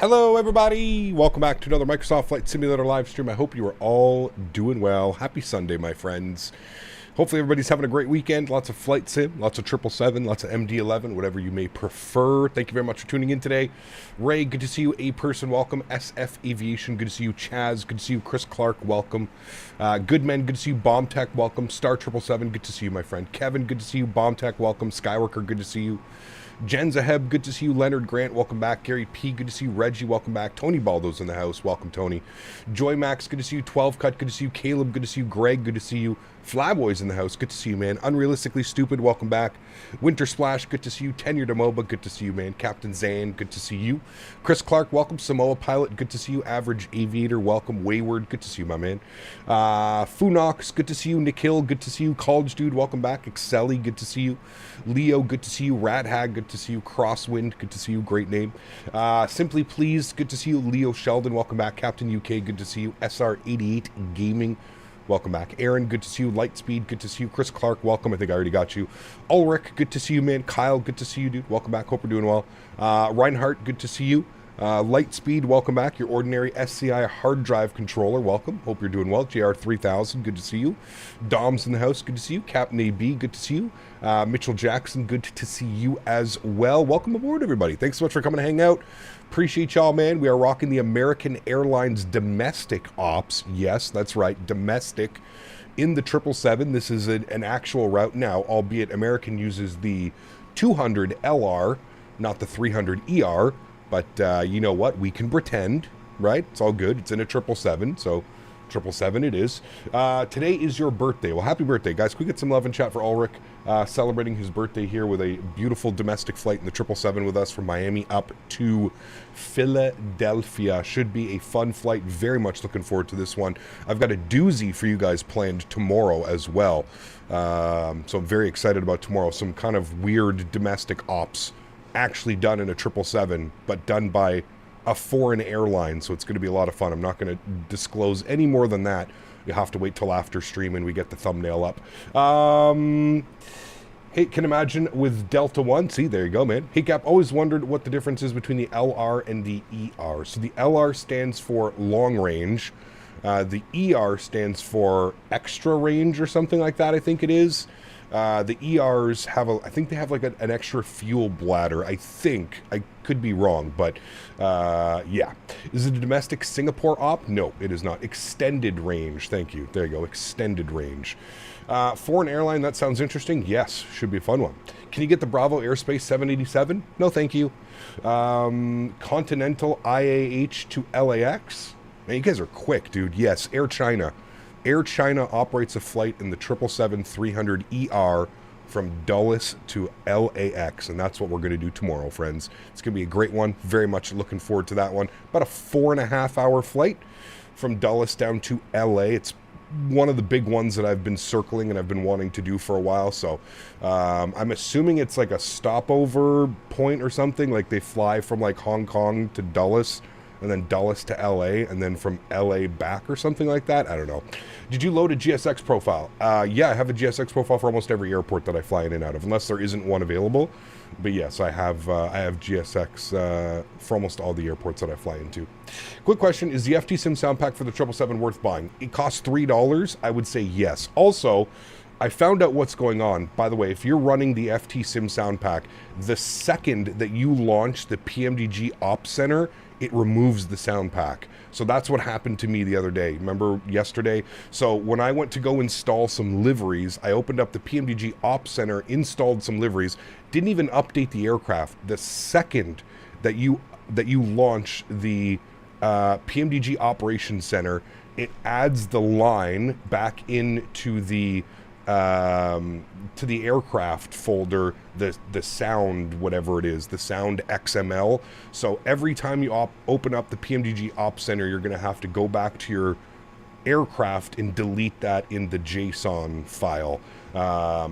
Hello everybody, welcome back to another Microsoft Flight Simulator live stream. I hope you are all doing well. Happy Sunday, my friends. Hopefully everybody's having a great weekend. Lots of flight sim, lots of 777, lots of MD-11, whatever you may prefer. Thank you very much for tuning in today. Ray, good to see you. A Person, welcome. SF Aviation, good to see you. Chaz, good to see you. Chris Clark, welcome. Goodman, good to see you. Bomb Tech, welcome. Star 777, good to see you, my friend. Kevin, good to see you. Bomb Tech, welcome. Skyworker, good to see you. Jen Zaheb, good to see you. Leonard Grant, welcome back. Gary P, good to see you. Reggie, welcome back. AntoniBaldo's in the house, welcome Tony. Joy Max, good to see you. 12 Cut, good to see you. Caleb, good to see you. Greg, good to see you. Flyboy's in the house, good to see you, man. Unrealistically Stupid, welcome back. Winter Splash, good to see you. Tenure Demoba, good to see you, man. Captain Zan, good to see you. Chris Clark, welcome. Samoa Pilot, good to see you. Average Aviator, welcome. Wayward, good to see you, my man. Funox, good to see you. Nick Hill, good to see you. College Dude, welcome back. Excelli, good to see you. Leo, good to see you. Rat Hag, good to see you. Crosswind, good to see you. Great name. Simply Pleased, good to see you. Leo Sheldon, welcome back. Captain UK, good to see you. SR88 Gaming, welcome back. Erin, good to see you. Lightspeed, good to see you. Chris Clark, welcome. I think I already got you. Ulrich, good to see you, man. Kyle, good to see you, dude. Welcome back. Hope we're doing well. Reinhardt, good to see you. Lightspeed, welcome back. Your ordinary SCI hard drive controller, welcome. Hope you're doing well. JR3000, good to see you. Dom's in the house, good to see you. Captain AB, good to see you. Mitchell Jackson, good to see you as well. Welcome aboard, everybody. Thanks so much for coming to hang out. Appreciate y'all, man. We are rocking the American Airlines domestic ops. Yes, that's right, domestic. In the 777, this is an actual route now, albeit American uses the 200 LR, not the 300 ER. But you know what? We can pretend, right? It's all good. It's in a 777, so 777 it is. Today is your birthday. Well, happy birthday, guys. Can we get some love in chat for Ulrich, celebrating his birthday here with a beautiful domestic flight in the 777 with us from Miami up to Philadelphia. Should be a fun flight. Very much looking forward to this one. I've got a doozy for you guys planned tomorrow as well. So I'm very excited about tomorrow. Some kind of weird domestic ops actually done in a 777, but done by a foreign airline, so it's going to be a lot of fun. I'm not going to disclose any more than that. You have to wait till after stream and we get the thumbnail up. Hey, can imagine with Delta One. See, there you go, man. Hey, Cap, always wondered what the difference is between the LR and the ER. So the LR stands for long range. The ER stands for extra range or something like that, I think it is. The ERs have I think they have like an extra fuel bladder. I think. I could be wrong, but yeah. Is it a domestic Singapore op? No, it is not. Extended range. Thank you. There you go. Extended range. Foreign airline, that sounds interesting. Yes, should be a fun one. Can you get the Bravo Airspace 787? No, thank you. Continental IAH to LAX? Man, you guys are quick, dude. Yes, Air China. Air China operates a flight in the 777-300ER from Dulles to LAX, and that's what we're going to do tomorrow, friends. It's going to be a great one. Very much looking forward to that one. About a 4.5-hour flight from Dulles down to LA. It's one of the big ones that I've been circling and I've been wanting to do for a while, so I'm assuming it's like a stopover point or something, like they fly from like Hong Kong to Dulles, and then Dulles to LA, and then from LA back or something like that. I don't know. Did you load a GSX profile? Yeah, I have a GSX profile for almost every airport that I fly in and out of, unless there isn't one available. But yes, I have GSX for almost all the airports that I fly into. Quick question, is the FTSIM sound pack for the 777 worth buying? It costs $3. I would say yes. Also, I found out what's going on. By the way, if you're running the FTSIM sound pack, the second that you launch the PMDG Ops Center, it removes the sound pack. So that's what happened to me the other day. Remember yesterday? So when I went to go install some liveries, I opened up the PMDG Ops Center, installed some liveries, didn't even update the aircraft. The second that you launch the PMDG Operations Center, it adds the line back into the aircraft folder, the sound, whatever it is, the sound XML. So every time you open up the PMDG Ops Center, you're going to have to go back to your aircraft and delete that in the JSON file.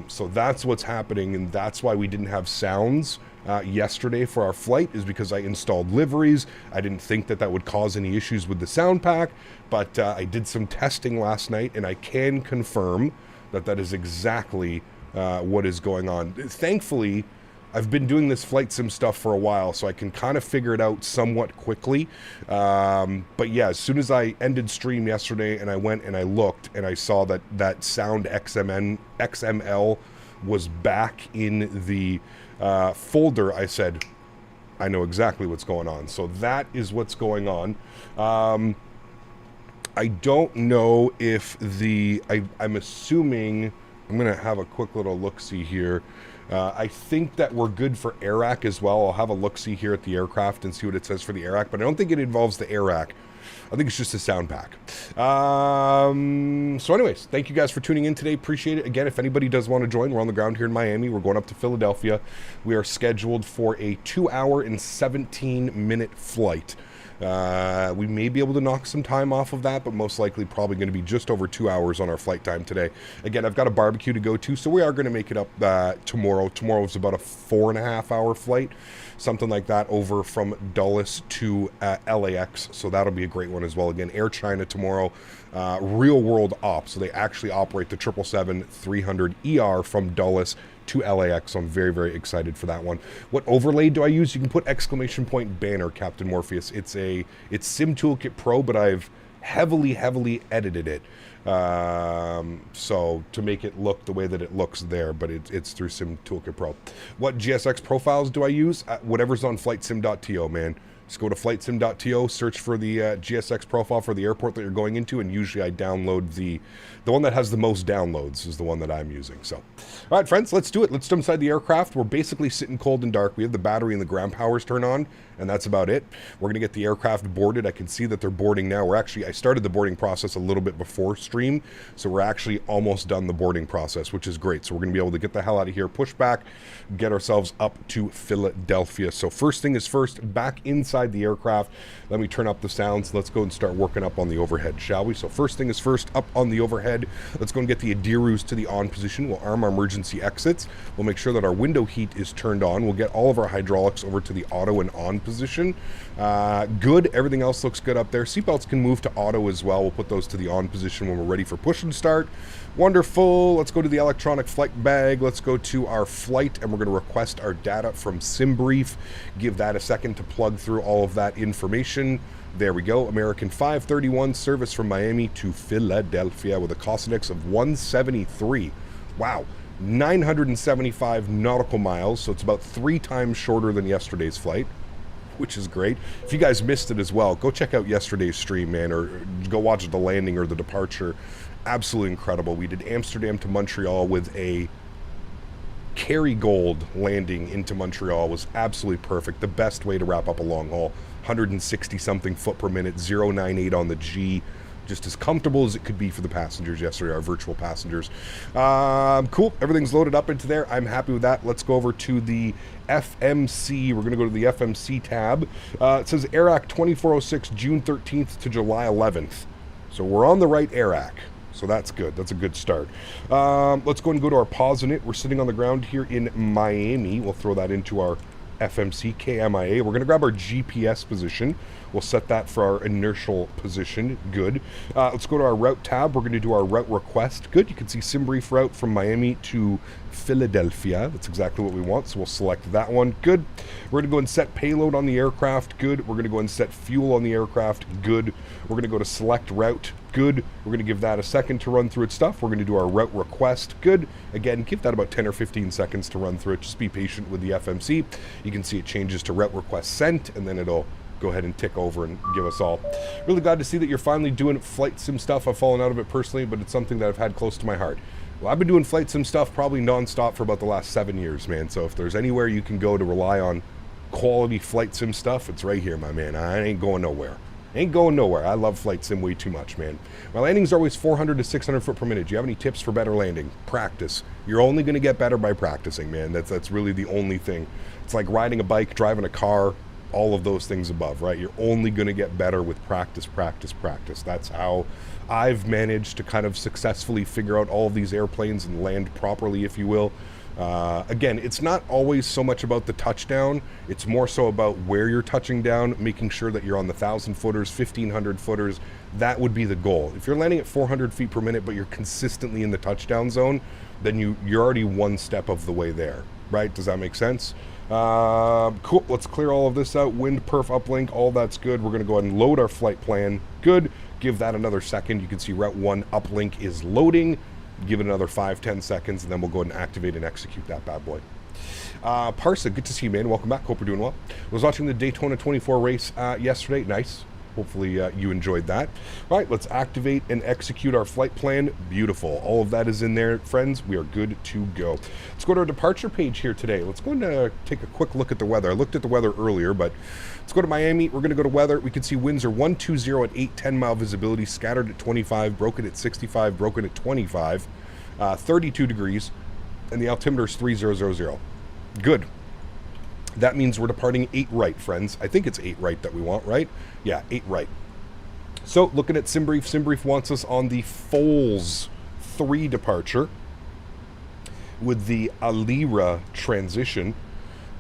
So that's what's happening, and that's why we didn't have sounds yesterday for our flight, is because I installed liveries. I didn't think that would cause any issues with the sound pack, but I did some testing last night, and I can confirm that is exactly what is going on. Thankfully, I've been doing this flight sim stuff for a while, so I can kind of figure it out somewhat quickly. But yeah, as soon as I ended stream yesterday and I went and I looked and I saw that sound XML was back in the folder, I said, I know exactly what's going on. So that is what's going on. I don't know if I'm assuming, I'm going to have a quick little look-see here. I think that we're good for AIRAC as well. I'll have a look-see here at the aircraft and see what it says for the AIRAC, but I don't think it involves the AIRAC. I think it's just a sound pack. So anyways, thank you guys for tuning in today. Appreciate it. Again, if anybody does want to join, we're on the ground here in Miami. We're going up to Philadelphia. We are scheduled for a 2-hour and 17-minute flight. We may be able to knock some time off of that, but most likely probably going to be just over 2 hours on our flight time today. Again, I've got a barbecue to go to, so we are going to make it up tomorrow. Tomorrow's about a 4.5-hour flight, something like that, over from Dulles to LAX, so that'll be a great one as well. Again, Air China tomorrow, real world ops, so they actually operate the 777-300ER from Dulles to LAX, so I'm very, very excited for that one. What overlay do I use? You can put exclamation point banner, Captain Morpheus. It's Sim Toolkit Pro, but I've heavily edited it, so to make it look the way that it looks there, but it's through Sim Toolkit Pro. What GSX profiles do I use? Whatever's on flightsim.to, man. Just go to flightsim.to, search for the GSX profile for the airport that you're going into, and usually I download the one that has the most downloads is the one that I'm using. So, all right, friends, let's do it. Let's jump inside the aircraft. We're basically sitting cold and dark. We have the battery and the ground powers turned on, and that's about it. We're going to get the aircraft boarded. I can see that they're boarding now. I started the boarding process a little bit before stream, so we're actually almost done the boarding process, which is great. So we're going to be able to get the hell out of here, push back, get ourselves up to Philadelphia. So first thing is first, back inside the aircraft. Let me turn up the sounds. Let's go and start working up on the overhead, shall we? So first thing is first, up on the overhead. Let's go and get the Adirus to the on position. We'll arm our emergency exits. We'll make sure that our window heat is turned on. We'll get all of our hydraulics over to the auto and on position. Good. Everything else looks good up there. Seatbelts can move to auto as well. We'll put those to the on position when we're ready for push and start. Wonderful. Let's go to the electronic flight bag. Let's go to our flight, and we're going to request our data from SimBrief. Give that a second to plug through all of that information. There we go. American 531 service from Miami to Philadelphia with a cost index of 173. Wow. 975 nautical miles, so it's about 3 times shorter than yesterday's flight, which is great. If you guys missed it as well, go check out yesterday's stream, man, or go watch the landing or the departure. Absolutely incredible. We did Amsterdam to Montreal with a Kerrygold landing into Montreal. Was absolutely perfect. The best way to wrap up a long haul. 160 something foot per minute, 098 on the G. Just as comfortable as it could be for the passengers yesterday, our virtual passengers. Cool. Everything's loaded up into there. I'm happy with that. Let's go over to the FMC. We're going to go to the FMC tab. It says AIRAC 2406, June 13th to July 11th. So we're on the right AIRAC. So that's good. That's a good start. Let's go and go to our pause in it. We're sitting on the ground here in Miami. We'll throw that into our FMC KMIA. We're going to grab our GPS position. We'll set that for our inertial position. Good. Let's go to our route tab. We're going to do our route request. Good. You can see SimBrief route from Miami to Philadelphia. That's exactly what we want. So we'll select that one. Good. We're going to go and set payload on the aircraft. Good. We're going to go and set fuel on the aircraft. Good. We're going to go to select route. Good. We're going to give that a second to run through its stuff. We're going to do our route request. Good. Again, give that about 10 or 15 seconds to run through it. Just be patient with the FMC. You can see it changes to route request sent, and then it'll go ahead and tick over and give us all. Really glad to see that you're finally doing flight sim stuff. I've fallen out of it personally, but it's something that I've had close to my heart. Well, I've been doing flight sim stuff probably nonstop for about the last 7 years, man. So if there's anywhere you can go to rely on quality flight sim stuff, it's right here, my man. I ain't going nowhere. Ain't going nowhere. I love flight sim way too much, man. My landings are always 400 to 600 foot per minute. Do you have any tips for better landing? Practice. You're only going to get better by practicing, man. That's really the only thing. It's like riding a bike, driving a car, all of those things above, right? You're only going to get better with practice, practice, practice. That's how I've managed to kind of successfully figure out all of these airplanes and land properly, if you will. Again, it's not always so much about the touchdown. It's more so about where you're touching down, making sure that you're on the 1,000 footers, 1,500 footers. That would be the goal. If you're landing at 400 feet per minute, but you're consistently in the touchdown zone, then you're already one step of the way there, right? Does that make sense? Cool. Let's clear all of this out. Wind, perf, uplink, all that's good. We're going to go ahead and load our flight plan. Good. Give that another second. You can see Route 1 uplink is loading. Give it another 5-10 seconds, and then we'll go ahead and activate and execute that bad boy. Parsa, good to see you, man. Welcome back. Hope you're doing well. I was watching the Daytona 24 race yesterday. Nice. Hopefully you enjoyed that. All right, let's activate and execute our flight plan. Beautiful. All of that is in there, friends. We are good to go. Let's go to our departure page here today. Let's go and take a quick look at the weather. I looked at the weather earlier, but let's go to Miami. We're going to go to weather. We can see winds are 120 at 8, 10-mile visibility, scattered at 25, broken at 65, broken at 25, 32 degrees, and the altimeter is 3000. Good. That means we're departing 8 right, friends. I think it's 8 right that we want, right? Yeah, 8 right. So, looking at SimBrief, SimBrief wants us on the Foles 3 departure with the Alira transition.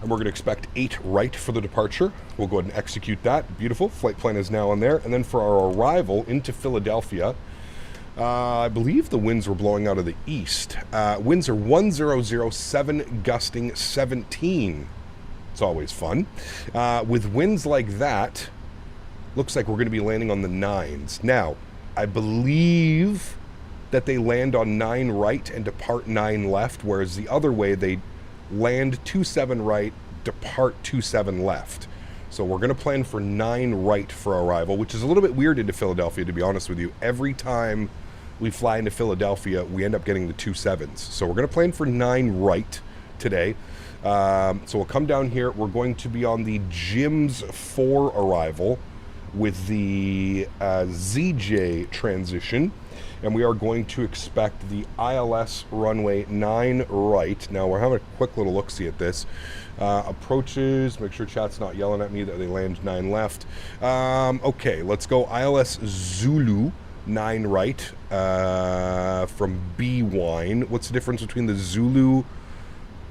And we're going to expect 8 right for the departure. We'll go ahead and execute that. Beautiful. Flight plan is now on there. And then for our arrival into Philadelphia, I believe the winds were blowing out of the east. Winds are 1007, gusting 17. It's always fun. With winds like that, looks like we're going to be landing on the 9s. Now, I believe that they land on 9 right and depart 9 left, whereas the other way, they land 27 right, depart 27 left. So we're going to plan for 9 right for arrival, which is a little bit weird into Philadelphia, to be honest with you. Every time we fly into Philadelphia, we end up getting the 2 7s. So we're going to plan for 9 right today. So we'll come down here. We're going to be on the Jims 4 arrival with the ZJ transition. And we are going to expect the ILS runway 9 right. Now, we're having a quick little look-see at this. Approaches, make sure chat's not yelling at me that they land 9 left. Okay, let's go ILS Zulu 9 right from B Wine. What's the difference between the Zulu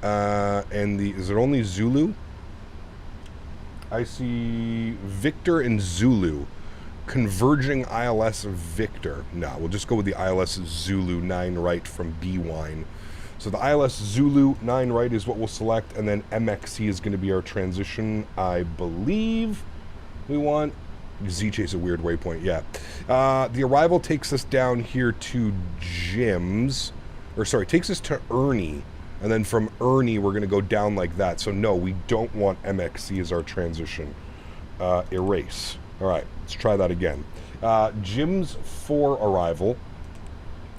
and the... Is it only Zulu? I see Victor and Zulu. Converging ILS Victor. No, we'll just go with the ILS Zulu 9 right from B Wine. So the ILS Zulu 9 right is what we'll select, and then MXC is going to be our transition. I believe we want... ZJ is a weird waypoint, yeah. The arrival takes us down here to Jims, or sorry, takes us to Ernie, and then from Ernie we're going to go down like that. So no, we don't want MXC as our transition. Erase. All right, let's try that again. Jims 4 arrival,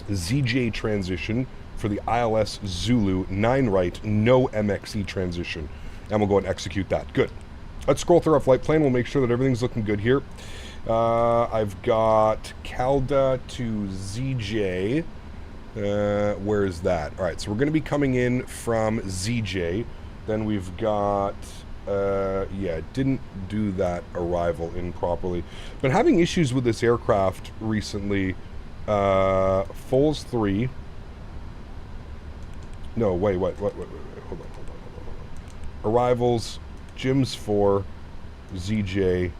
ZJ transition for the ILS Zulu 9 right, no MXC transition. And we'll go and execute that. Good. Let's scroll through our flight plan. We'll make sure that everything's looking good here. I've got Calda to ZJ. Where is that? All right, so we're going to be coming in from ZJ. Then we've got... yeah, didn't do that arrival in properly. Been having issues with this aircraft recently. Foals 3. No, wait. Hold on. Arrivals, Jims 4, ZJ,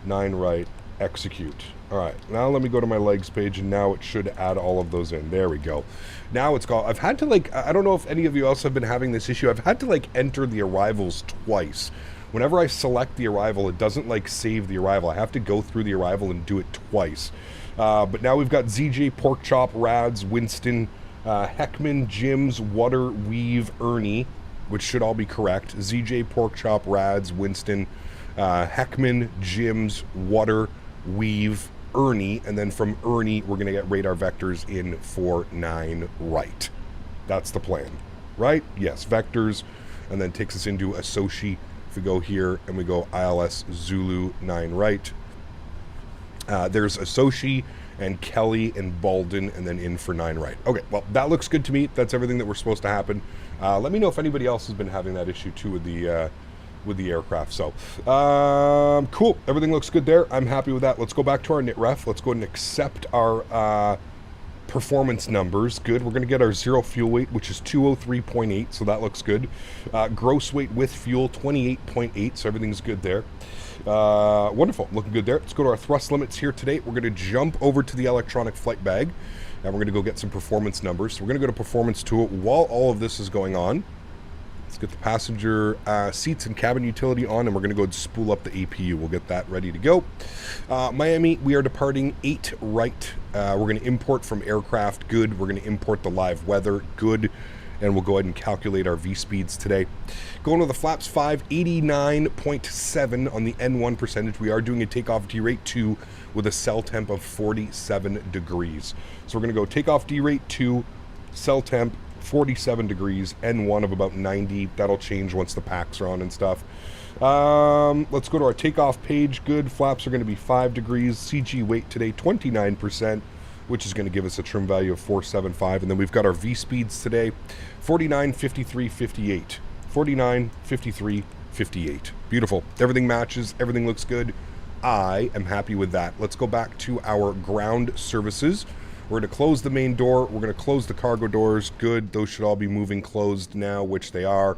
9 right, execute. All right, now let me go to my legs page, and now it should add all of those in. There we go. Now it's got... I've had to, like... I don't know if any of you else have been having this issue. I've had to, like, enter the arrivals twice. Whenever I select the arrival, it doesn't, like, save the arrival. I have to go through the arrival and do it twice. But now we've got ZJ, Porkchop, Rads, Winston, Heckman, Jims, Water, Weave, Ernie, which should all be correct. ZJ, Porkchop, Rads, Winston, Heckman, Jims, Water, Weave, Ernie, and then from Ernie we're going to get radar vectors in for 9 right. That's the plan, right? Yes, vectors, and then takes us into Asoshi. If we go here and we go ILS Zulu 9 right, there's Asoshi and Kelly and Balden, and then in for 9 right. Okay, well, that looks good to me. That's everything that we're supposed to happen. Let me know if anybody else has been having that issue too with the aircraft. So cool, everything looks good there. I'm happy with that. Let's go back to our NITREF. Let's go ahead and accept our performance numbers. Good. We're going to get our zero fuel weight, which is 203.8, so that looks good. Gross weight with fuel 28.8, so everything's good there. Wonderful, looking good there. Let's go to our thrust limits here today. We're going to jump over to the electronic flight bag, and we're going to go get some performance numbers. So we're going to go to performance tool while all of this is going on. Let's get the passenger seats and cabin utility on, and we're going to go and spool up the APU. We'll get that ready to go. Miami, we are departing 8 right. We're going to import from aircraft. Good. We're going to import the live weather. Good. And we'll go ahead and calculate our V-speeds today. Going to the flaps 5, 89.7 on the N1 percentage. We are doing a takeoff D rate 2 with a cell temp of 47 degrees. So we're going to go takeoff D rate 2, cell temp 47 degrees, N1 of about 90. That'll change once the packs are on and stuff. Let's go to our takeoff page. Good. Flaps are going to be 5 degrees. CG weight today 29%, which is going to give us a trim value of 475. And then we've got our V speeds today 49, 53, 58. 49, 53, 58. Beautiful. Everything matches. Everything looks good. I am happy with that. Let's go back to our ground services. We're going to close the main door. We're going to close the cargo doors. Good. Those should all be moving closed now, which they are.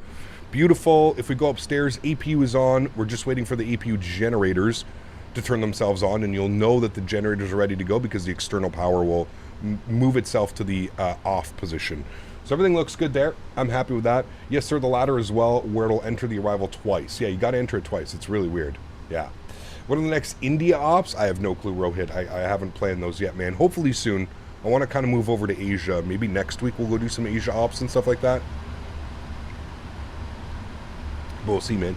Beautiful. If we go upstairs, APU is on. We're just waiting for the APU generators to turn themselves on, and you'll know that the generators are ready to go because the external power will move itself to the off position. So everything looks good there. I'm happy with that. Yes, sir, the ladder as well, where it'll enter the arrival twice. Yeah, you got to enter it twice. It's really weird. Yeah. What are the next India ops? I have no clue, Rohit. I haven't planned those yet, man. Hopefully soon. I want to kind of move over to Asia. Maybe next week we'll go do some Asia ops and stuff like that. But we'll see, man.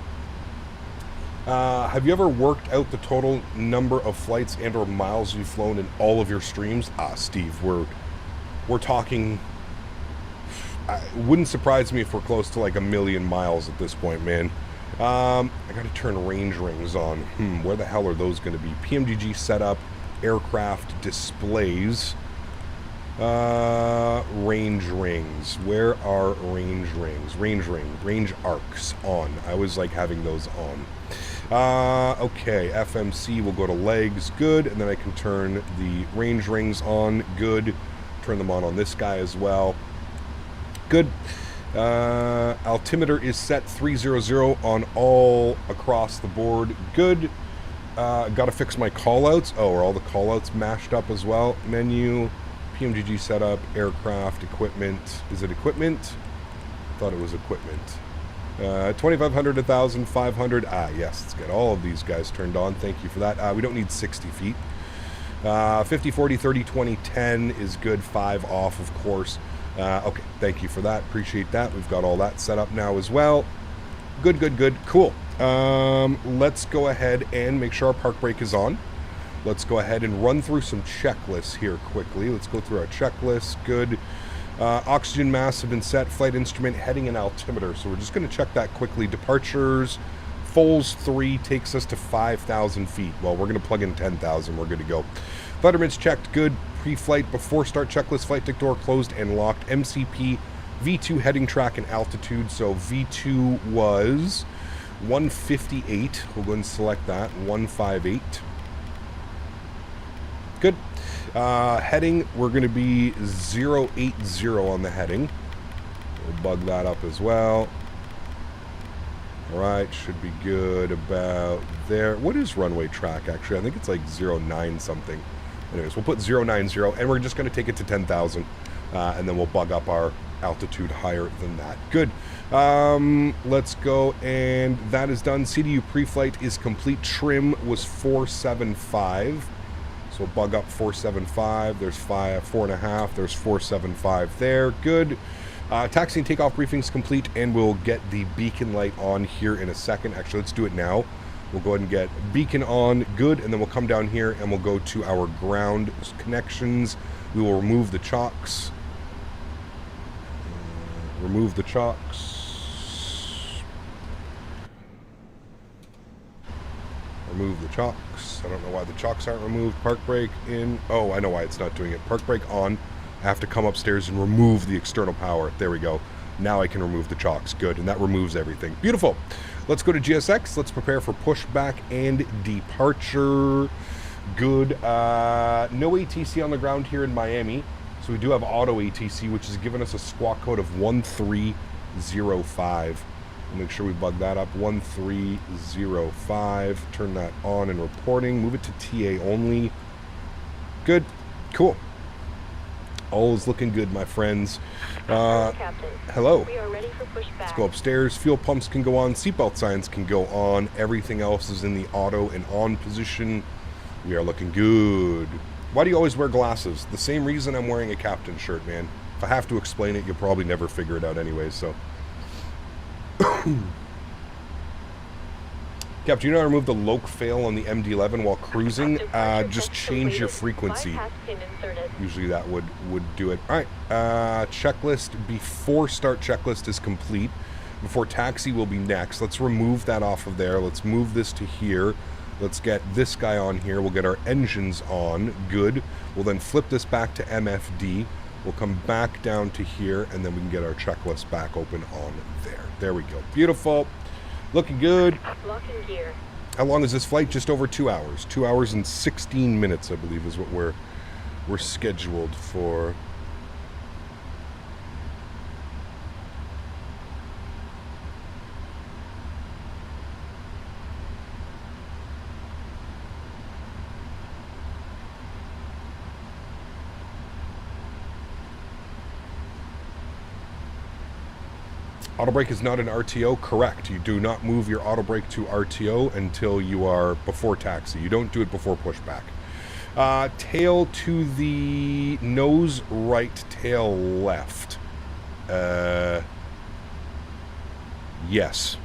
Have you ever worked out the total number of flights and or miles you've flown in all of your streams? Steve, we're talking... It wouldn't surprise me if we're close to like 1 million miles at this point, man. I gotta turn range rings on. Where the hell are those gonna be? PMDG setup, aircraft displays, range rings. Where are range rings? Range arcs on. I always like having those on. Okay, FMC will go to legs, good, and then I can turn the range rings on, good. Turn them on this guy as well. Good. Altimeter is set 300 on all across the board. Good. Got to fix my callouts. Oh, are all the callouts mashed up as well? Menu, PMDG setup, aircraft, equipment. Is it equipment? Thought it was equipment. 2,500, 1,500. Yes, let's get all of these guys turned on. Thank you for that. We don't need 60 feet. 50, 40, 30, 20, 10 is good. 5 off, of course. Okay, thank you for that. Appreciate that. We've got all that set up now as well. Good, good, good. Cool. Let's go ahead and make sure our park brake is on. Let's go ahead and run through some checklists here quickly. Let's go through our checklist. Good. Oxygen masks have been set. Flight instrument, heading, and altimeter. So we're just going to check that quickly. Departures. Foals 3 takes us to 5,000 feet. Well, we're going to plug in 10,000. We're good to go. Letterman's checked. Good. Pre-flight, before start checklist, flight deck door closed and locked. MCP, V2 heading track and altitude. So V2 was 158. We'll go and select that. 158. Good. Heading, we're going to be 080 on the heading. We'll bug that up as well. All right, should be good about there. What is runway track, actually? I think it's like 09 something. Anyways, we'll put 090, and we're just going to take it to 10,000, and then we'll bug up our altitude higher than that. Good. Let's go, and that is done. CDU pre-flight is complete. Trim was 475, so we'll bug up 475. There's 4.5. There's 475 there. Good. Taxi and takeoff briefings complete, and we'll get the beacon light on here in a second. Actually, let's do it now. We'll go ahead and get beacon on, good, and then we'll come down here and we'll go to our ground connections. We will remove the chocks. Remove the chocks. Remove the chocks. I don't know why the chocks aren't removed. Park brake in. Oh, I know why it's not doing it. Park brake on. I have to come upstairs and remove the external power. There we go. Now I can remove the chocks. Good, and that removes everything. Beautiful. Let's go to GSX. Let's prepare for pushback and departure. Good. No ATC on the ground here in Miami. So we do have auto ATC, which has given us a squawk code of 1305. We'll make sure we bug that up. 1305. Turn that on and reporting. Move it to TA only. Good. Cool. All is looking good, my friends. Hello. We are ready for pushback. Let's go upstairs. Fuel pumps can go on. Seatbelt signs can go on. Everything else is in the auto and on position. We are looking good. Why do you always wear glasses? The same reason I'm wearing a captain shirt, man. If I have to explain it, you'll probably never figure it out anyway, so. Cap, do you know how to remove the loc fail on the MD-11 while cruising? Just change your frequency. Usually that would do it. All right, checklist before start checklist is complete. Before taxi will be next. Let's remove that off of there. Let's move this to here. Let's get this guy on here. We'll get our engines on. Good. We'll then flip this back to MFD. We'll come back down to here, and then we can get our checklist back open on there. There we go. Beautiful. Looking good. Lock in gear. How long is this flight? Just over 2 hours. 2 hours and 16 minutes, I believe, is what we're scheduled for. Auto brake is not an RTO, correct. You do not move your auto brake to RTO until you are before taxi. You don't do it before pushback. Tail to the nose right, tail left. Yes.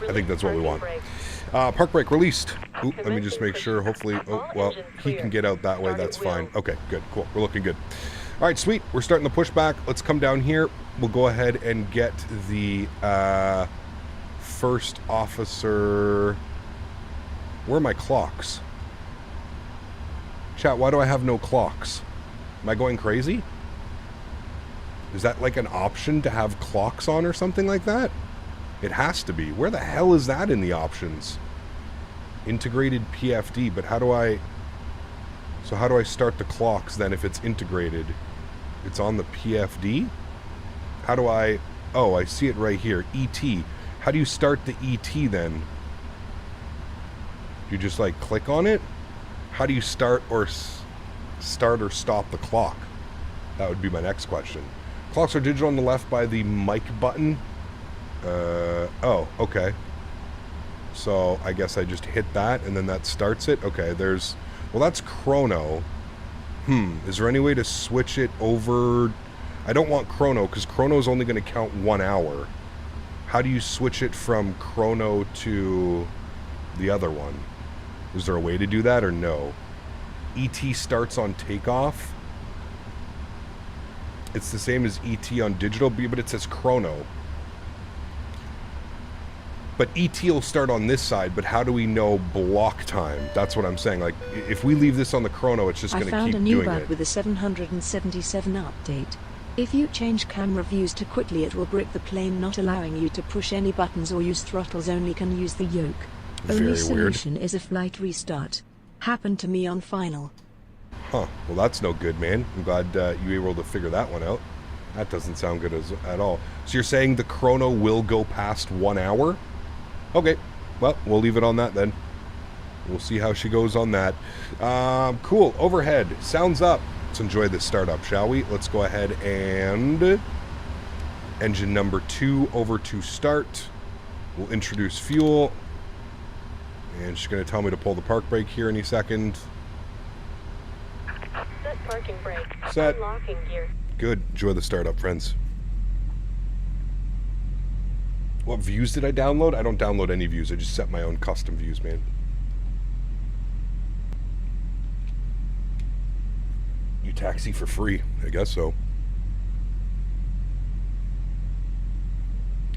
I think that's what we want. Park brake released. Ooh, let me just make sure. Hopefully, oh, well, he can get out that way. That's fine. Okay, good, cool. We're looking good. All right, sweet. We're starting the pushback. Let's come down here. We'll go ahead and get the first officer. Where are my clocks? Chat, why do I have no clocks? Am I going crazy? Is that like an option to have clocks on or something like that? It has to be. Where the hell is that in the options? Integrated PFD, but how do I... So how do I start the clocks then if it's integrated? It's on the PFD? How do I... Oh, I see it right here. ET. How do you start the ET then? You just like click on it? How do you start or stop the clock? That would be my next question. Clocks are digital on the left by the mic button. Oh, okay. So I guess I just hit that and then that starts it. Okay, there's... Well, that's chrono. Is there any way to switch it over? I don't want chrono because chrono is only going to count 1 hour. How do you switch it from chrono to the other one? Is there a way to do that or no? ET starts on takeoff. It's the same as ET on digital, but it says chrono. But ET will start on this side, but how do we know block time? That's what I'm saying. Like, if we leave this on the chrono, it's just going to keep doing it. I found a new bug with the 777 update. If you change camera views too quickly, it will brick the plane, not allowing you to push any buttons or use throttles, only can use the yoke. Only solution is a flight restart. Happened to me on final. Huh. Well, that's no good, man. I'm glad you were able to figure that one out. That doesn't sound good at all. So you're saying the chrono will go past 1 hour? Okay, well, we'll leave it on that then. We'll see how she goes on that. Cool, overhead, sounds up. Let's enjoy this startup, shall we? Let's go ahead and... Engine number 2 over to start. We'll introduce fuel. And she's going to tell me to pull the park brake here any second. Set parking brake. Set. Unlocking gear. Good, enjoy the startup, friends. What views did I download? I don't download any views. I just set my own custom views, man. You taxi for free. I guess so.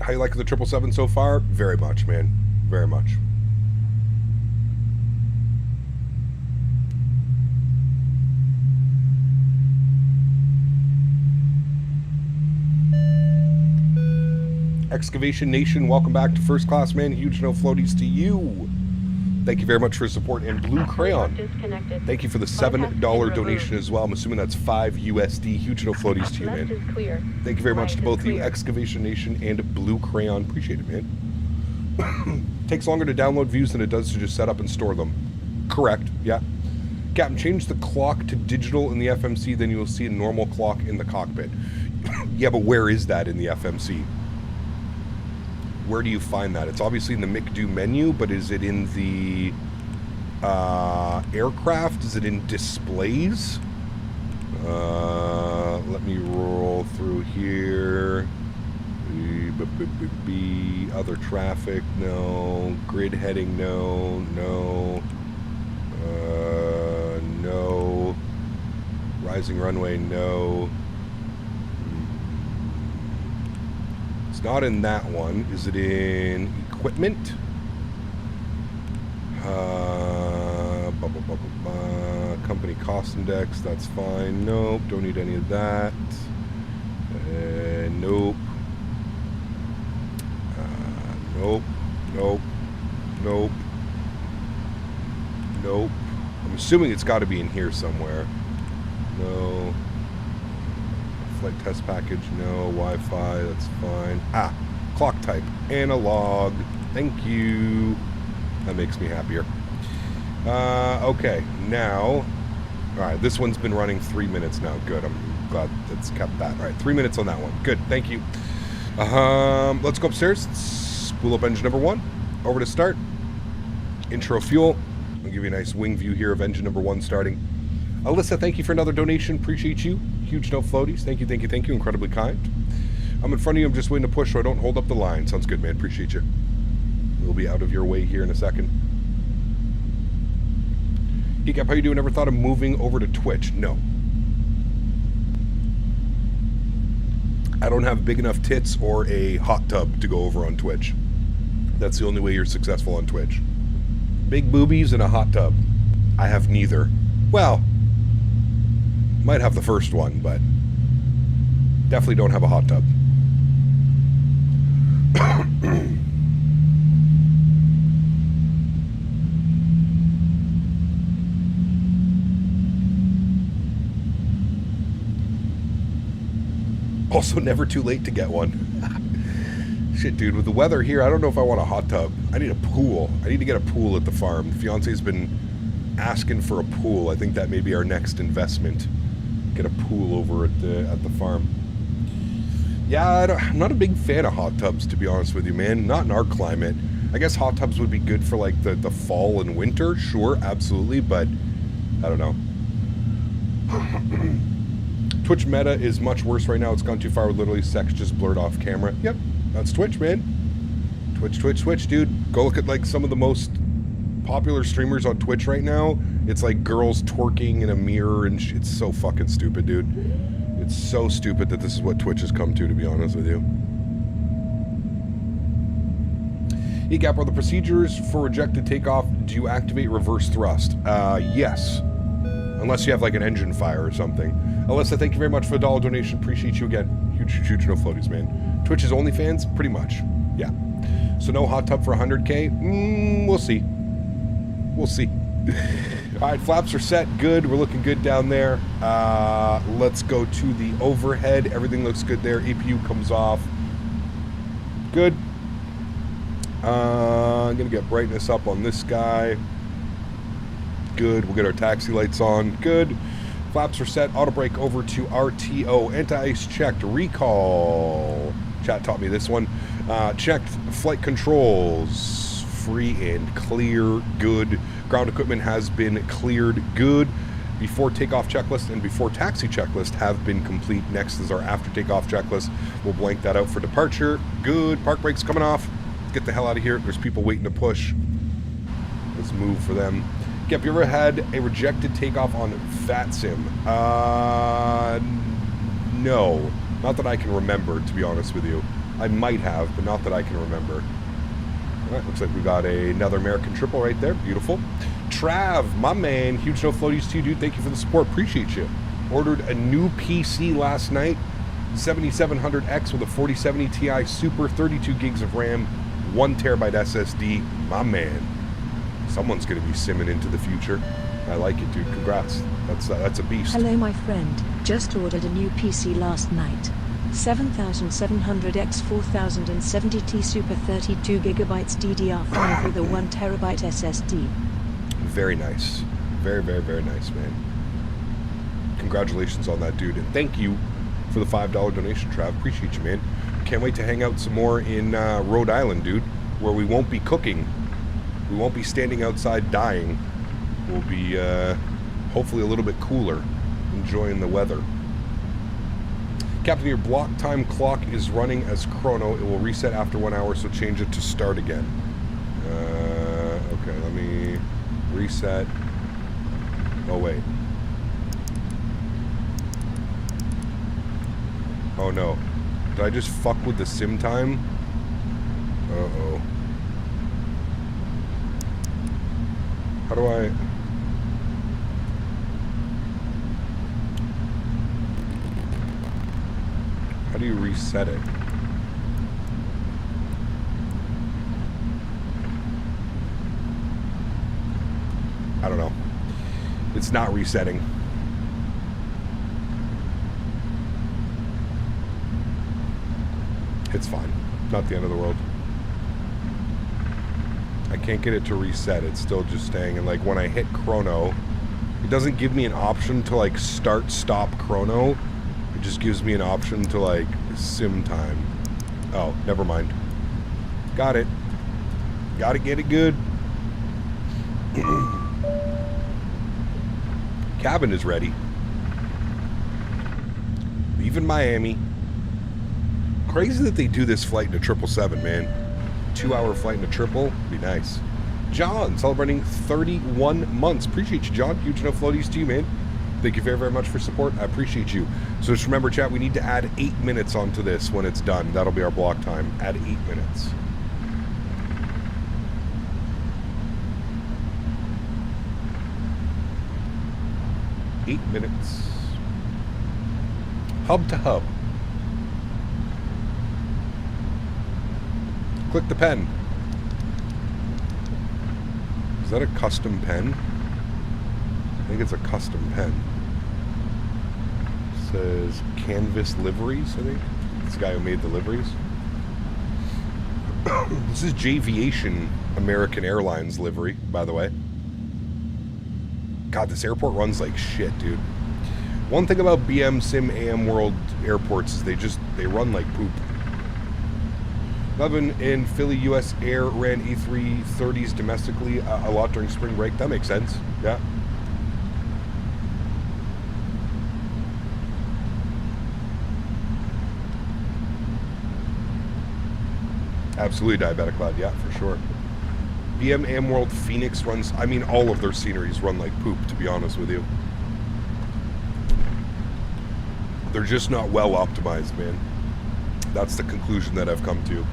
How you like the 777 so far? Very much, man. Very much. Excavation Nation, welcome back to First Class, man. Huge no floaties to you. Thank you very much for your support. And Blue Crayon, thank you for the $7 donation as well. I'm assuming that's 5 USD. Huge no floaties to you, man. Thank you very much to both you, Excavation Nation and Blue Crayon. Appreciate it, man. Takes longer to download views than it does to just set up and store them. Correct, yeah. Captain, change the clock to digital in the FMC, then you will see a normal clock in the cockpit. Yeah, but where is that in the FMC? Where do you find that? It's obviously in the McDo menu, but is it in the aircraft? Is it in displays? Let me roll through here. Other traffic, no. Grid heading, no. No. No. Rising runway, no. It's not in that one. Is it in equipment? Company cost index, that's fine. Nope, don't need any of that. Nope. Nope. Nope. Nope. Nope. I'm assuming it's got to be in here somewhere. No. Flight test package, no. Wi-Fi, that's fine. Ah, clock type, analog. Thank you. That makes me happier. Okay, now, all right, this one's been running 3 minutes now. Good, I'm glad it's kept that. All right, 3 minutes on that one. Good, thank you. Let's go upstairs. Spool up engine number 1. Over to start. Intro fuel. I'll give you a nice wing view here of engine number 1 starting. Alyssa, thank you for another donation. Appreciate you. Huge no floaties. Thank you, thank you, thank you. Incredibly kind. I'm in front of you. I'm just waiting to push so I don't hold up the line. Sounds good, man. Appreciate you. We'll be out of your way here in a second. Geek, how you doing? Ever thought of moving over to Twitch? No. I don't have big enough tits or a hot tub to go over on Twitch. That's the only way you're successful on Twitch. Big boobies and a hot tub. I have neither. Well, might have the first one, but definitely don't have a hot tub. Also, never too late to get one. Shit, dude, with the weather here, I don't know if I want a hot tub. I need a pool. I need to get a pool at the farm. The fiance's been asking for a pool. I think that may be our next investment. Get a pool over at the farm. Yeah, I'm not a big fan of hot tubs, to be honest with you, man. Not in our climate. I guess hot tubs would be good for, like, the fall and winter. Sure, absolutely, but I don't know. Twitch meta is much worse right now. It's gone too far with literally sex just blurred off camera. Yep, that's Twitch, man. Twitch, dude. Go look at, like, some of the most popular streamers on Twitch right now. It's like girls twerking in a mirror and it's so fucking stupid, dude. It's so stupid that this is what Twitch has come to be honest with you. EGAP, are the procedures for rejected takeoff, do you activate reverse thrust? Yes. Unless you have, like, an engine fire or something. Alyssa, thank you very much for the $1 donation. Appreciate you again. Huge no floaties, man. Twitch is OnlyFans? Pretty much. Yeah. So no hot tub for 100K? We'll see. We'll see. All right, flaps are set. Good. We're looking good down there. Let's go to the overhead. Everything looks good there. APU comes off. Good. I'm going to get brightness up on this guy. Good. We'll get our taxi lights on. Good. Flaps are set. Auto brake over to RTO. Anti-ice checked. Recall. Chat taught me this one. Checked flight controls. Free and clear. Good. Ground equipment has been cleared. Good. Before takeoff checklist and before taxi checklist have been complete. Next is our after takeoff checklist. We'll blank that out for departure. Good. Park brakes coming off. Get the hell out of here. There's people waiting to push. Let's move for them. Have you ever had a rejected takeoff on FTSIM? No. Not that I can remember, to be honest with you. I might have, but not that I can remember. All right, looks like we got another American triple right there. Beautiful. Trav, my man. Huge no floaties to you, dude. Thank you for the support. Appreciate you. Ordered a new PC last night. 7700X with a 4070 Ti Super, 32 gigs of RAM, 1 terabyte SSD. My man. Someone's going to be simming into the future. I like it, dude. Congrats. That's a beast. Hello, my friend. Just ordered a new PC last night. 7700X 4070T Super 32 gigabytes DDR5 with a 1 terabyte SSD. Very nice. Very nice, man. Congratulations on that, dude. And thank you for the $5 donation, Trav. Appreciate you, man. Can't wait to hang out some more in Rhode Island, dude, where we won't be cooking. We won't be standing outside dying. We'll be hopefully a little bit cooler, enjoying the weather. Captain, your block time clock is running as chrono. It will reset after 1 hour, so change it to start again. Okay, let me reset. Oh, wait. Oh, no. Did I just fuck with the sim time? Uh-oh. How do I... How do you reset it? I don't know. It's not resetting. It's fine. Not the end of the world. I can't get it to reset. It's still just staying. And like when I hit chrono, it doesn't give me an option to like start, stop chrono. It just gives me an option to like sim time. Oh, never mind. Got it. Gotta get it good. Cabin is ready. Leaving Miami. Crazy that they do this flight in a 777, man. 2-hour flight in a triple. Be nice. John, celebrating 31 months. Appreciate you, John. Huge enough floaties to you, man. Thank you very, very much for support. I appreciate you. So just remember, chat, we need to add 8 minutes onto this when it's done. That'll be our block time. Add 8 minutes. Eight minutes. Hub to hub. Click the pen. Is that a custom pen? I think it's a custom pen. It says Canvas Liveries, I think. It's the guy who made the liveries. This is J'Aviation American Airlines livery, by the way. God, this airport runs like shit, dude. One thing about BM AM World airports is they run like poop. 11 in Philly, US Air ran A330s domestically a lot during spring break. That makes sense. Yeah. Absolutely, Diabetic Cloud. Yeah, for sure. BM AM World Phoenix runs, I mean, all of their sceneries run like poop, to be honest with you. They're just not well optimized, man. That's the conclusion that I've come to.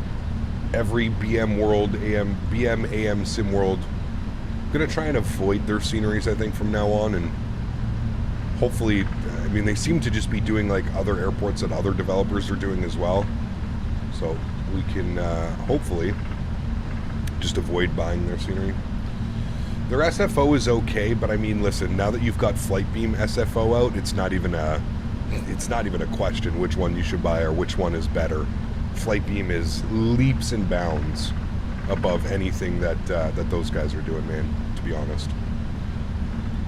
Every BM World, BM AM Sim World, I'm going to try and avoid their sceneries, I think, from now on, and hopefully, I mean, they seem to just be doing like other airports that other developers are doing as well. So we can hopefully just avoid buying their scenery. Their SFO is okay, but I mean, listen, now that you've got Flightbeam SFO out, it's not even a question which one you should buy or which one is better. Flightbeam is leaps and bounds above anything that that those guys are doing, man, to be honest.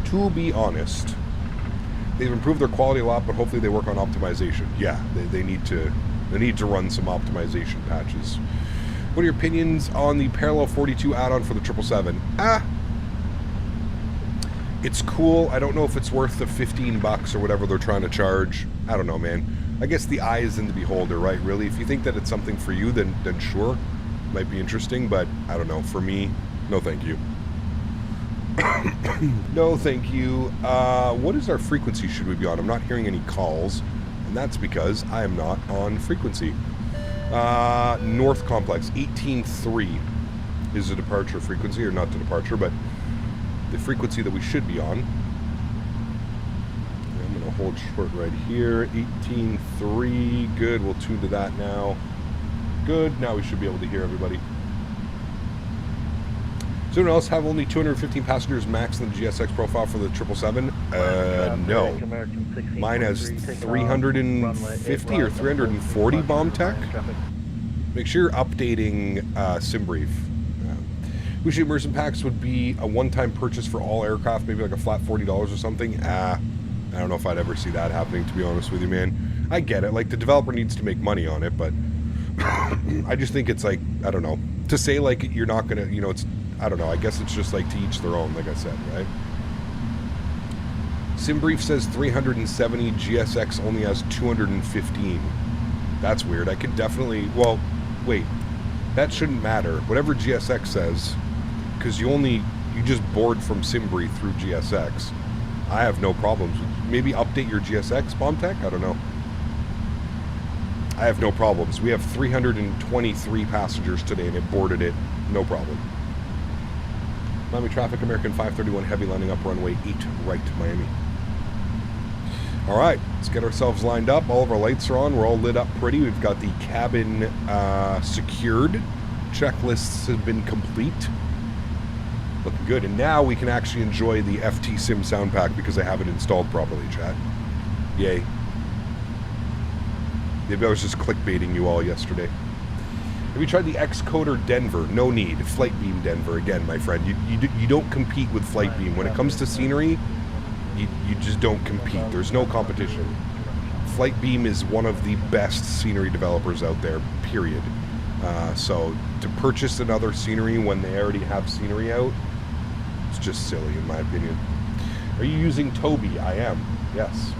To be honest. They've improved their quality a lot, but hopefully they work on optimization. Yeah, they need to run some optimization patches. What are your opinions on the Parallel 42 add-on for the 777? It's cool. I don't know if it's worth the $15 or whatever they're trying to charge. I don't know, man. I guess the eye is in the beholder, right? Really, if you think that it's something for you, then sure, might be interesting. But I don't know. For me, no, thank you. No, thank you. What is our frequency? Should we be on? I'm not hearing any calls, and that's because I am not on frequency. North Complex 18.3 is the departure frequency, or not the departure, but the frequency that we should be on. I'm going to hold short right here. 18.3. Good. We'll tune to that now. Good. Now we should be able to hear everybody. Does anyone else have only 215 passengers max in the GSX profile for the 777? No. Mine has 350 or 340 bomb tech. Make sure you're updating SimBrief. Wish immersion packs would be a one-time purchase for all aircraft, maybe like a flat $40 or something. I don't know if I'd ever see that happening, to be honest with you, man. I get it. Like, the developer needs to make money on it, but I just think it's like, I don't know. To say, like, you're not going to, you know, it's, I don't know. I guess it's just like to each their own, like I said, right? SimBrief says 370, GSX only has 215. That's weird. I could definitely, well, wait. That shouldn't matter. Whatever GSX says, because you just board from SimBrief through GSX. I have no problems. Maybe update your GSX, BombTech? I don't know. I have no problems. We have 323 passengers today, and it boarded it. No problem. Miami traffic, American 531 heavy landing up runway 8 right, Miami. All right, let's get ourselves lined up. All of our lights are on. We're all lit up pretty. We've got the cabin secured. Checklists have been complete. Looking good. And now we can actually enjoy the FTSIM sound pack because I have it installed properly, chat. Yay. Maybe I was just clickbaiting you all yesterday. Have you tried the Xcoder Denver? No need. Flightbeam Denver. Again, my friend, you don't compete with Flightbeam. When it comes to scenery, you just don't compete. There's no competition. Flightbeam is one of the best scenery developers out there, period. So to purchase another scenery when they already have scenery out, it's just silly in my opinion. Are you using Toby? I am. Yes.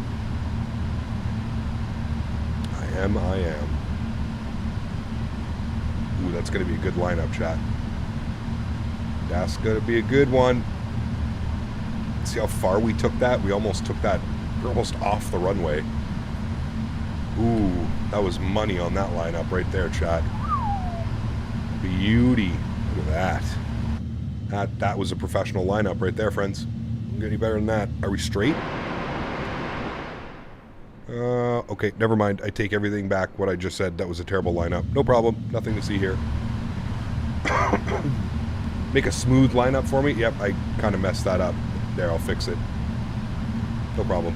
I am. Ooh, that's going to be a good lineup, chat. That's going to be a good one. See how far we took that? We almost took that. We're almost off the runway. Ooh, that was money on that lineup right there, chat. Beauty. Look at that. That was a professional lineup right there, friends. Don't get any better than that. Are we straight? Okay, never mind. I take everything back. What I just said, that was a terrible lineup. No problem. Nothing to see here. Make a smooth lineup for me. Yep, I kind of messed that up. There, I'll fix it. No problem.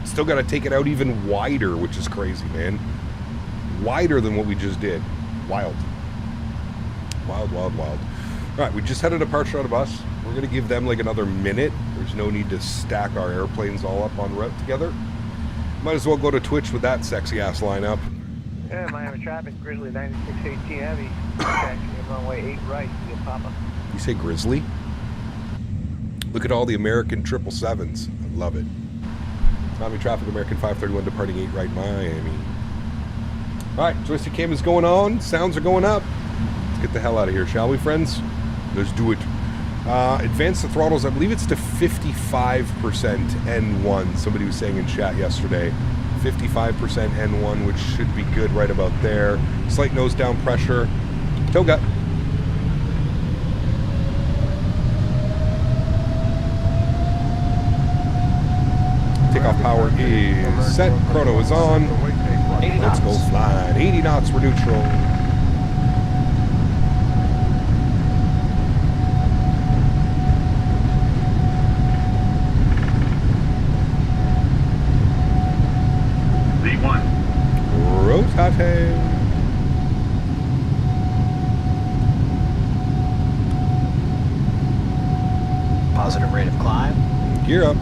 Still got to take it out even wider, which is crazy, man. Wider than what we just did. Wild. Wild, wild, wild. All right, we just had a departure on a bus. We're going to give them like another minute. There's no need to stack our airplanes all up on route together. Might as well go to Twitch with that sexy-ass lineup. Yeah, Miami traffic, Grizzly 9618 heavy. Taxi runway 8 right, via Papa. You say Grizzly? Look at all the American 777s. I love it. Miami traffic, American 531 departing 8 right, Miami. All right, joystick cam is going on. Sounds are going up. Let's get the hell out of here, shall we, friends? Let's do it. Advance the throttles. I believe it's to 55% N1. Somebody was saying in chat yesterday. 55% N1, which should be good right about there. Slight nose down pressure. Toga. Takeoff power is set. Chrono is on. Let's go flying. 80 knots, we're neutral. Rotate. Positive rate of climb. Gear up.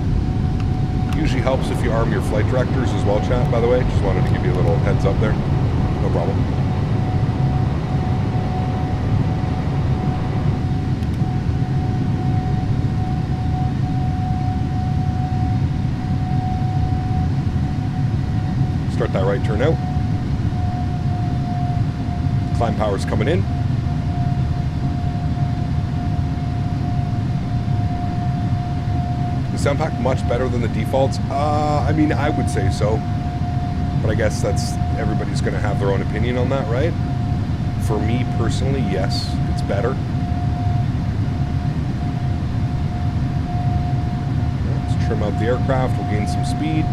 Usually helps if you arm your flight directors as well, chat, by the way. Just wanted to give you a little heads up there. No problem. Start that right turn out. Climb power's coming in. The sound pack much better than the defaults. I mean, I would say so, but I guess that's everybody's going to have their own opinion on that, right? For me personally, yes, it's better. Let's trim out the aircraft. We'll gain some speed.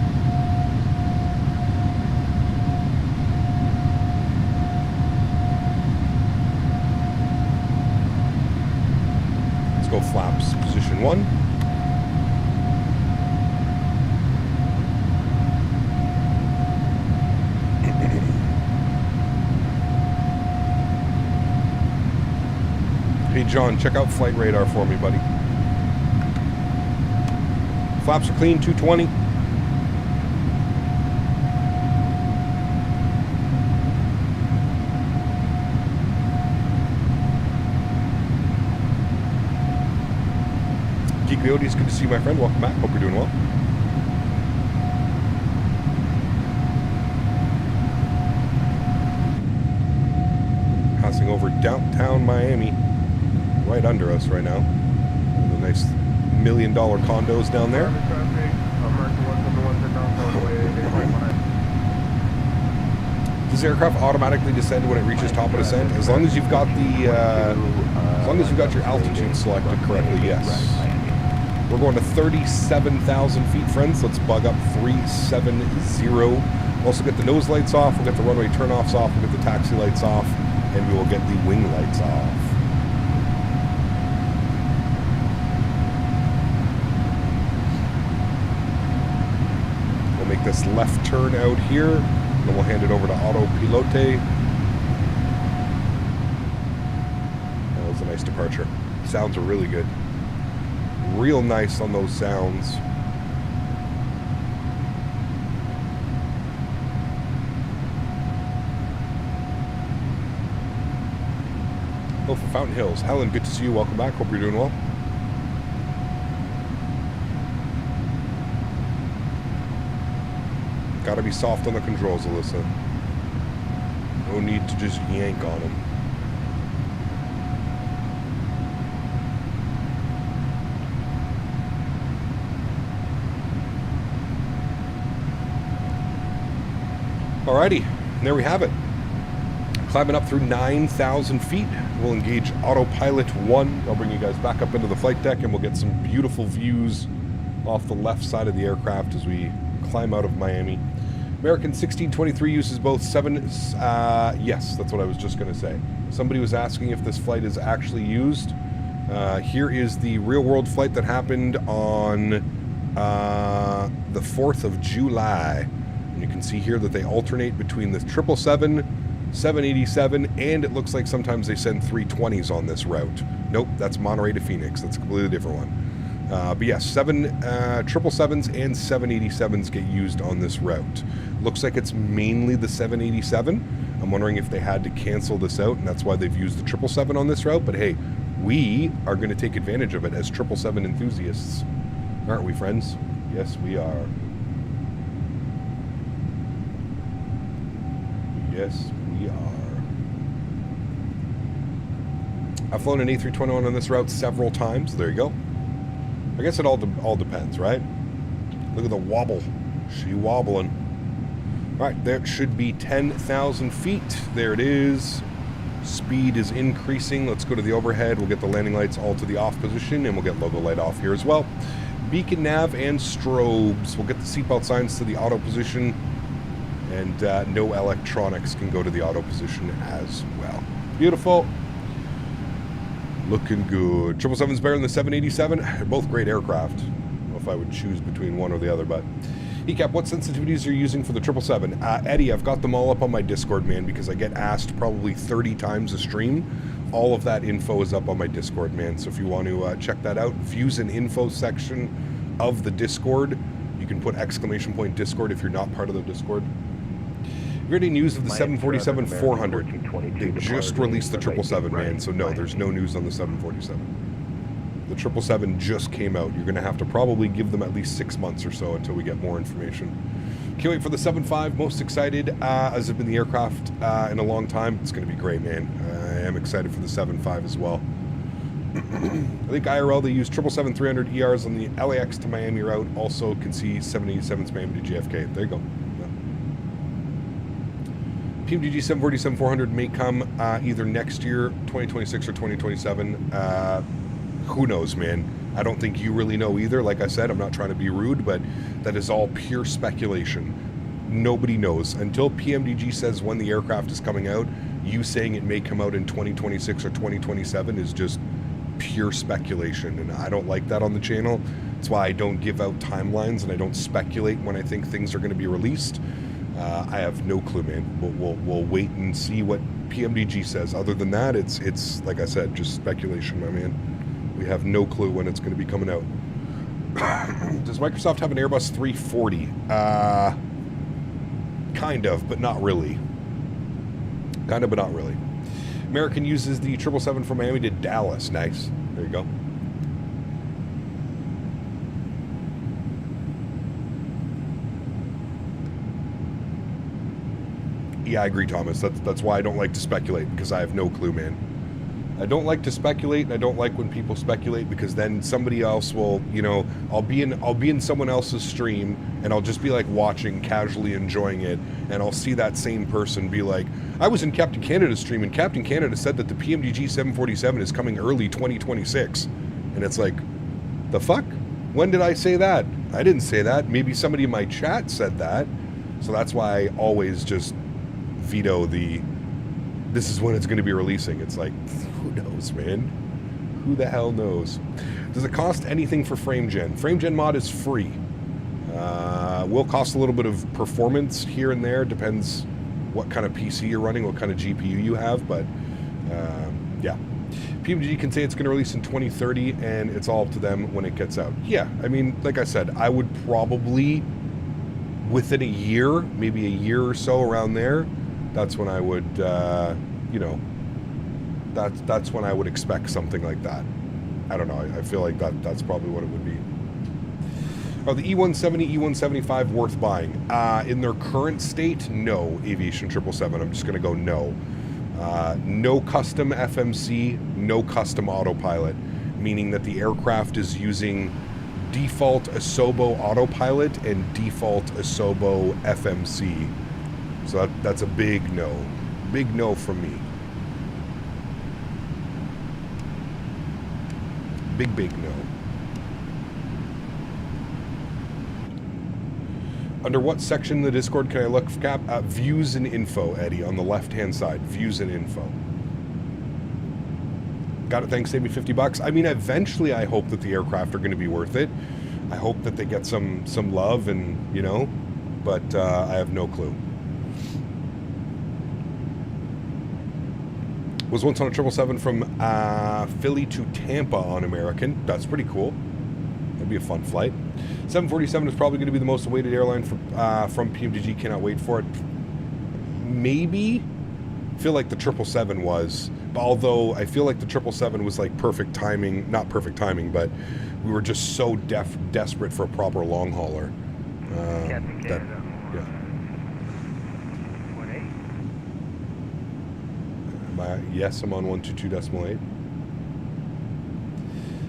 Let's go flaps position 1. Hey John, check out flight radar for me, buddy. Flaps are clean, 220. Geek Leody, it's good to see you, my friend. Welcome back. Hope you're doing well. Passing over downtown Miami. Right under us right now. The nice $1 million condos down there. Does the aircraft automatically descend when it reaches top of descent? As long as you've got the, as long as you've got your altitude selected correctly, yes. We're going to 37,000 feet, friends. Let's bug up 370. Also get the nose lights off. We'll get the runway turn-offs off. We'll get the taxi lights off, and we will get the wing lights off. Make this left turn out here, and then we'll hand it over to autopilote. That was a nice departure. Sounds are really good. Real nice on those sounds. Oh, for Fountain Hills. Helen, good to see you. Welcome back. Hope you're doing well. Gotta be soft on the controls, Alyssa. No need to just yank on them. Alrighty, there we have it. Climbing up through 9,000 feet. We'll engage autopilot 1. I'll bring you guys back up into the flight deck and we'll get some beautiful views off the left side of the aircraft as we climb out of Miami. American 1623 uses both 7... yes, that's what I was just going to say. Somebody was asking if this flight is actually used. Here is the real-world flight that happened on the 4th of July. And you can see here that they alternate between the 777, 787, and it looks like sometimes they send 320s on this route. Nope, that's Monterey to Phoenix. That's a completely different one. But yes, 777s and 787s get used on this route. Looks like it's mainly the 787. I'm wondering if they had to cancel this out, and that's why they've used the 777 on this route. But hey, we are going to take advantage of it as 777 enthusiasts. Aren't we, friends? Yes, we are. Yes, we are. I've flown an A321 on this route several times. There you go. I guess it all depends, right? Look at the wobble. She wobbling. All right, there should be 10,000 feet. There it is. Speed is increasing. Let's go to the overhead. We'll get the landing lights all to the off position, and we'll get logo light off here as well. Beacon nav and strobes. We'll get the seatbelt signs to the auto position, and no electronics can go to the auto position as well. Beautiful. Looking good. 777's better than the 787. They're both great aircraft. I don't know if I would choose between one or the other, but ECAP, what sensitivities are you using for the 777? Eddie, I've got them all up on my Discord, man, because I get asked probably 30 times a stream. All of that info is up on my Discord, man. So if you want to check that out, views and info section of the Discord. You can put exclamation point Discord if you're not part of the Discord. Have you heard any news of the 747-400? They just released the 777, man, so no, there's no news on the 747. The 777 just came out. You're going to have to probably give them at least 6 months or so until we get more information. Can't wait for the 75. Most excited, as I've been the aircraft in a long time. It's going to be great, man. I am excited for the 75 as well. I think IRL, they use 777-300 ERs on the LAX to Miami route. Also can see 787's Miami to JFK. There you go. PMDG 747-400 may come either next year, 2026 or 2027. Who knows, man? I don't think you really know either. Like I said, I'm not trying to be rude, but that is all pure speculation. Nobody knows. Until PMDG says when the aircraft is coming out, you saying it may come out in 2026 or 2027 is just pure speculation, and I don't like that on the channel. That's why I don't give out timelines and I don't speculate when I think things are going to be released. I have no clue, man. We'll wait and see what PMDG says. Other than that, it's like I said, just speculation, my man. We have no clue when it's going to be coming out. Does Microsoft have an Airbus 340? Kind of, but not really. Kind of, but not really. American uses the 777 from Miami to Dallas. Nice. There you go. Yeah, I agree, Thomas. That's why I don't like to speculate, because I have no clue, man. I don't like to speculate, and I don't like when people speculate, because then somebody else will, you know, I'll be in someone else's stream, and I'll just be like watching, casually enjoying it, and I'll see that same person be like, I was in Captain Canada's stream, and Captain Canada said that the PMDG 747 is coming early 2026. And it's like, the fuck? When did I say that? I didn't say that. Maybe somebody in my chat said that. So that's why I always just veto this is when it's going to be releasing. It's like, who knows, man? Who the hell knows? Does it cost anything for FrameGen? FrameGen mod is free. Will cost a little bit of performance here and there. Depends what kind of PC you're running, what kind of GPU you have, but yeah. PMDG can say it's going to release in 2030, and it's all up to them when it gets out. Yeah, I mean, like I said, I would probably, within a year, maybe a year or so around there, that's when I would, you know, that's when I would expect something like that. I don't know. I feel like that's probably what it would be. Are the E170, E175 worth buying? In their current state, no. Aviation 777. I'm just going to go no. No custom FMC, no custom autopilot, meaning that the aircraft is using default Asobo autopilot and default Asobo FMC. So that's a big no. Big no from me. Big no. Under what section in the Discord can I look for views and info, Eddie, on the left-hand side. Views and info. Got it, thanks, save me $50. I mean, eventually I hope that the aircraft are going to be worth it. I hope that they get some love and, you know, but I have no clue. Was once on a 777 from Philly to Tampa on American. That's pretty cool. That'd be a fun flight. 747 is probably going to be the most awaited airline from PMDG. Cannot wait for it. Maybe. I feel like the 777 was. Although I feel like the 777 was like perfect timing. Not perfect timing, but we were just so desperate for a proper long hauler. That, yeah. Yes, I'm on 122.8.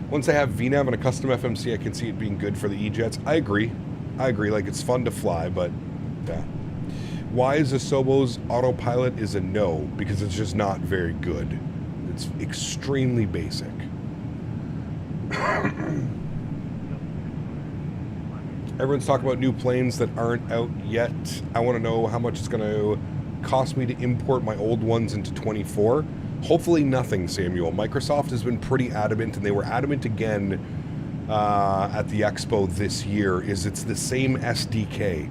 Once I have VNAV and a custom FMC, I can see it being good for the E-Jets. I agree. Like, it's fun to fly, but yeah. Why is Asobo's autopilot is a no? Because it's just not very good. It's extremely basic. Everyone's talking about new planes that aren't out yet. I want to know how much it's going to cost me to import my old ones into 24. Hopefully nothing, Samuel. Microsoft has been pretty adamant, and they were adamant again at the expo this year, is it's the same SDK,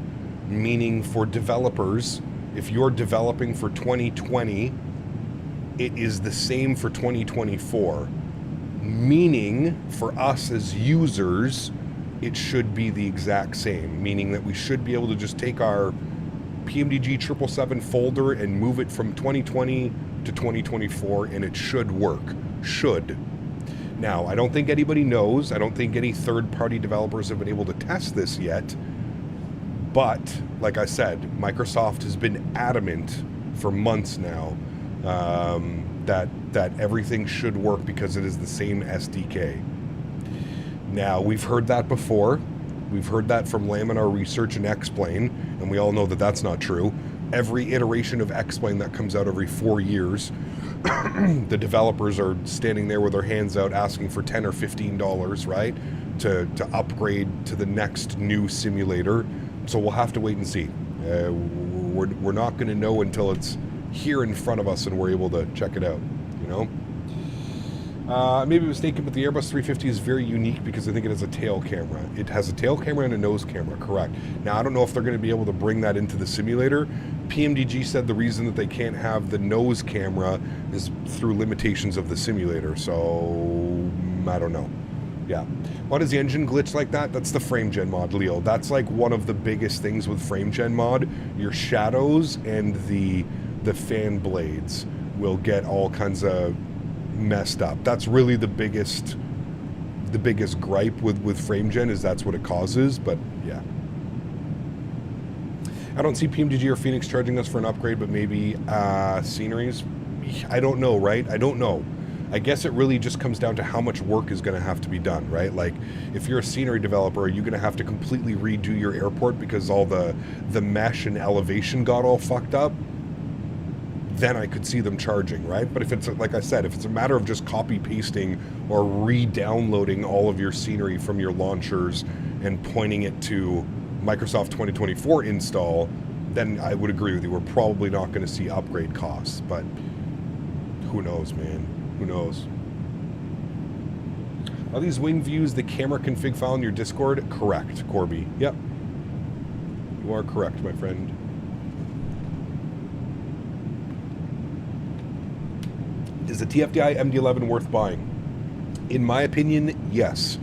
meaning for developers, if you're developing for 2020, it is the same for 2024, meaning for us as users, it should be the exact same, meaning that we should be able to just take our PMDG 777 folder and move it from 2020 to 2024, and it should work. Should. Now, I don't think anybody knows. I don't think any third-party developers have been able to test this yet. But, like I said, Microsoft has been adamant for months now that everything should work because it is the same SDK. Now, we've heard that before. We've heard that from Laminar Research and X-Plane, and we all know that that's not true. Every iteration of X-Plane that comes out every 4 years, the developers are standing there with their hands out asking for $10 or $15, right, to upgrade to the next new simulator. So we'll have to wait and see. We're not going to know until it's here in front of us and we're able to check it out, you know? I may be mistaken, but the Airbus 350 is very unique because I think it has a tail camera. It has a tail camera and a nose camera, correct. Now, I don't know if they're going to be able to bring that into the simulator. PMDG said the reason that they can't have the nose camera is through limitations of the simulator, so I don't know. Yeah. Why does the engine glitch like that? That's the frame gen mod, Leo. That's like one of the biggest things with frame gen mod. Your shadows and the fan blades will get all kinds of messed up. That's really the biggest gripe with frame gen, is that's what it causes. But yeah, I don't see PMDG or Phoenix charging us for an upgrade, but maybe sceneries. I don't know, right? I don't know. I guess it really just comes down to how much work is going to have to be done, right? Like, if you're a scenery developer, are you going to have to completely redo your airport because all the mesh and elevation got all fucked up? Then I could see them charging, right? But if it's, like I said, if it's a matter of just copy pasting or re-downloading all of your scenery from your launchers and pointing it to Microsoft 2024 install, then I would agree with you. We're probably not going to see upgrade costs, but who knows, man? Who knows? Are these wing views the camera config file in your Discord? Correct, Corby. Yep. You are correct, my friend. Is the TFDI MD-11 worth buying? In my opinion, yes.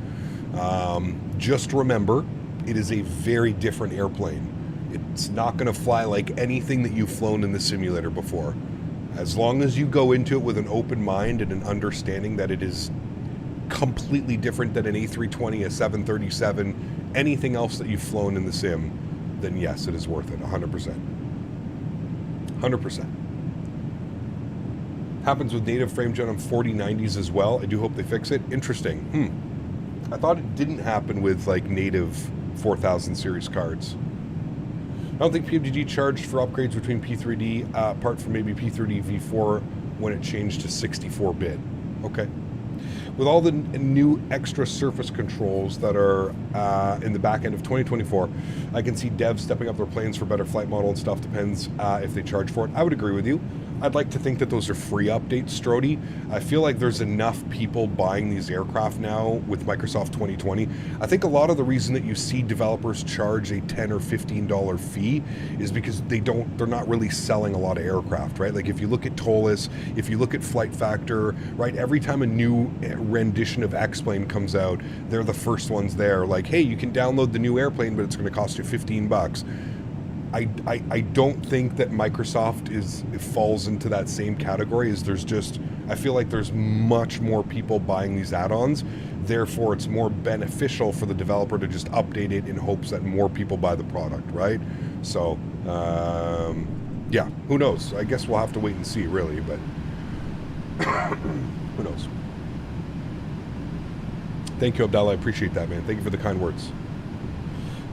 Just remember, it is a very different airplane. It's not going to fly like anything that you've flown in the simulator before. As long as you go into it with an open mind and an understanding that it is completely different than an A320, a 737, anything else that you've flown in the sim, then yes, it is worth it, 100%. 100%. Happens with native frame gen on 4090s as well. I do hope they fix it. Interesting. I thought it didn't happen with like native 4000 series cards. I don't think PMDG charged for upgrades between P3D, apart from maybe P3D V4 when it changed to 64-bit. Okay. With all the new extra surface controls that are in the back end of 2024, I can see devs stepping up their planes for better flight model and stuff. Depends if they charge for it. I would agree with you. I'd like to think that those are free updates, Strody. I feel like there's enough people buying these aircraft now with Microsoft 2020. I think a lot of the reason that you see developers charge a $10 or $15 fee is because they're not really selling a lot of aircraft, right? Like if you look at Tolis, if you look at Flight Factor, right? Every time a new rendition of X-Plane comes out, they're the first ones there. Like, hey, you can download the new airplane, but it's going to cost you $15. I don't think that Microsoft falls into that same category. I feel like there's much more people buying these add-ons. Therefore, it's more beneficial for the developer to just update it in hopes that more people buy the product, right? So, yeah, who knows? I guess we'll have to wait and see, really, but who knows? Thank you, Abdallah. I appreciate that, man. Thank you for the kind words.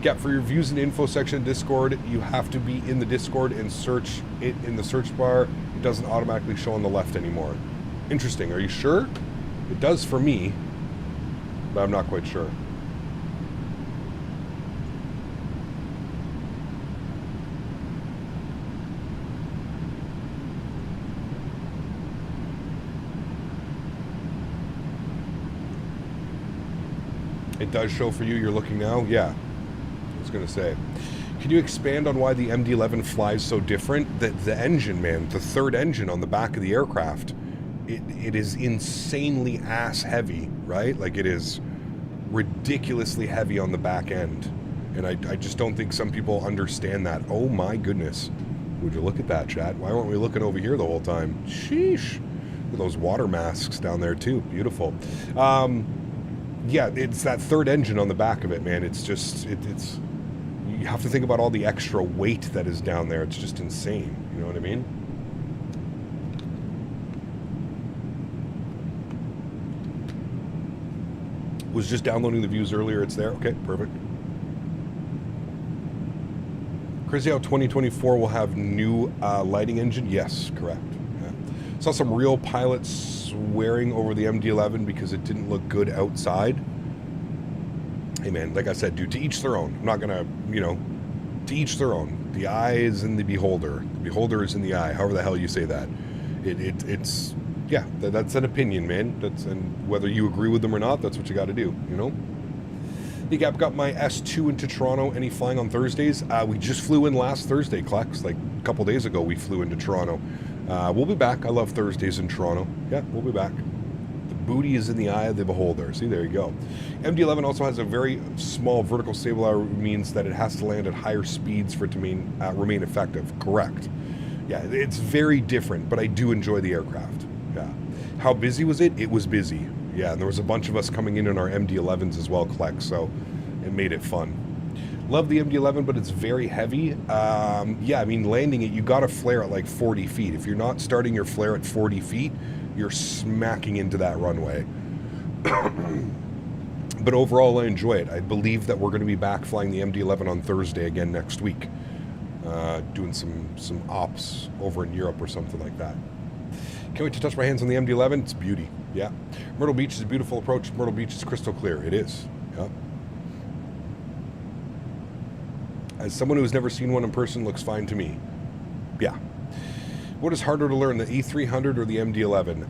Gap, for your views and info section of Discord, you have to be in the Discord and search it in the search bar. It doesn't automatically show on the left anymore. Interesting. Are you sure? It does for me, but I'm not quite sure. It does show for you. You're looking now? Yeah. Going to say, can you expand on why the MD-11 flies so different? The engine, man, the third engine on the back of the aircraft, it is insanely ass heavy, right? Like it is ridiculously heavy on the back end, and I just don't think some people understand that. Oh my goodness, would you look at that, chat? Why weren't we looking over here the whole time? Sheesh. Look at those water masks down there too. Beautiful. Yeah, it's that third engine on the back of it, man. It's just it's you have to think about all the extra weight that is down there. It's just insane. You know what I mean? Was just downloading the views earlier. It's there. Okay, perfect. Crazy how 2024 will have new lighting engine. Yes, correct. Yeah. Saw some real pilots swearing over the MD-11 because it didn't look good outside. Hey man, like I said, dude, to each their own. I'm not gonna, to each their own. The eye is in the beholder. The beholder is in the eye. However the hell you say that. It's yeah. That's an opinion, man. And whether you agree with them or not, that's what you got to do. You got my S2 into Toronto. Any flying on Thursdays? We just flew in last Thursday, Klex. Like a couple days ago, we flew into Toronto. We'll be back. I love Thursdays in Toronto. Yeah, we'll be back. Booty is in the eye of the beholder. See, there you go. MD-11 also has a very small vertical stabilizer, means that it has to land at higher speeds for it to remain effective. Correct. Yeah, it's very different, but I do enjoy the aircraft. Yeah. How busy was it? It was busy. Yeah, and there was a bunch of us coming in our MD-11s as well, Kleck, so it made it fun. Love the MD-11, but it's very heavy. Yeah, I mean, landing it, you got to flare at like 40 feet. If you're not starting your flare at 40 feet, you're smacking into that runway. But overall, I enjoy it. I believe that we're going to be back flying the MD-11 on Thursday again next week. Doing some ops over in Europe or something like that. Can't wait to touch my hands on the MD-11. It's beauty. Yeah. Myrtle Beach is a beautiful approach. Myrtle Beach is crystal clear. It is. Yeah. As someone who has never seen one in person, looks fine to me. Yeah. What is harder to learn, the E300 or the MD-11?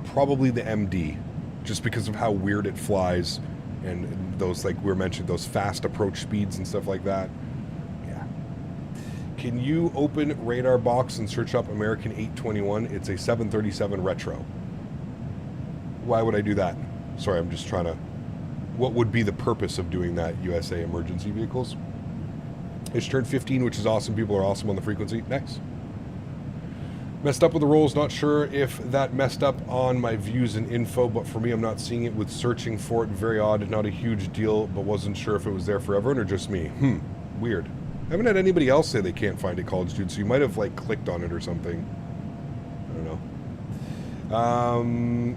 Probably the MD, just because of how weird it flies and those, like we were mentioned, those fast approach speeds and stuff like that. Yeah. Can you open Radar Box and search up American 821? It's a 737 retro. Why would I do that? Sorry, I'm just trying to... What would be the purpose of doing that, USA Emergency Vehicles? It's turned 15, which is awesome. People are awesome on the frequency. Nice. Messed up with the rolls. Not sure if that messed up on my views and info, but for me, I'm not seeing it with searching for it. Very odd. Not a huge deal, but wasn't sure if it was there for everyone or just me. Weird. I haven't had anybody else say they can't find it, College Dude, so you might have, like, clicked on it or something. I don't know.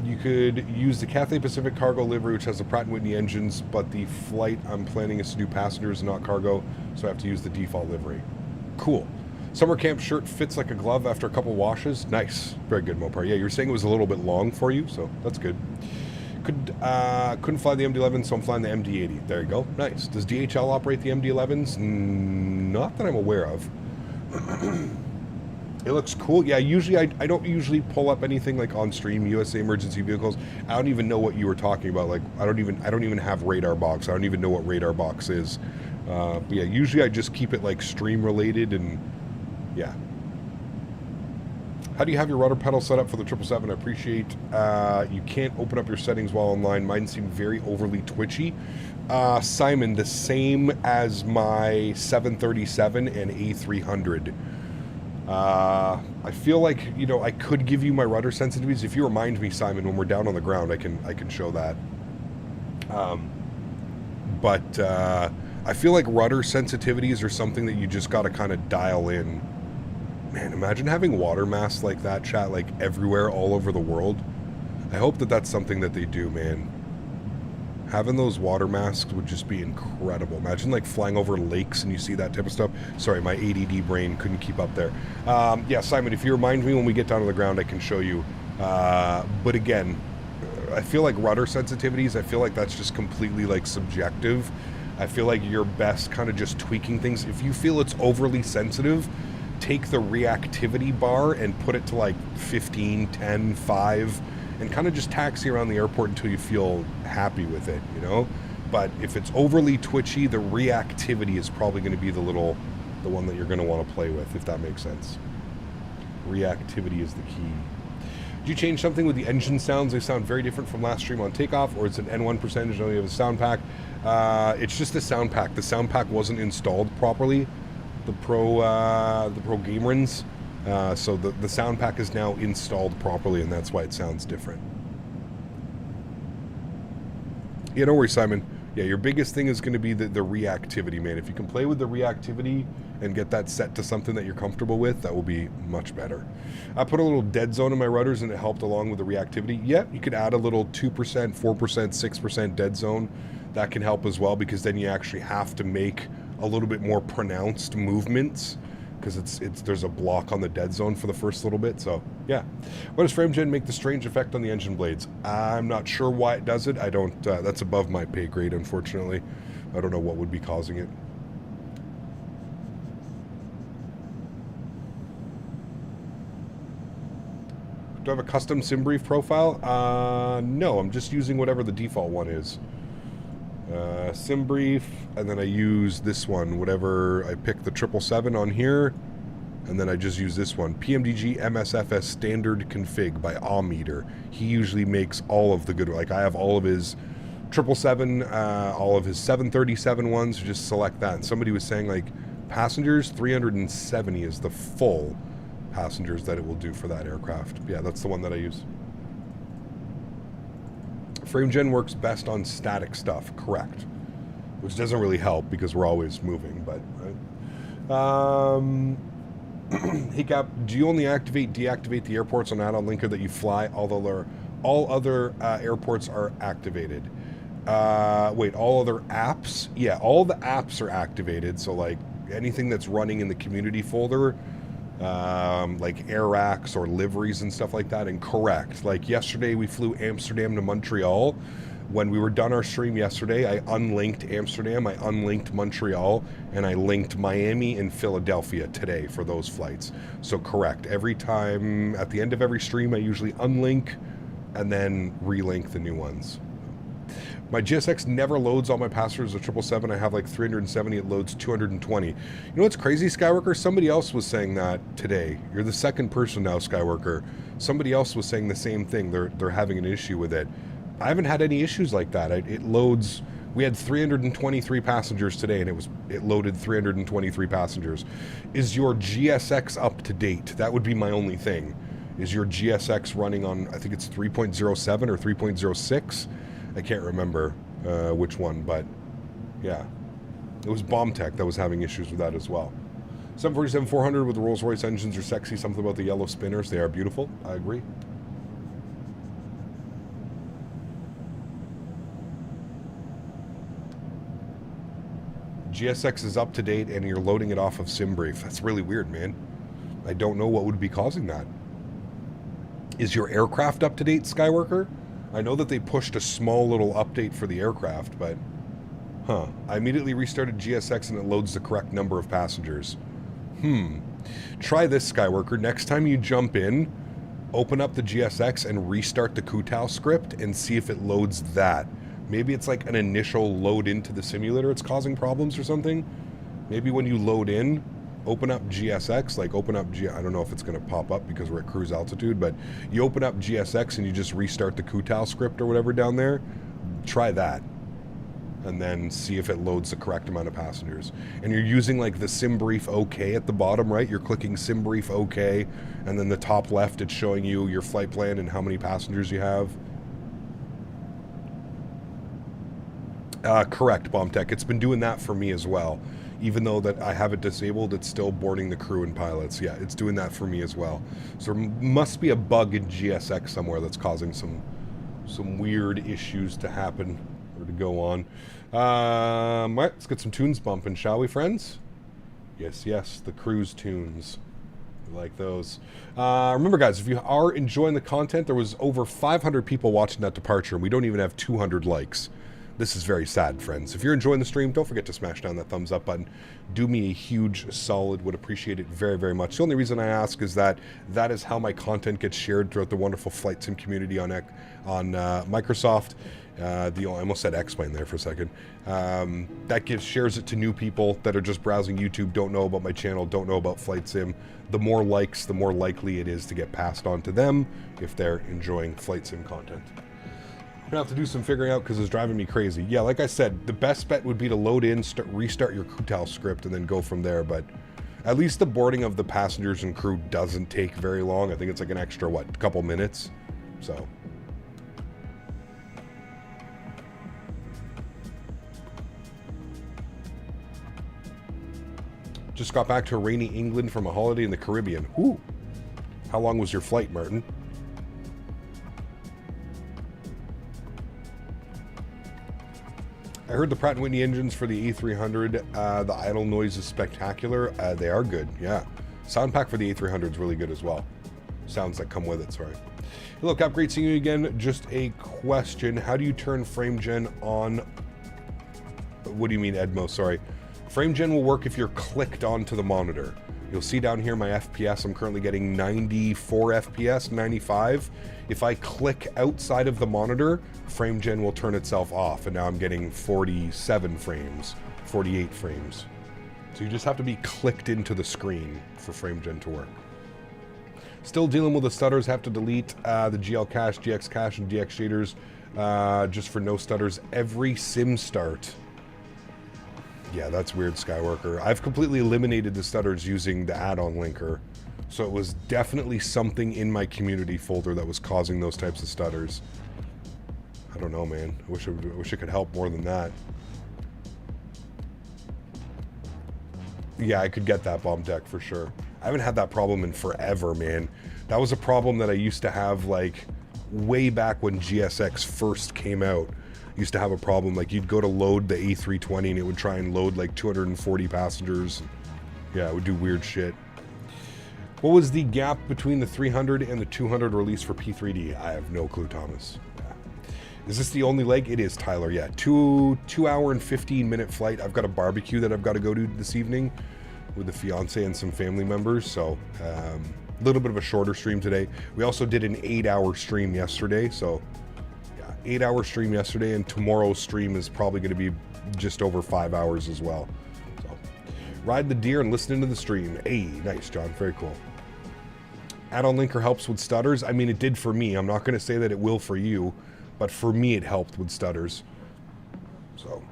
You could use the Cathay Pacific cargo livery, which has the Pratt & Whitney engines, but the flight I'm planning is to do passengers and not cargo, so I have to use the default livery. Cool. Summer camp shirt fits like a glove after a couple washes. Nice. Very good, Mopar. Yeah, you were saying it was a little bit long for you, so that's good. Couldn't fly the MD-11, so I'm flying the MD-80. There you go. Nice. Does DHL operate the MD-11s? Not that I'm aware of. It looks cool. Yeah, usually I don't usually pull up anything like on stream, USA emergency vehicles. I don't even know what you were talking about. Like I don't even have radar box. I don't even know what radar box is. But yeah, usually I just keep it like stream related and yeah. How do you have your rudder pedal set up for the 777? I appreciate you can't open up your settings while online. Mine seem very overly twitchy. Simon, the same as my 737 and A300. I feel like, you know, I could give you my rudder sensitivities. If you remind me, Simon, when we're down on the ground, I can show that. But I feel like rudder sensitivities are something that you just got to kind of dial in. Man, imagine having water masks like that, chat, like everywhere, all over the world. I hope that that's something that they do, man. Having those water masks would just be incredible. Imagine like flying over lakes and you see that type of stuff. Sorry, my ADD brain couldn't keep up there. Yeah, Simon, if you remind me when we get down to the ground, I can show you. But again, I feel like rudder sensitivities, I feel like that's just completely like subjective. I feel like you're best kind of just tweaking things. If you feel it's overly sensitive, take the reactivity bar and put it to like 15, 10, 5, and kind of just taxi around the airport until you feel happy with it, you know? But if it's overly twitchy, the reactivity is probably going to be the one that you're going to want to play with, if that makes sense. Reactivity is the key. Did you change something with the engine sounds? They sound very different from last stream on takeoff, or it's an N1 percentage, only have a sound pack. It's just a sound pack. The sound pack wasn't installed properly. The Pro Gamerins. So the sound pack is now installed properly, and that's why it sounds different. Yeah, don't worry, Simon. Yeah, your biggest thing is going to be the reactivity, man. If you can play with the reactivity and get that set to something that you're comfortable with, that will be much better. I put a little dead zone in my rudders, and it helped along with the reactivity. Yeah, you could add a little 2%, 4%, 6% dead zone. That can help as well, because then you actually have to make a little bit more pronounced movements, because there's a block on the dead zone for the first little bit. So yeah, what does FrameGen make the strange effect on the engine blades? I'm not sure why it does it. I don't that's above my pay grade, unfortunately. I don't know what would be causing it. Do I have a custom SimBrief profile? No, I'm just using whatever the default one is. SimBrief, and then I use this one, whatever. I pick the 777 on here, and then I just use this one. PMDG MSFS standard config by Ahmeter. He usually makes all of the good, like I have all of his 777, all of his 737 ones, just select that. And somebody was saying like passengers, 370 is the full passengers that it will do for that aircraft. Yeah, that's the one that I use. FrameGen works best on static stuff, correct. Which doesn't really help because we're always moving, but right. Hey Cap, do you only deactivate the airports on add-on linker that you fly, although all other airports are activated? Wait, all other apps? Yeah, all the apps are activated, so like anything that's running in the community folder, like air racks or liveries and stuff like that, and correct. Like yesterday we flew Amsterdam to Montreal. When we were done our stream yesterday, I unlinked Amsterdam, I unlinked Montreal, and I linked Miami and Philadelphia today for those flights. So correct. Every time, at the end of every stream, I usually unlink and then relink the new ones. My GSX never loads all my passengers with 777. I have like 370, it loads 220. You know what's crazy, Skyworker? Somebody else was saying that today. You're the second person now, Skyworker. Somebody else was saying the same thing. They're having an issue with it. I haven't had any issues like that. It loads We had 323 passengers today, and it loaded 323 passengers. Is your GSX up to date? That would be my only thing. Is your GSX running on, I think it's 3.07 or 3.06? I can't remember which one, but yeah. It was Bomb Tech that was having issues with that as well. 747-400 with the Rolls-Royce engines are sexy. Something about the yellow spinners. They are beautiful. I agree. GSX is up to date and you're loading it off of SimBrief. That's really weird, man. I don't know what would be causing that. Is your aircraft up to date, Skyworker? I know that they pushed a small little update for the aircraft, but... Huh. I immediately restarted GSX and it loads the correct number of passengers. Try this, Skyworker. Next time you jump in, open up the GSX and restart the Kutao script and see if it loads that. Maybe it's like an initial load into the simulator it's causing problems or something. Maybe when you load in, open up GSX, like open up I don't know if it's going to pop up because we're at cruise altitude, but you open up GSX and you just restart the Kutao script or whatever down there. Try that. And then see if it loads the correct amount of passengers. And you're using like the SimBrief OK at the bottom, right? You're clicking SimBrief OK, and then the top left, it's showing you your flight plan and how many passengers you have. Correct, BombTech. It's been doing that for me as well. Even though that I have it disabled, it's still boarding the crew and pilots. Yeah, it's doing that for me as well. So there must be a bug in GSX somewhere that's causing some weird issues to happen or to go on. All right, let's get some tunes bumping, shall we, friends? Yes, the cruise tunes. We like those. Remember, guys, if you are enjoying the content, there was over 500 people watching that departure, and we don't even have 200 likes. This is very sad, friends. If you're enjoying the stream, don't forget to smash down that thumbs up button. Do me a huge solid. Would appreciate it very, very much. The only reason I ask is that is how my content gets shared throughout the wonderful Flight Sim community on Microsoft. I almost said X-Plane there for a second. That shares it to new people that are just browsing YouTube, don't know about my channel, don't know about Flight Sim. The more likes, the more likely it is to get passed on to them if they're enjoying Flight Sim content. I'm gonna have to do some figuring out because it's driving me crazy. Yeah, like I said, the best bet would be to load in, restart your Kutao script, and then go from there. But at least the boarding of the passengers and crew doesn't take very long. I think it's like an extra, couple minutes. So. Just got back to rainy England from a holiday in the Caribbean. Whew. How long was your flight, Martin? I heard the Pratt & Whitney engines for the A300, the idle noise is spectacular. They are good, yeah. Sound pack for the A300 is really good as well. Sounds that come with it, sorry. Hello, Cap, great seeing you again. Just a question. How do you turn frame gen on? What do you mean, Edmo? Sorry. Frame gen will work if you're clicked onto the monitor. You'll see down here my FPS. I'm currently getting 94 FPS, 95. If I click outside of the monitor, frame gen will turn itself off, and now I'm getting 47 frames, 48 frames. So you just have to be clicked into the screen for frame gen to work. Still dealing with the stutters. Have to delete the GL cache, GX cache, and DX shaders just for no stutters every sim start. Yeah, that's weird, Skyworker. I've completely eliminated the stutters using the add-on linker. So it was definitely something in my community folder that was causing those types of stutters. I don't know, man. I wish it could help more than that. Yeah, I could get that bomb deck for sure. I haven't had that problem in forever, man. That was a problem that I used to have like way back when GSX first came out. Used to have a problem, like you'd go to load the A320 and it would try and load like 240 passengers. Yeah, it would do weird shit. What was the gap between the 300 and the 200 release for P3D? I have no clue, Thomas. Yeah. Is this the only leg? It is, Tyler, yeah. 2 hour and 15-minute flight. I've got a barbecue that I've got to go to this evening with the fiance and some family members, so a little bit of a shorter stream today. We also did an 8-hour stream yesterday, so 8-hour stream yesterday, and tomorrow's stream is probably going to be just over 5 hours as well. So, ride the deer and listen into the stream. Hey, nice, John. Very cool. Add-on linker helps with stutters. I mean, it did for me. I'm not going to say that it will for you, but for me, it helped with stutters. So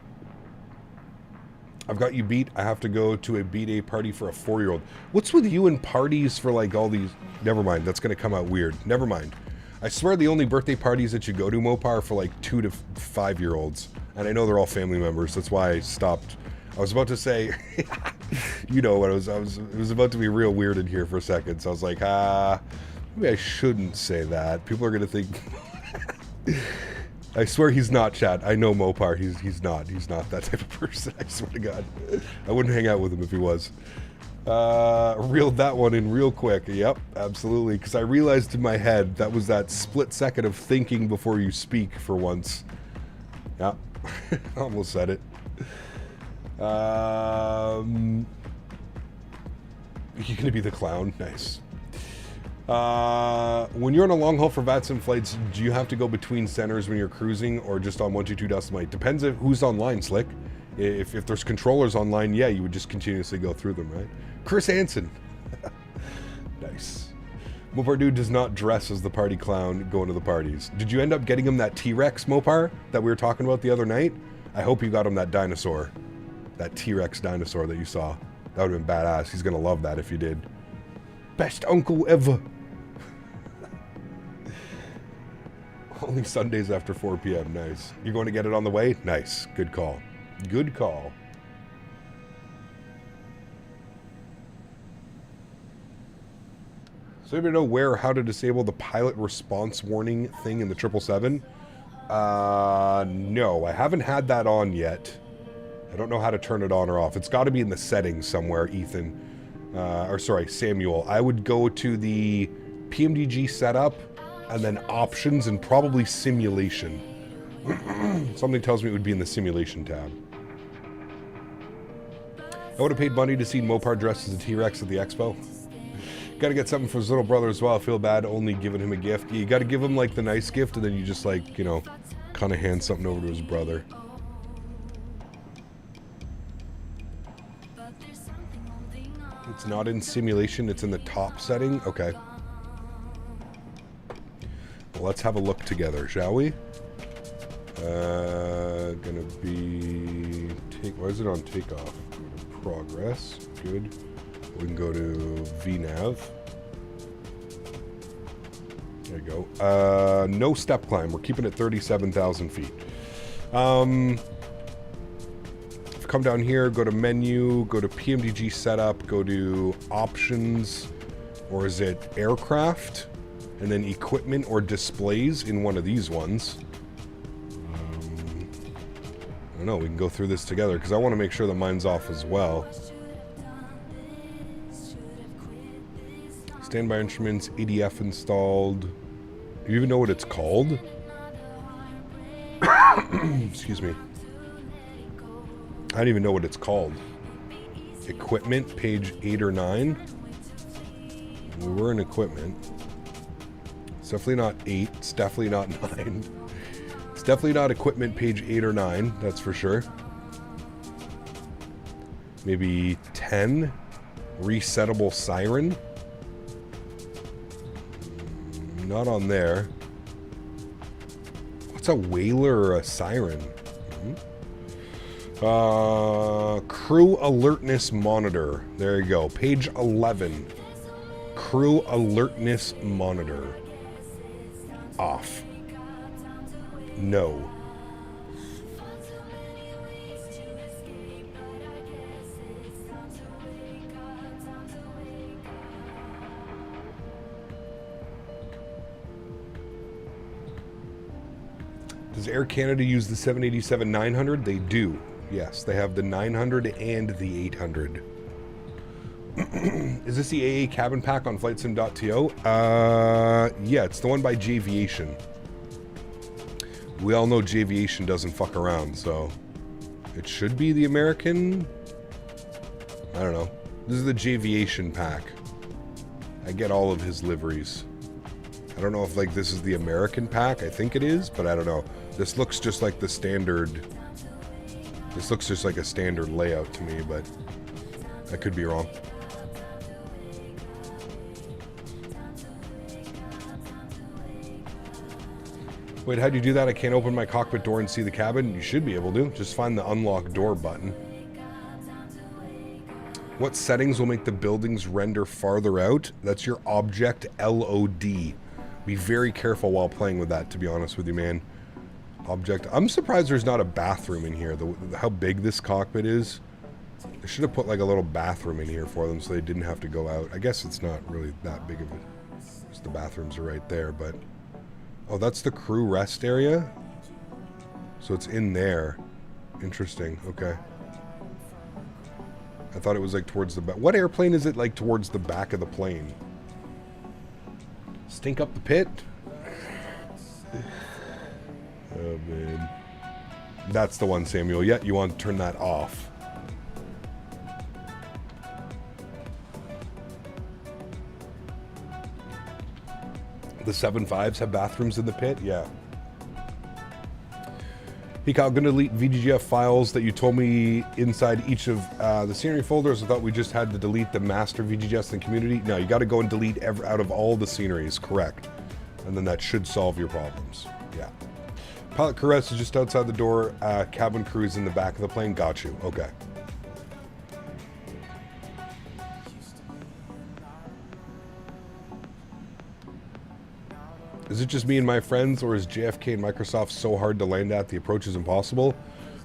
I've got you beat. I have to go to a B-Day party for a 4-year-old. What's with you and parties for like all these? Never mind. That's going to come out weird. Never mind. I swear the only birthday parties that you go to, Mopar, are for like 2 to 5-year-olds. And I know they're all family members. That's why I stopped. I was about to say, you know what, it was about to be real weird in here for a second. So I was like, maybe I shouldn't say that. People are going to think... I swear he's not, chat. I know Mopar. He's not that type of person. I swear to God. I wouldn't hang out with him if he was. Reeled that one in real quick. Yep, absolutely. Because I realized in my head that was that split second of thinking before you speak for once. Yep. Almost said it. You're going to be the clown. Nice. When you're on a long haul for VATSIM flights, do you have to go between centers when you're cruising or just on 122 Decimal? Depends if who's online, Slick. If there's controllers online, yeah, you would just continuously go through them, right? Chris Hansen. Nice. Mopar Dude does not dress as the party clown going to the parties. Did you end up getting him that T-Rex, Mopar, that we were talking about the other night? I hope you got him that dinosaur. That T-Rex dinosaur that you saw. That would have been badass. He's going to love that if you did. Best uncle ever. Only Sundays after 4 p.m. Nice. You're going to get it on the way? Nice. Good call. Good call. So anybody know where or how to disable the pilot response warning thing in the 777? No, I haven't had that on yet. I don't know how to turn it on or off. It's got to be in the settings somewhere, Ethan. Samuel. I would go to the PMDG setup and then options and probably simulation. Something tells me it would be in the simulation tab. I would have paid money to see Mopar dressed as a T-Rex at the expo. Got to get something for his little brother as well. I feel bad only giving him a gift. You got to give him like the nice gift and then you just like, you know, kind of hand something over to his brother. It's not in simulation, it's in the top setting. Okay. Well, let's have a look together, shall we? Gonna be why is it on takeoff? Go to progress. Good. We can go to VNav. There you go. No step climb. We're keeping it 37,000 feet. Come down here, go to menu, go to PMDG setup, go to options, or is it aircraft? And then equipment or displays in one of these ones. I don't know, we can go through this together because I want to make sure that mine's off as well. Standby instruments, ADF installed. Do you even know what it's called? Excuse me. I don't even know what it's called. Equipment, page 8 or 9. We're in equipment. It's definitely not 8. It's definitely not 9. It's definitely not equipment, page 8 or 9. That's for sure. Maybe 10. Resettable siren. Not on there. What's a whaler or a siren? Crew alertness monitor. There you go. Page 11. Crew alertness monitor. Off. No. Does Air Canada use the 787-900? They do. Yes, they have the 900 and the 800. Is this the AA cabin pack on FlightSim.to? Yeah, it's the one by J'Aviation. We all know J'Aviation doesn't fuck around, so it should be the American. I don't know. This is the J'Aviation pack. I get all of his liveries. I don't know if like this is the American pack. I think it is, but I don't know. This looks just like the standard. This looks just like a standard layout to me, but I could be wrong. Wait, how do you do that? I can't open my cockpit door and see the cabin. You should be able to. Just find the unlock door button. What settings will make the buildings render farther out? That's your object LOD. Be very careful while playing with that, to be honest with you, man. Object. I'm surprised there's not a bathroom in here. How big this cockpit is. They should have put like a little bathroom in here for them so they didn't have to go out. I guess it's not really that big of a... The bathrooms are right there, but... Oh, that's the crew rest area? So it's in there. Interesting. Okay. I thought it was like towards the back. What airplane is it like towards the back of the plane? Stink up the pit? Oh, man. That's the one, Samuel. Yeah, you want to turn that off. The 7.5s have bathrooms in the pit? Yeah. Hey, Kyle, I'm going to delete VGGF files that you told me inside each of the scenery folders. I thought we just had to delete the master VGGFs in the community. No, you got to go and delete out of all the sceneries, correct. And then that should solve your problems. Yeah. Pilot crew rest is just outside the door. Cabin crew is in the back of the plane. Got you. Okay. Is it just me and my friends, or is JFK and Microsoft so hard to land at the approach is impossible?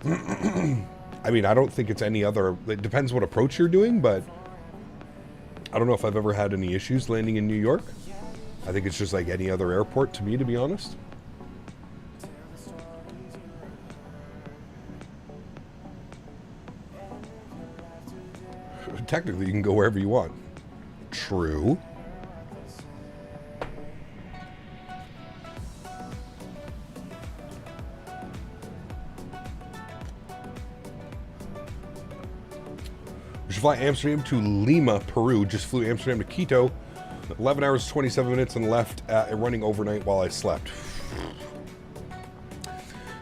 I mean, I don't think it's any other... It depends what approach you're doing, but... I don't know if I've ever had any issues landing in New York. I think it's just like any other airport to me, to be honest. Technically, you can go wherever you want. True. We should fly Amsterdam to Lima, Peru. Just flew Amsterdam to Quito. 11 hours, 27 minutes, and left running overnight while I slept.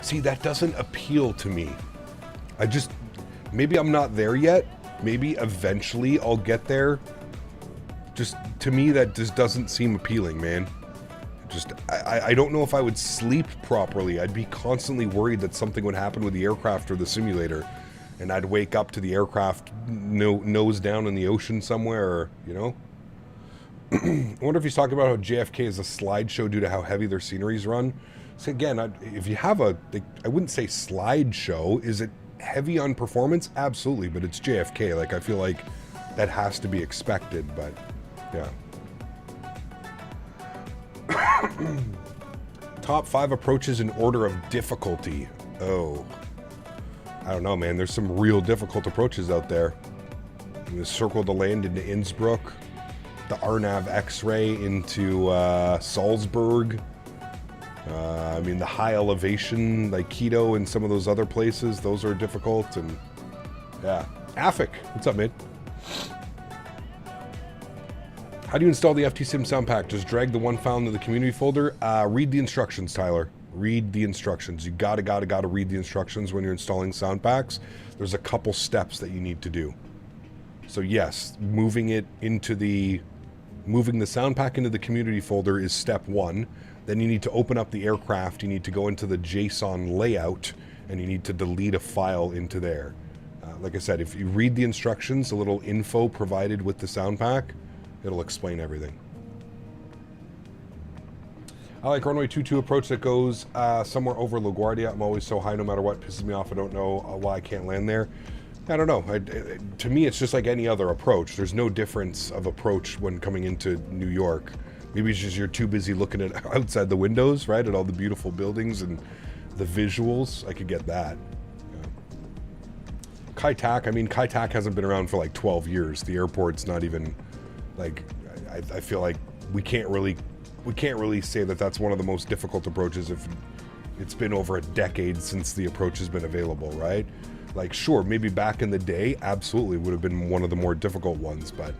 See, that doesn't appeal to me. Maybe I'm not there yet. Maybe eventually I'll get there. Just, to me, that just doesn't seem appealing, man. I don't know if I would sleep properly. I'd be constantly worried that something would happen with the aircraft or the simulator. And I'd wake up to the aircraft nose down in the ocean somewhere, or, you know? I wonder if he's talking about how JFK is a slideshow due to how heavy their sceneries run. So again, if you have I wouldn't say slideshow. Is it heavy on performance? Absolutely, but it's JFK. Like, I feel like that has to be expected, but yeah. Top 5 approaches in order of difficulty. Oh. I don't know, man. There's some real difficult approaches out there. The circle to land into Innsbruck. The RNAV X-ray into Salzburg. I mean, the high elevation, like Quito and some of those other places, those are difficult. And yeah. Afik, what's up, man? How do you install the FTSIM sound pack? Just drag the one file into the community folder. Read the instructions, Tyler. Read the instructions. You gotta read the instructions when you're installing sound packs. There's a couple steps that you need to do. So yes, moving the sound pack into the community folder is step 1. Then you need to open up the aircraft. You need to go into the JSON layout, and you need to delete a file into there. Like I said, if you read the instructions, a little info provided with the sound pack, it'll explain everything. I like runway 22 approach that goes somewhere over LaGuardia. I'm always so high no matter what. Pisses me off. I don't know why I can't land there. I don't know. To me, it's just like any other approach. There's no difference of approach when coming into New York. Maybe it's just you're too busy looking at outside the windows, right? At all the beautiful buildings and the visuals. I could get that. Yeah. Kai Tak. I mean, Kai Tak hasn't been around for like 12 years. The airport's not even like. I feel like we can't really say that that's one of the most difficult approaches if it's been over a decade since the approach has been available, right? Like, sure, maybe back in the day, absolutely would have been one of the more difficult ones, but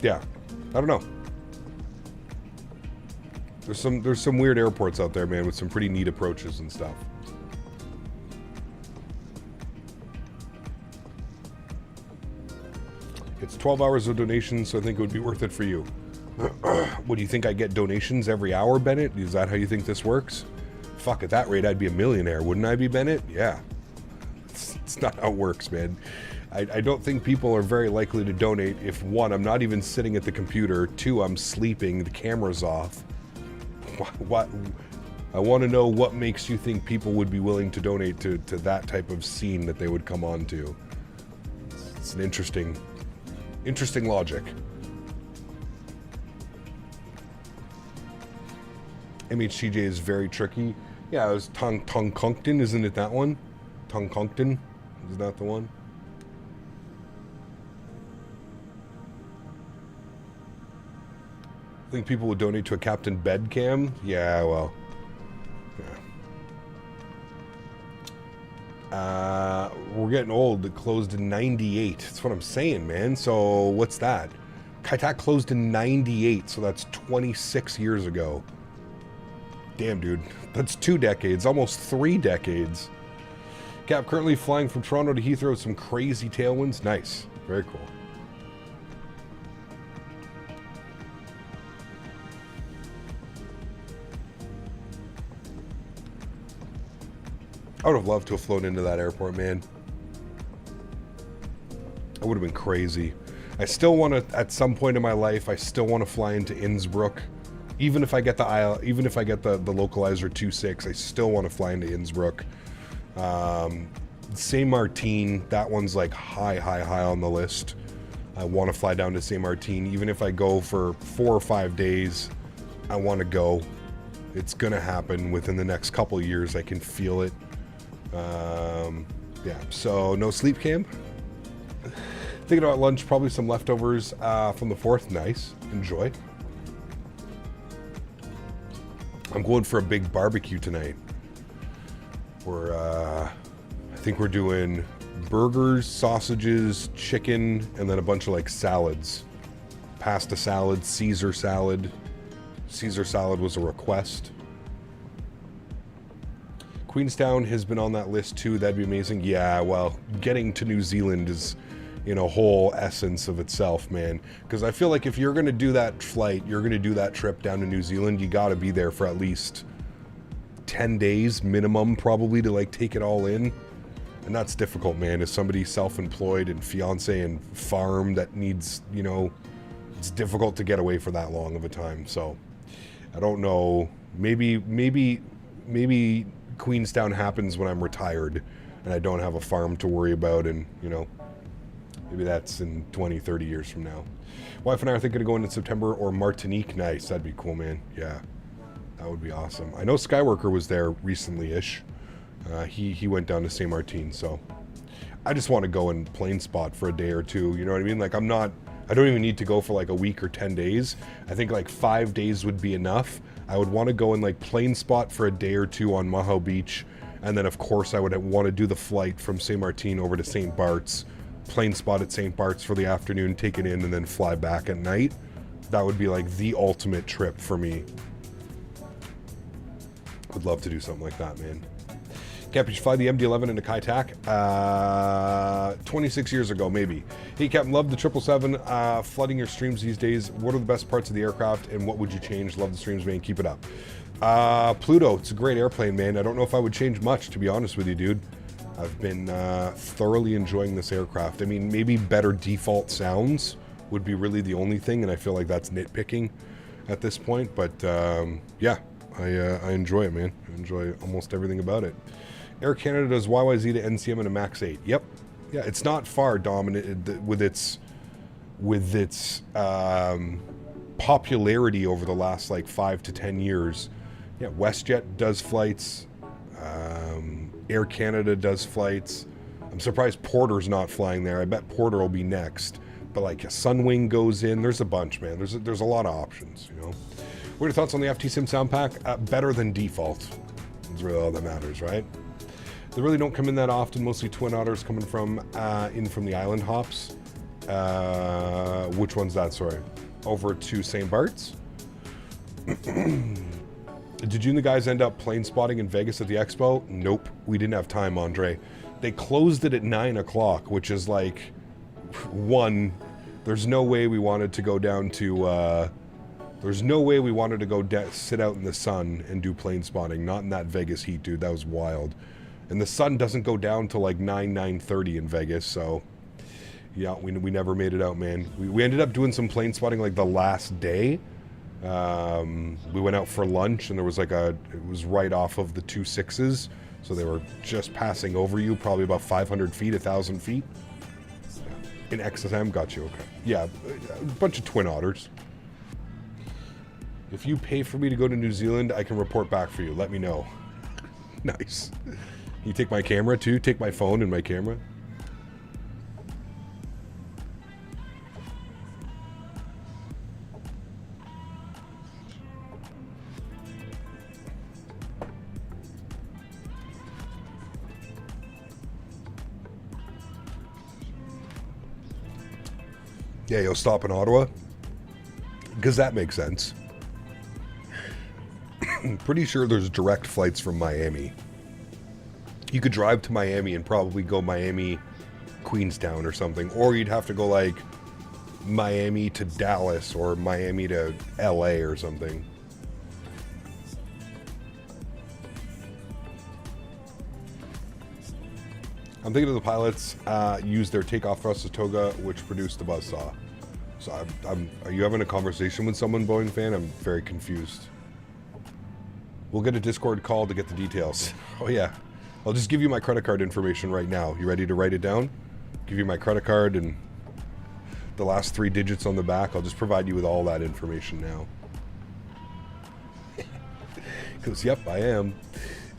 yeah, I don't know. There's some weird airports out there, man, with some pretty neat approaches and stuff. It's 12 hours of donations, so I think it would be worth it for you. What do you think I get donations every hour, Bennett? Is that how you think this works? Fuck, at that rate, I'd be a millionaire, wouldn't I be, Bennett? Yeah. It's not how it works, man. I don't think people are very likely to donate if, one, I'm not even sitting at the computer, two, I'm sleeping, the camera's off. What? I want to know what makes you think people would be willing to donate to that type of scene that they would come on to. It's an interesting logic. MHTJ is very tricky. Yeah, it was Tongkonkton, isn't it that one? Tongkonkton, is that the one? I think people would donate to a Captain Bedcam. Yeah, well. Yeah. We're getting old. It closed in 98. That's what I'm saying, man. So what's that? Kaitak closed in 98, so that's 26 years ago. Damn, dude. That's 2 decades, almost 3 decades. Cap, currently flying from Toronto to Heathrow with some crazy tailwinds. Nice. Very cool. I would have loved to have flown into that airport, man. That would have been crazy. I still want to, at some point in my life, I still want to fly into Innsbruck. Even if I get the localizer 2.6, I still want to fly into Innsbruck. Saint Martin, that one's like high on the list. I want to fly down to Saint Martin. Even if I go for 4 or 5 days, I want to go. It's gonna happen within the next couple of years. I can feel it. Yeah, so no sleep cam. Thinking about lunch, probably some leftovers from the 4th. Nice, enjoy. I'm going for a big barbecue tonight. I think we're doing burgers, sausages, chicken, and then a bunch of like salads. Pasta salad, Caesar salad. Caesar salad was a request. Queenstown has been on that list too. That'd be amazing. Yeah, well, getting to New Zealand is, you know, whole essence of itself, man. Because I feel like if you're going to do that flight, you're going to do that trip down to New Zealand, you got to be there for at least 10 days minimum, probably, to like take it all in. And that's difficult, man. As somebody self-employed and fiance and farm that needs, you know, it's difficult to get away for that long of a time. So I don't know. Maybe Queenstown happens when I'm retired and I don't have a farm to worry about, and, you know, maybe that's in 20, 30 years from now. Wife and I are thinking of going in September or Martinique. Nice. That'd be cool, man. Yeah. That would be awesome. I know Skyworker was there recently-ish. He went down to Saint Martin, so I just want to go and plane spot for a day or two. You know what I mean? Like, I don't even need to go for like a week or 10 days. I think like 5 days would be enough. I would want to go and like plane spot for a day or two on Mahou Beach. And then of course I would want to do the flight from Saint Martin over to St. Bart's, plane spot at St. Bart's for the afternoon, take it in, and then fly back at night. That would be like the ultimate trip for me. Would love to do something like that, man. Cap, you should fly the MD-11 into Kai Tak. 26 years ago, maybe. Hey, Captain, love the 777. Flooding your streams these days. What are the best parts of the aircraft, and what would you change? Love the streams, man. Keep it up. Pluto, it's a great airplane, man. I don't know if I would change much, to be honest with you, dude. I've been thoroughly enjoying this aircraft. I mean, maybe better default sounds would be really the only thing, and I feel like that's nitpicking at this point. But, yeah, I enjoy it, man. I enjoy almost everything about it. Air Canada does YYZ to NCM in a MAX 8. Yep. Yeah, it's not far dominant with its popularity over the last like 5 to 10 years. Yeah, WestJet does flights. Air Canada does flights. I'm surprised Porter's not flying there. I bet Porter will be next. But like Sunwing goes in. There's a bunch, man. There's a lot of options, you know. What are your thoughts on the FTSIM sound pack? Better than default. That's really all that matters, right? They really don't come in that often. Mostly Twin Otters coming from the island hops. Which one's that? Sorry, over to St. Bart's. Did you and the guys end up plane spotting in Vegas at the expo? Nope, we didn't have time, Andre. They closed it at 9 o'clock, which is like, there's no way we wanted to go down to There's no way we wanted to go sit out in the sun and do plane spotting. Not in that Vegas heat, dude. That was wild. And the sun doesn't go down till like 9:30 in Vegas, so yeah, we never made it out, man. We ended up doing some plane spotting like the last day. We went out for lunch, and there was like it was right off of the 2.6s, so they were just passing over you, probably about 500 feet, 1,000 feet. In XSM, got you, okay. Yeah, a bunch of twin otters. If you pay for me to go to New Zealand, I can report back for you. Let me know. Nice. You take my camera too? Take my phone and my camera? Yeah, you'll stop in Ottawa? Because that makes sense. I'm pretty sure there's direct flights from Miami. You could drive to Miami and probably go Miami, Queenstown or something. Or you'd have to go like Miami to Dallas or Miami to LA or something. I'm thinking of the pilots use their takeoff thrust toga, which produced the buzzsaw. So are you having a conversation with someone, Boeing fan? I'm very confused. We'll get a Discord call to get the details. Oh yeah. I'll just give you my credit card information right now. You ready to write it down? Give you my credit card and the last 3 digits on the back. I'll just provide you with all that information now. He goes, yep, I am.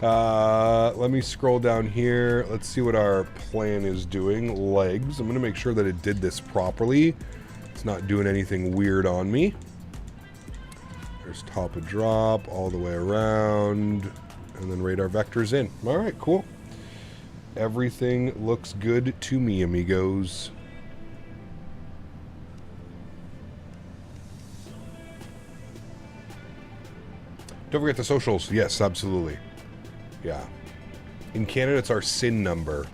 Let me scroll down here. Let's see what our plan is doing. Legs. I'm going to make sure that it did this properly. It's not doing anything weird on me. There's top of drop all the way around. And then radar vectors in. All right, cool. Everything looks good to me, amigos. Don't forget the socials. Yes, absolutely. Yeah. In Canada, it's our SIN number,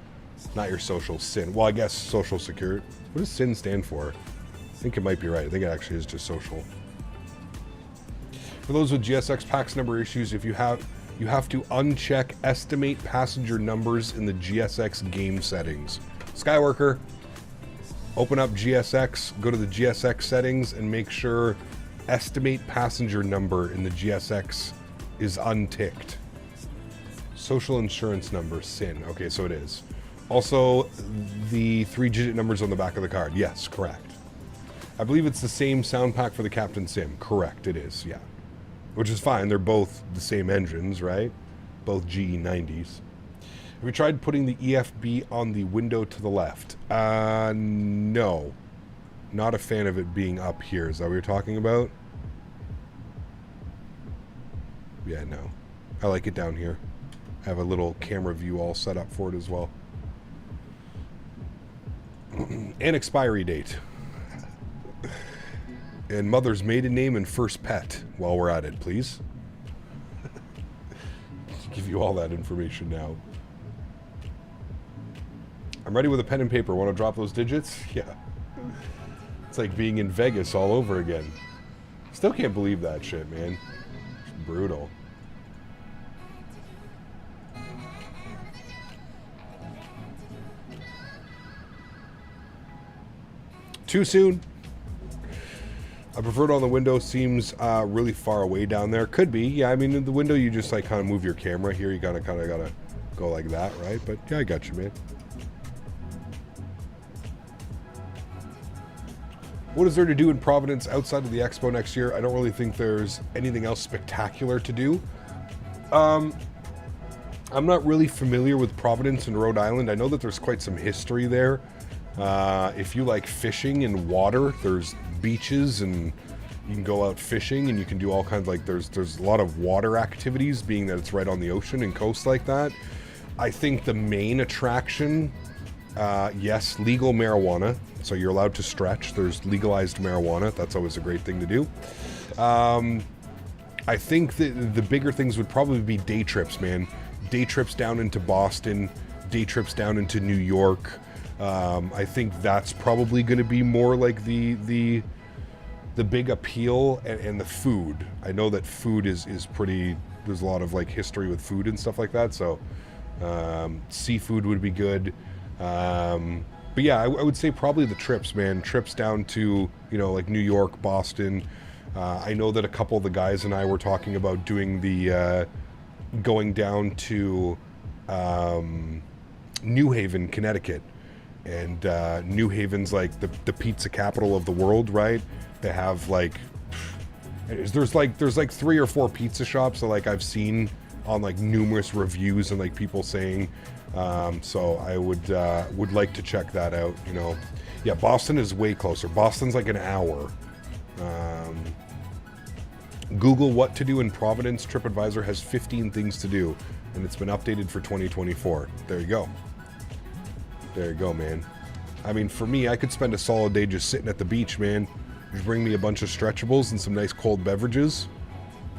not your social SIN. Well, I guess social security. What does SIN stand for? I think it might be right. I think it actually is just social. For those with GSX PAX number issues, if you have to uncheck estimate passenger numbers in the GSX game settings. Skyworker, open up GSX, go to the GSX settings, and make sure estimate passenger number in the GSX is unticked. Social insurance number, SIN. Okay, so it is. Also, the 3-digit numbers on the back of the card. Yes, correct. I believe it's the same sound pack for the Captain Sim. Correct, it is, yeah. Which is fine. They're both the same engines, right? Both GE90s. Have you tried putting the EFB on the window to the left? No. Not a fan of it being up here. Is that what you're talking about? Yeah, no. I like it down here. I have a little camera view all set up for it as well. And expiry date. And mother's maiden name and first pet while we're at it, please. Give you all that information now. I'm ready with a pen and paper. Want to drop those digits? Yeah. It's like being in Vegas all over again. Still can't believe that shit, man. It's brutal. Too soon. I prefer it on the window. Seems really far away down there. Could be. Yeah, I mean, in the window, you just like kind of move your camera here. You kind of gotta go like that, right? But yeah, I got you, man. What is there to do in Providence outside of the expo next year? I don't really think there's anything else spectacular to do. I'm not really familiar with Providence and Rhode Island. I know that there's quite some history there. If you like fishing and water, there's beaches and you can go out fishing and you can do all kinds of, like, there's a lot of water activities, being that it's right on the ocean and coast like that. I think the main attraction, yes, legal marijuana. So you're allowed to stretch. There's legalized marijuana. That's always a great thing to do. I think that the bigger things would probably be day trips, man. Day trips down into Boston, day trips down into New York. I think that's probably going to be more like the the big appeal and the food. I know that food is pretty, there's a lot of like history with food and stuff like that, so seafood would be good. But yeah, I would say probably the trips, man. Trips down to, you know, like New York, Boston. I know that a couple of the guys and I were talking about doing the going down to New Haven, Connecticut. And New Haven's like the pizza capital of the world, right? They have like there's like 3 or 4 pizza shops that like I've seen on like numerous reviews and like people saying, so I would like to check that out, you know. Yeah, Boston is way closer. Boston's like an hour. Google what to do in Providence. TripAdvisor has 15 things to do, and it's been updated for 2024. There you go. There you go, man. I mean, for me, I could spend a solid day just sitting at the beach, man. Just bring me a bunch of stretchables and some nice cold beverages.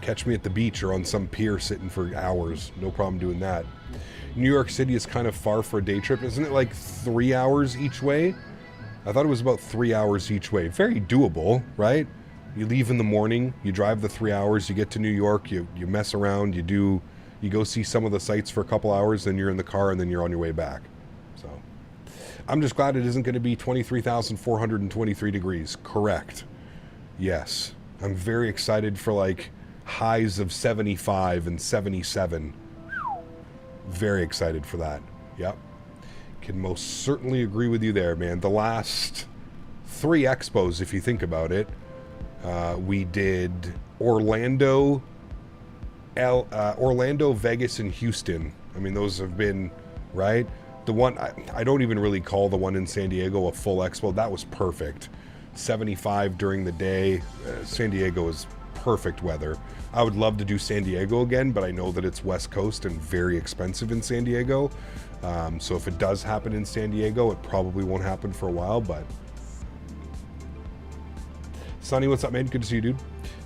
Catch me at the beach or on some pier sitting for hours. No problem doing that. New York City is kind of far for a day trip. Isn't it like 3 hours each way? I thought it was about 3 hours each way. Very doable, right? You leave in the morning, you drive the 3 hours, you get to New York, you mess around, you go see some of the sights for a couple hours, then you're in the car, and then you're on your way back. So, I'm just glad it isn't going to be 23,423 degrees. Correct. Yes. I'm very excited for like highs of 75 and 77. Very excited for that. Yep. Can most certainly agree with you there, man. The last 3 expos, if you think about it, we did Orlando, Vegas, and Houston. I mean, those have been, right? The one, I don't even really call the one in San Diego a full expo. That was perfect. 75 during the day. San Diego is perfect weather. I would love to do San Diego again, but I know that it's West Coast and very expensive in San Diego. So if it does happen in San Diego, it probably won't happen for a while, but... Sonny, what's up, man? Good to see you, dude.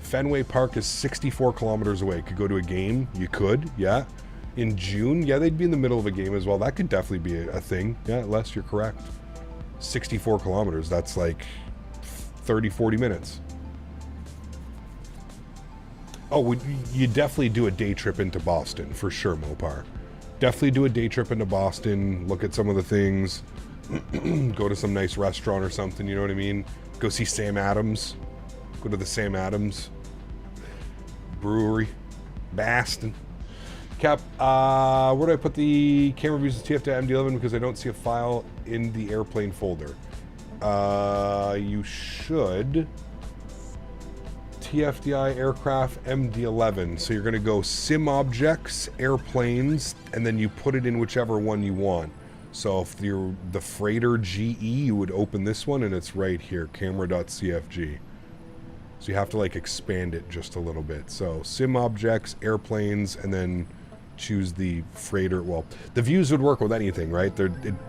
Fenway Park is 64 kilometers away. Could go to a game. You could, yeah. In June, yeah, they'd be in the middle of a game as well. That could definitely be a thing. Yeah, Les, you're correct. 64 kilometers. That's like 30, 40 minutes. Oh, you definitely do a day trip into Boston, for sure, Mopar. Definitely do a day trip into Boston. Look at some of the things. Go to some nice restaurant or something, you know what I mean? Go see Sam Adams. Go to the Sam Adams Brewery. Boston. Cap, where do I put the camera views of TF to MD11 because I don't see a file in the airplane folder? You should. TFDI aircraft MD11. So you're going to go sim objects, airplanes, and then you put it in whichever one you want. So if you're the freighter GE, you would open this one and it's right here, camera.cfg. So you have to like expand it just a little bit. So sim objects, airplanes, and then choose the freighter. Well, the views would work with anything, right?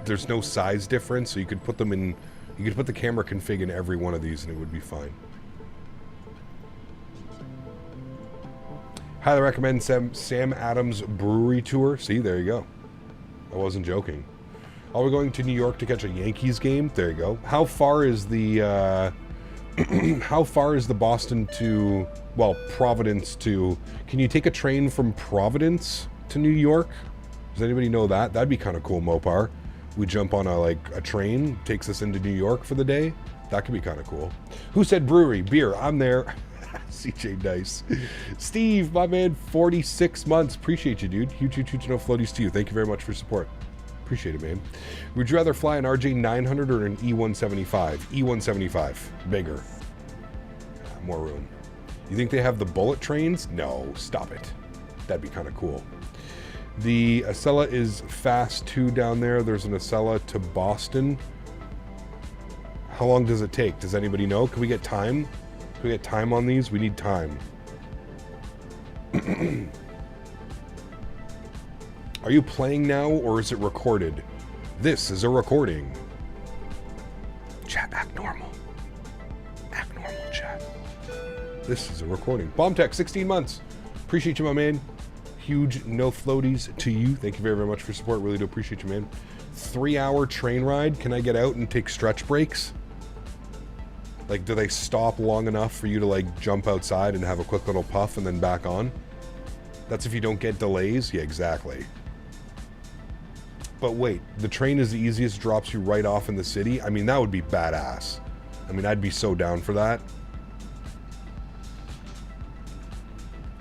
There's no size difference, so you could put them in, you could put the camera config in every one of these and it would be fine. Highly recommend Sam Adams Brewery tour. See, there you go. I wasn't joking. Are we going to New York to catch a Yankees game? There you go. How far is the how far is the Boston to, well, Providence to, can you take a train from Providence to New York? Does anybody know that? That'd be kind of cool, Mopar. We jump on a train, takes us into New York for the day. That could be kind of cool. Who said brewery? Beer. I'm there. CJ Dice. Steve, my man, 46 months. Appreciate you, dude. Huge no floaties to you. Thank you very much for support. Appreciate it, man. Would you rather fly an RJ900 or an E175? E175. Bigger. More room. You think they have the bullet trains? No, stop it. That'd be kind of cool. The Acela is fast too down there. There's an Acela to Boston. How long does it take? Does anybody know? Can we get time? Can we get time on these? We need time. Are you playing now or is it recorded? This is a recording. Chat, act normal. Act normal, chat. This is a recording. BombTech, 16 months. Appreciate you, my man. Huge no floaties to you. Thank you very, very much for support. Really do appreciate you, man. 3-hour train ride. Can I get out and take stretch breaks? Like, do they stop long enough for you to, like, jump outside and have a quick little puff and then back on? That's if you don't get delays? Yeah, exactly. But wait, the train is the easiest, drops you right off in the city? I mean, that would be badass. I mean, I'd be so down for that.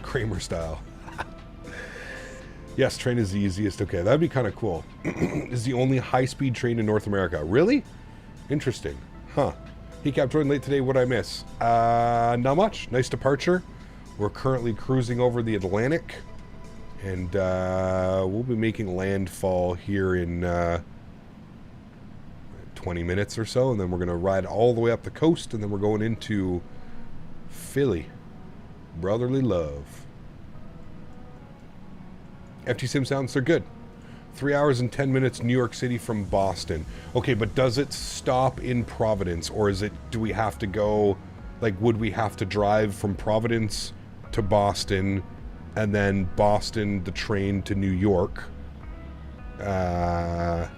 Kramer style. Yes, train is the easiest. Okay, that'd be kind of cool. Is the only high-speed train in North America. Really? Interesting. Huh. Hey, Cap, joined late today. What'd I miss? Not much. Nice departure. We're currently cruising over the Atlantic. And we'll be making landfall here in 20 minutes or so. And then we're going to ride all the way up the coast. And then we're going into Philly. Brotherly love. FTSIM sounds, they're good. 3 hours and 10 minutes New York City from Boston. Okay, but does it stop in Providence? Or is it, do we have to go, like, would we have to drive from Providence to Boston and then Boston, the train to New York? And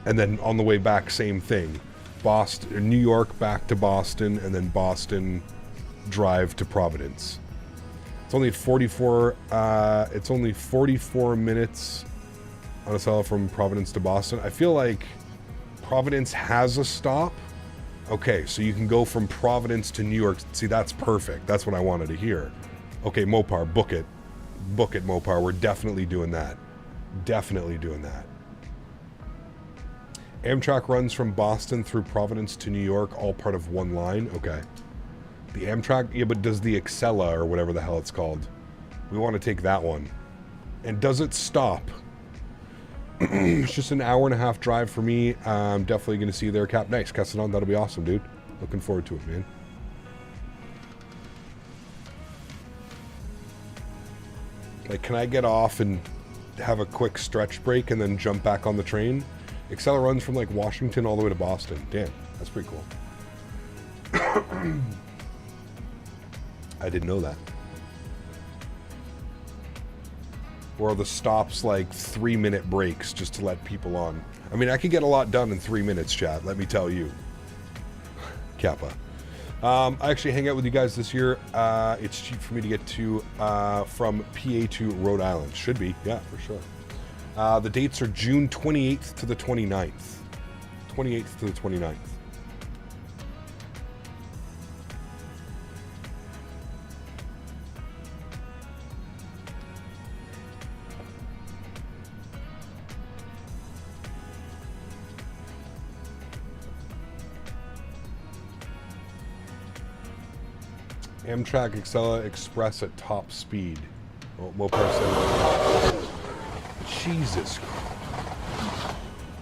then on the way back, same thing. Boston, New York back to Boston, and then Boston drive to Providence. It's only 44 minutes on a cell from Providence to Boston. I feel like Providence has a stop. Okay, so you can go from Providence to New York. See, that's perfect. That's what I wanted to hear. Okay, Mopar, book it. Book it, Mopar. We're definitely doing that. Definitely doing that. Amtrak runs from Boston through Providence to New York, all part of one line. Okay. The Amtrak, yeah, but does the Excella, or whatever the hell it's called, we want to take that one. And does it stop? It's just an hour and a half drive for me. I'm definitely going to see you there, Cap. Nice, Castevens. That'll be awesome, dude. Looking forward to it, man. Like, can I get off and have a quick stretch break and then jump back on the train? Excella runs from, like, Washington all the way to Boston. Damn, that's pretty cool. I didn't know that. Or are the stops like 3-minute breaks just to let people on? I mean, I could get a lot done in 3 minutes, chat, let me tell you. Kappa. I actually hang out with you guys this year. It's cheap for me to get to from PA to Rhode Island. Should be, yeah, for sure. The dates are June 28th to the 29th. 28th to the 29th. Amtrak Excella Express at top speed. Oh, Mopar said, Jesus.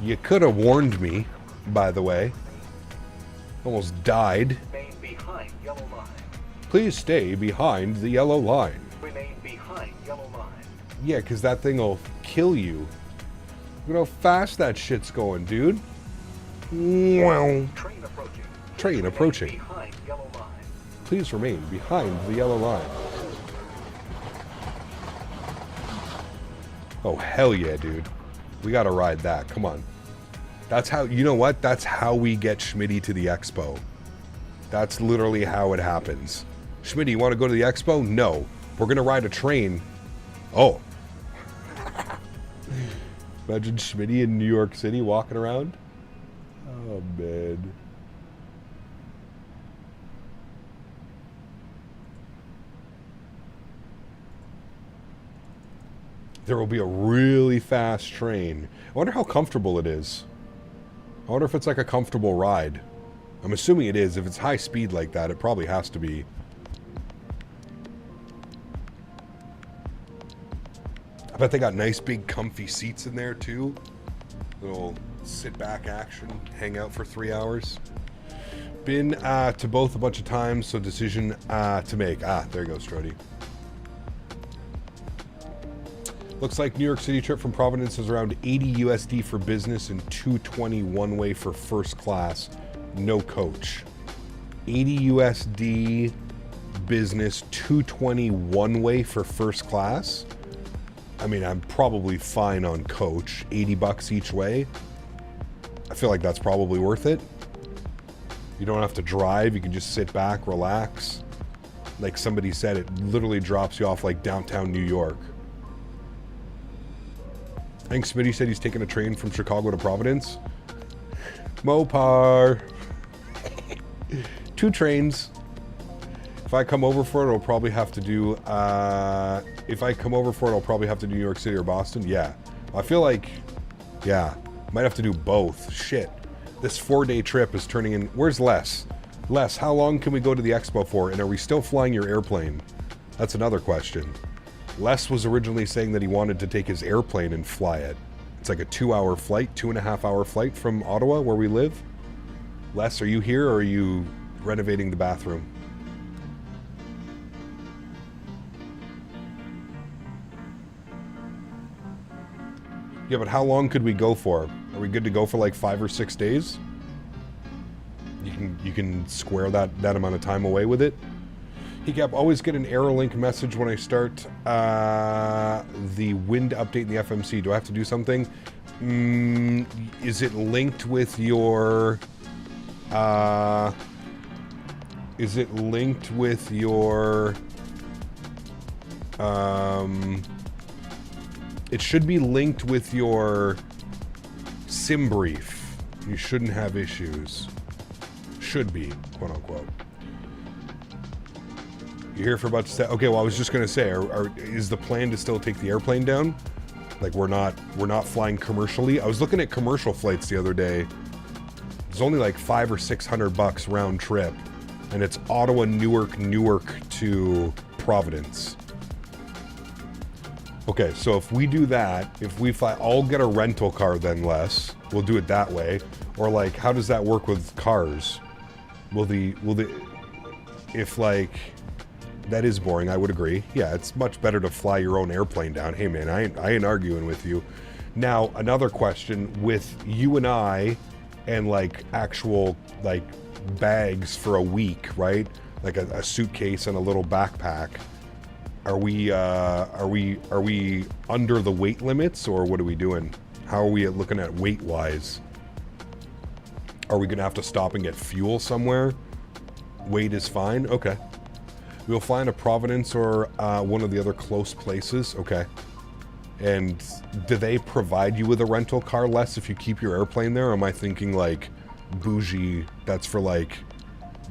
You could have warned me, by the way. Almost died. Remain behind yellow line. Please stay behind the yellow line. Remain behind yellow line. Yeah, because that thing will kill you. Look at how fast that shit's going, dude. Wow. Train approaching. Train approaching. Behind yellow line. Please remain behind the yellow line. Oh, hell yeah, dude. We gotta ride that. Come on. That's how, you know what? That's how we get Smitty to the expo. That's literally how it happens. Smitty, you want to go to the expo? No. We're gonna ride a train. Oh. Imagine Smitty in New York City walking around. Oh, man. There will be a really fast train. I wonder how comfortable it is. I wonder if it's like a comfortable ride. I'm assuming it is. If it's high speed like that, it probably has to be. I bet they got nice big comfy seats in there too. Little sit back action, hang out for 3 hours. Been to both a bunch of times, so decision to make. Ah, there you go, Strody. Looks like New York City trip from Providence is around 80 USD for business and 220 one-way for first class, no coach. 80 USD business, 220 one-way for first class. I mean, I'm probably fine on coach. 80 bucks each way. I feel like that's probably worth it. You don't have to drive. You can just sit back, relax. Like somebody said, it literally drops you off like downtown New York. I think Smitty said he's taking a train from Chicago to Providence. Mopar. 2 trains. If I come over for it, I'll probably have to do... if I come over for it, I'll probably have to do New York City or Boston. Yeah. I feel like... Yeah. Might have to do both. Shit. This 4-day trip is turning in... Where's Les? Les, how long can we go to the expo for? And are we still flying your airplane? That's another question. Les was originally saying that he wanted to take his airplane and fly it. It's like a 2-hour flight, 2.5-hour flight from Ottawa, where we live. Les, are you here or are you renovating the bathroom? Yeah, but how long could we go for? Are we good to go for like 5 or 6 days? You can square that amount of time away with it. He kept always get an error link message when I start the wind update in the FMC. Do I have to do something? Is it linked with your... is it linked with your... it should be linked with your sim brief. You shouldn't have issues. Should be, quote unquote. You're here for about to say, okay, well, I was just going to say, is the plan to still take the airplane down? Like, we're not flying commercially. I was looking at commercial flights the other day. It's only like $500 or $600 round trip. And it's Ottawa, Newark to Providence. Okay, so if we do that, if we fly, I'll get a rental car then, Les. We'll do it that way. Or like, how does that work with cars? If like, that is boring, I would agree. Yeah, it's much better to fly your own airplane down. Hey man, I ain't arguing with you. Now, another question with you and I and like actual like bags for a week, right? Like a suitcase and a little backpack. Are we under the weight limits or what are we doing? How are we looking at weight wise? Are we gonna have to stop and get fuel somewhere? Weight is fine? Okay. We'll fly into Providence or one of the other close places. Okay. And do they provide you with a rental car, Les, if you keep your airplane there? Or am I thinking like bougie, that's for like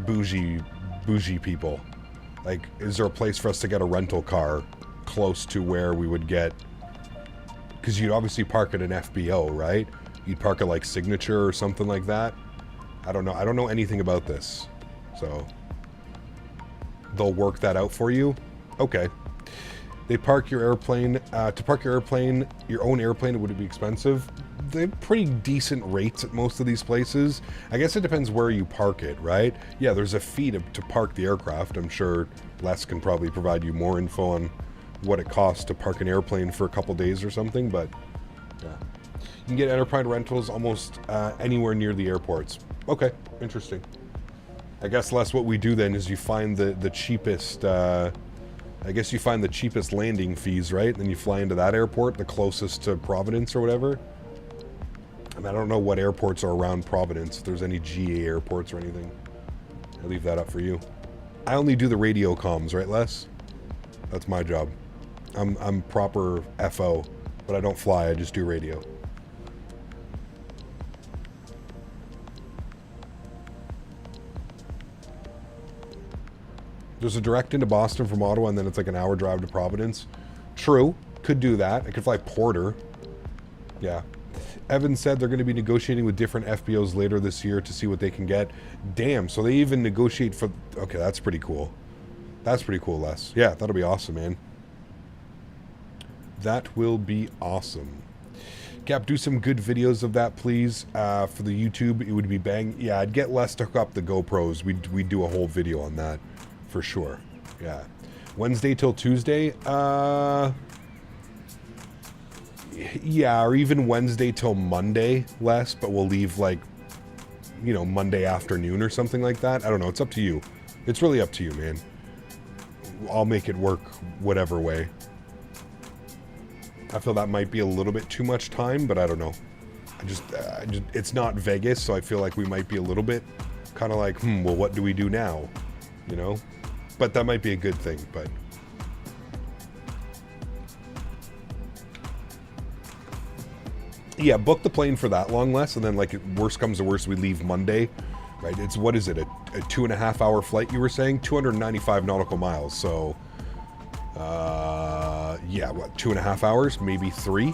bougie people? Like, is there a place for us to get a rental car close to where we would get... Because you'd obviously park at an FBO, right? You'd park at like Signature or something like that. I don't know. I don't know anything about this. So... they'll work that out for you? Okay. They park your airplane... to park your airplane, your own airplane, would it be expensive? They have pretty decent rates at most of these places. I guess it depends where you park it, right? Yeah, there's a fee to park the aircraft. I'm sure Les can probably provide you more info on what it costs to park an airplane for a couple days or something, but yeah. You can get enterprise rentals almost anywhere near the airports. Okay, interesting. I guess, Les, what we do then is you find the cheapest... I guess you find the cheapest landing fees, right? Then you fly into that airport, the closest to Providence or whatever. I mean, I don't know what airports are around Providence, if there's any GA airports or anything. I'll leave that up for you. I only do the radio comms, right, Les? That's my job. I'm proper FO, but I don't fly, I just do radio. There's a direct into Boston from Ottawa, and then it's like an hour drive to Providence. True. Could do that. I could fly Porter. Yeah. Evan said they're going to be negotiating with different FBOs later this year to see what they can get. Damn, so they even negotiate for... Okay, that's pretty cool. That's pretty cool, Les. Yeah, that'll be awesome, man. That will be awesome. Cap, do some good videos of that, please. For the YouTube, it would be bang. Yeah, I'd get Les to hook up the GoPros. We'd do a whole video on that. For sure. Yeah. Wednesday till Tuesday? Yeah, or even Wednesday till Monday, Les, but we'll leave like, you know, Monday afternoon or something like that. I don't know. It's up to you. It's really up to you, man. I'll make it work whatever way. I feel that might be a little bit too much time, but I don't know. I just it's not Vegas, so I feel like we might be a little bit Kind of like, well, what do we do now? You know? But that might be a good thing, but... Yeah, book the plane for that long, Les, and then, like, worst comes to worst, we leave Monday, right? It's, what is it, a 2.5 hour flight, you were saying? 295 nautical miles, so... yeah, what, 2.5 hours? Maybe 3?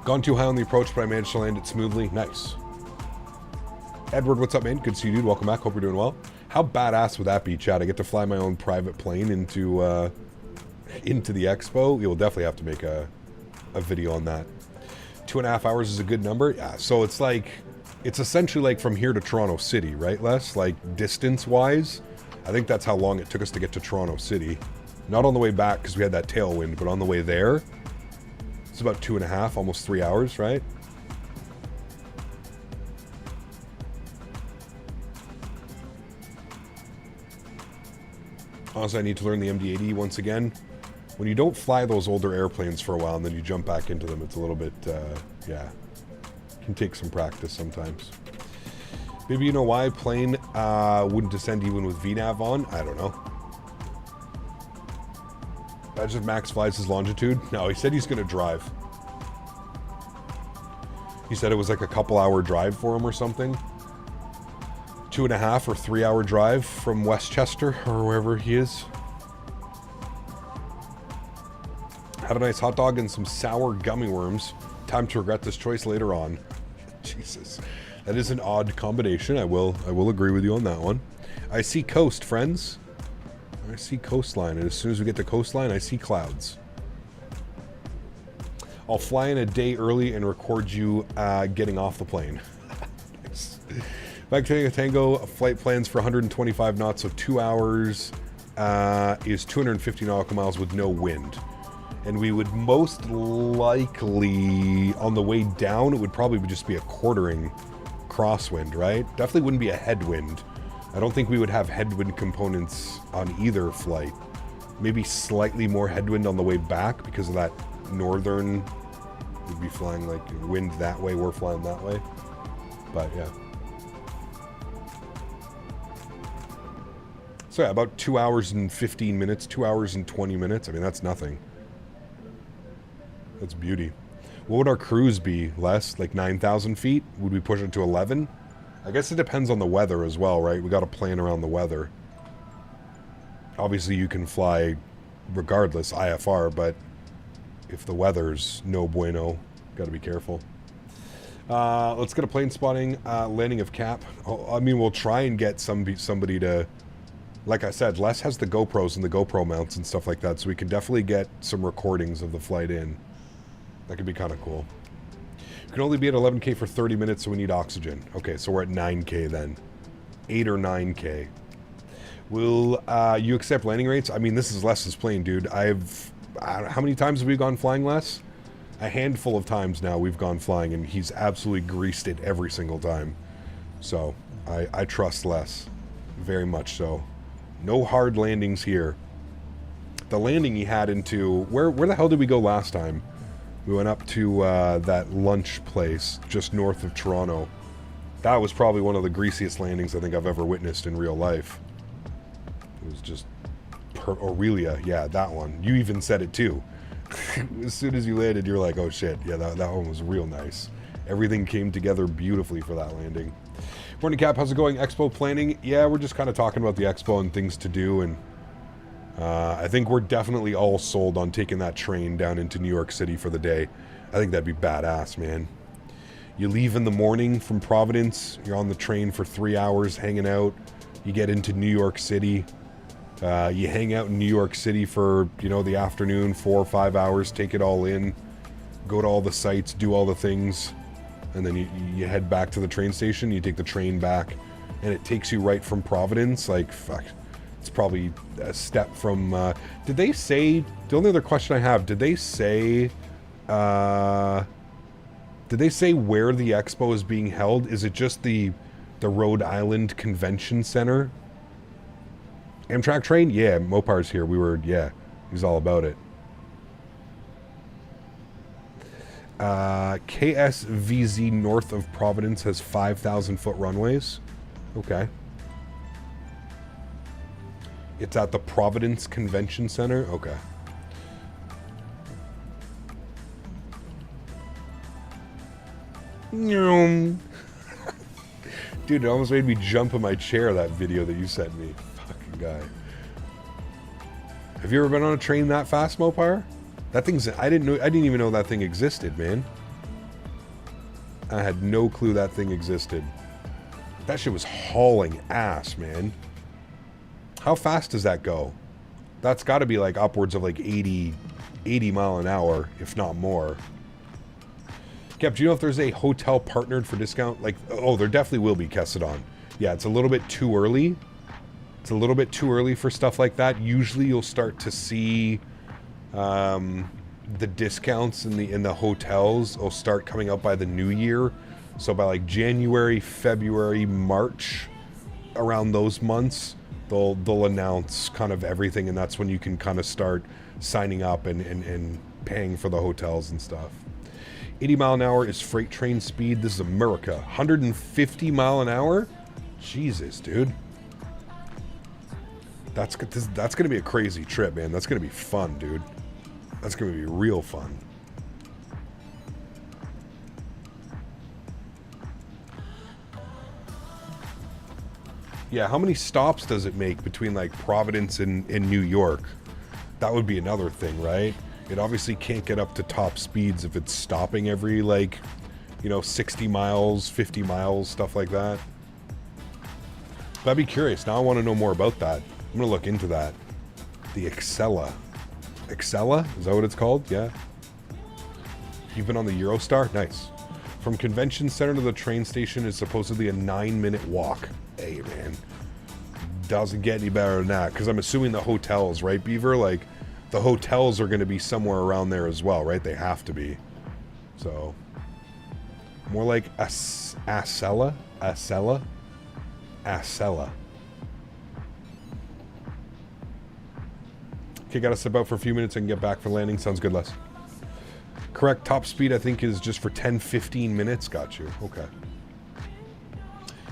Gone too high on the approach, but I managed to land it smoothly. Nice. Edward, what's up, man? Good to see you, dude. Welcome back. Hope you're doing well. How badass would that be, Chad? I get to fly my own private plane into the expo. You'll definitely have to make a video on that. 2.5 hours is a good number. Yeah, so it's like, it's essentially like from here to Toronto City, right, Les? Like, distance-wise, I think that's how long it took us to get to Toronto City. Not on the way back, because we had that tailwind, but on the way there, it's about 2.5, almost 3 hours, right? Honestly, I need to learn the MD-80 once again. When you don't fly those older airplanes for a while and then you jump back into them, it's a little bit, yeah, can take some practice sometimes. Maybe you know why plane wouldn't descend even with VNAV on? I don't know. Imagine if Max flies his longitude. No, he said he's going to drive. He said it was like a couple-hour drive for him or something. 2.5 or 3 hour drive from Westchester or wherever he is. Had a nice hot dog and some sour gummy worms. Time to regret this choice later on. Jesus. That is an odd combination. I will agree with you on that one. I see coast, friends. I see coastline, and as soon as we get to coastline, I see clouds. I'll fly in a day early and record you getting off the plane. Nice. Back to Tango, flight plans for 125 knots, so 2 hours is 250 nautical miles with no wind. And we would most likely, on the way down, it would probably just be a quartering crosswind, right? Definitely wouldn't be a headwind. I don't think we would have headwind components on either flight. Maybe slightly more headwind on the way back because of that northern, we'd be flying like wind that way, we're flying that way. But yeah. So yeah, about 2 hours and 15 minutes, 2 hours and 20 minutes. I mean, that's nothing. That's beauty. What would our cruise be, Les? Like 9,000 feet? Would we push it to 11? I guess it depends on the weather as well, right? We got to plan around the weather. Obviously, you can fly regardless, IFR, but if the weather's no bueno, got to be careful. Let's get a plane spotting, landing of cap. I mean, we'll try and get somebody to... Like I said, Les has the GoPros and the GoPro mounts and stuff like that, so we can definitely get some recordings of the flight in. That could be kind of cool. We can only be at 11K for 30 minutes, so we need oxygen. Okay, so we're at 9K then. 8 or 9K. Will you accept landing rates? I mean, this is Les's plane, dude. How many times have we gone flying, Les? A handful of times now we've gone flying, and he's absolutely greased it every single time. So, I trust Les. Very much so. No hard landings here. The landing he had into... Where the hell did we go last time? We went up to that lunch place just north of Toronto. That was probably one of the greasiest landings I think I've ever witnessed in real life. It was just... Aurelia, yeah, that one. You even said it too. As soon as you landed, you're like, oh shit, yeah, that one was real nice. Everything came together beautifully for that landing. Morning Cap, how's it going? Expo planning? Yeah, we're just kind of talking about the expo and things to do, and I think we're definitely all sold on taking that train down into New York City for the day. I think that'd be badass, man. You leave in the morning from Providence, you're on the train for 3 hours hanging out, you get into New York City, you hang out in New York City for, you know, the afternoon, 4 or 5 hours, take it all in, go to all the sites, do all the things, and then you head back to the train station, you take the train back, and it takes you right from Providence, like, fuck, it's probably a step from, did they say, the only other question I have, did they say where the expo is being held? Is it just the Rhode Island Convention Center? Amtrak train? Yeah, Mopar's here, yeah, he's all about it. KSVZ north of Providence has 5,000 foot runways. Okay. It's at the Providence Convention Center. Okay. Dude, it almost made me jump in my chair, that video that you sent me. Fucking guy. Have you ever been on a train that fast, Mopar? That thing's... I didn't even know that thing existed, man. I had no clue that thing existed. That shit was hauling ass, man. How fast does that go? That's got to be like upwards of like 80 mile an hour, if not more. Kev, do you know if there's a hotel partnered for discount? Like, oh, there definitely will be, Castevens. Yeah, it's a little bit too early. It's a little bit too early for stuff like that. Usually you'll start to see the discounts in the hotels will start coming out by the new year. So by like January, February, March, around those months, they'll announce kind of everything, and that's when you can kind of start signing up and paying for the hotels and stuff. 80 mile an hour is freight train speed. This is America. 150 mile an hour? Jesus, dude. That's going to be a crazy trip, man. That's going to be fun, dude. That's going to be real fun. Yeah, how many stops does it make between like Providence and New York? That would be another thing, right? It obviously can't get up to top speeds if it's stopping every, like, you know, 60 miles, 50 miles, stuff like that. But I'd be curious. Now I want to know more about that. I'm going to look into that. The Excella. Excella? Is that what it's called? Yeah. You've been on the Eurostar? Nice. From Convention Center to the train station is supposedly a 9-minute walk. Hey, man. Doesn't get any better than that. Because I'm assuming the hotels, right, Beaver? Like, the hotels are going to be somewhere around there as well, right? They have to be. So, more like Acela? Acela? Acela. Okay, got to step out for a few minutes and get back for landing. Sounds good, Les. Correct top speed, I think, is just for 10-15 minutes. Got you. Okay.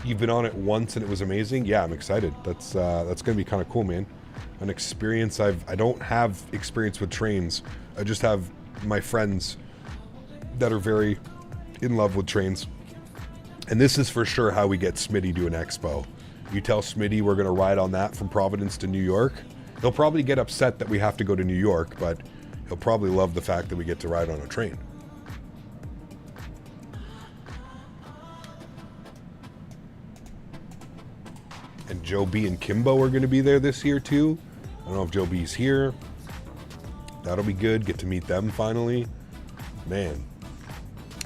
You've been on it once and it was amazing? Yeah, I'm excited. That's going to be kind of cool, man. An experience I don't have experience with trains. I just have my friends that are very in love with trains. And this is for sure how we get Smitty to an expo. You tell Smitty we're going to ride on that from Providence to New York. He'll probably get upset that we have to go to New York, but he'll probably love the fact that we get to ride on a train. And Joe B and Kimbo are going to be there this year too. I don't know if Joe B's here. That'll be good. Get to meet them finally. Man,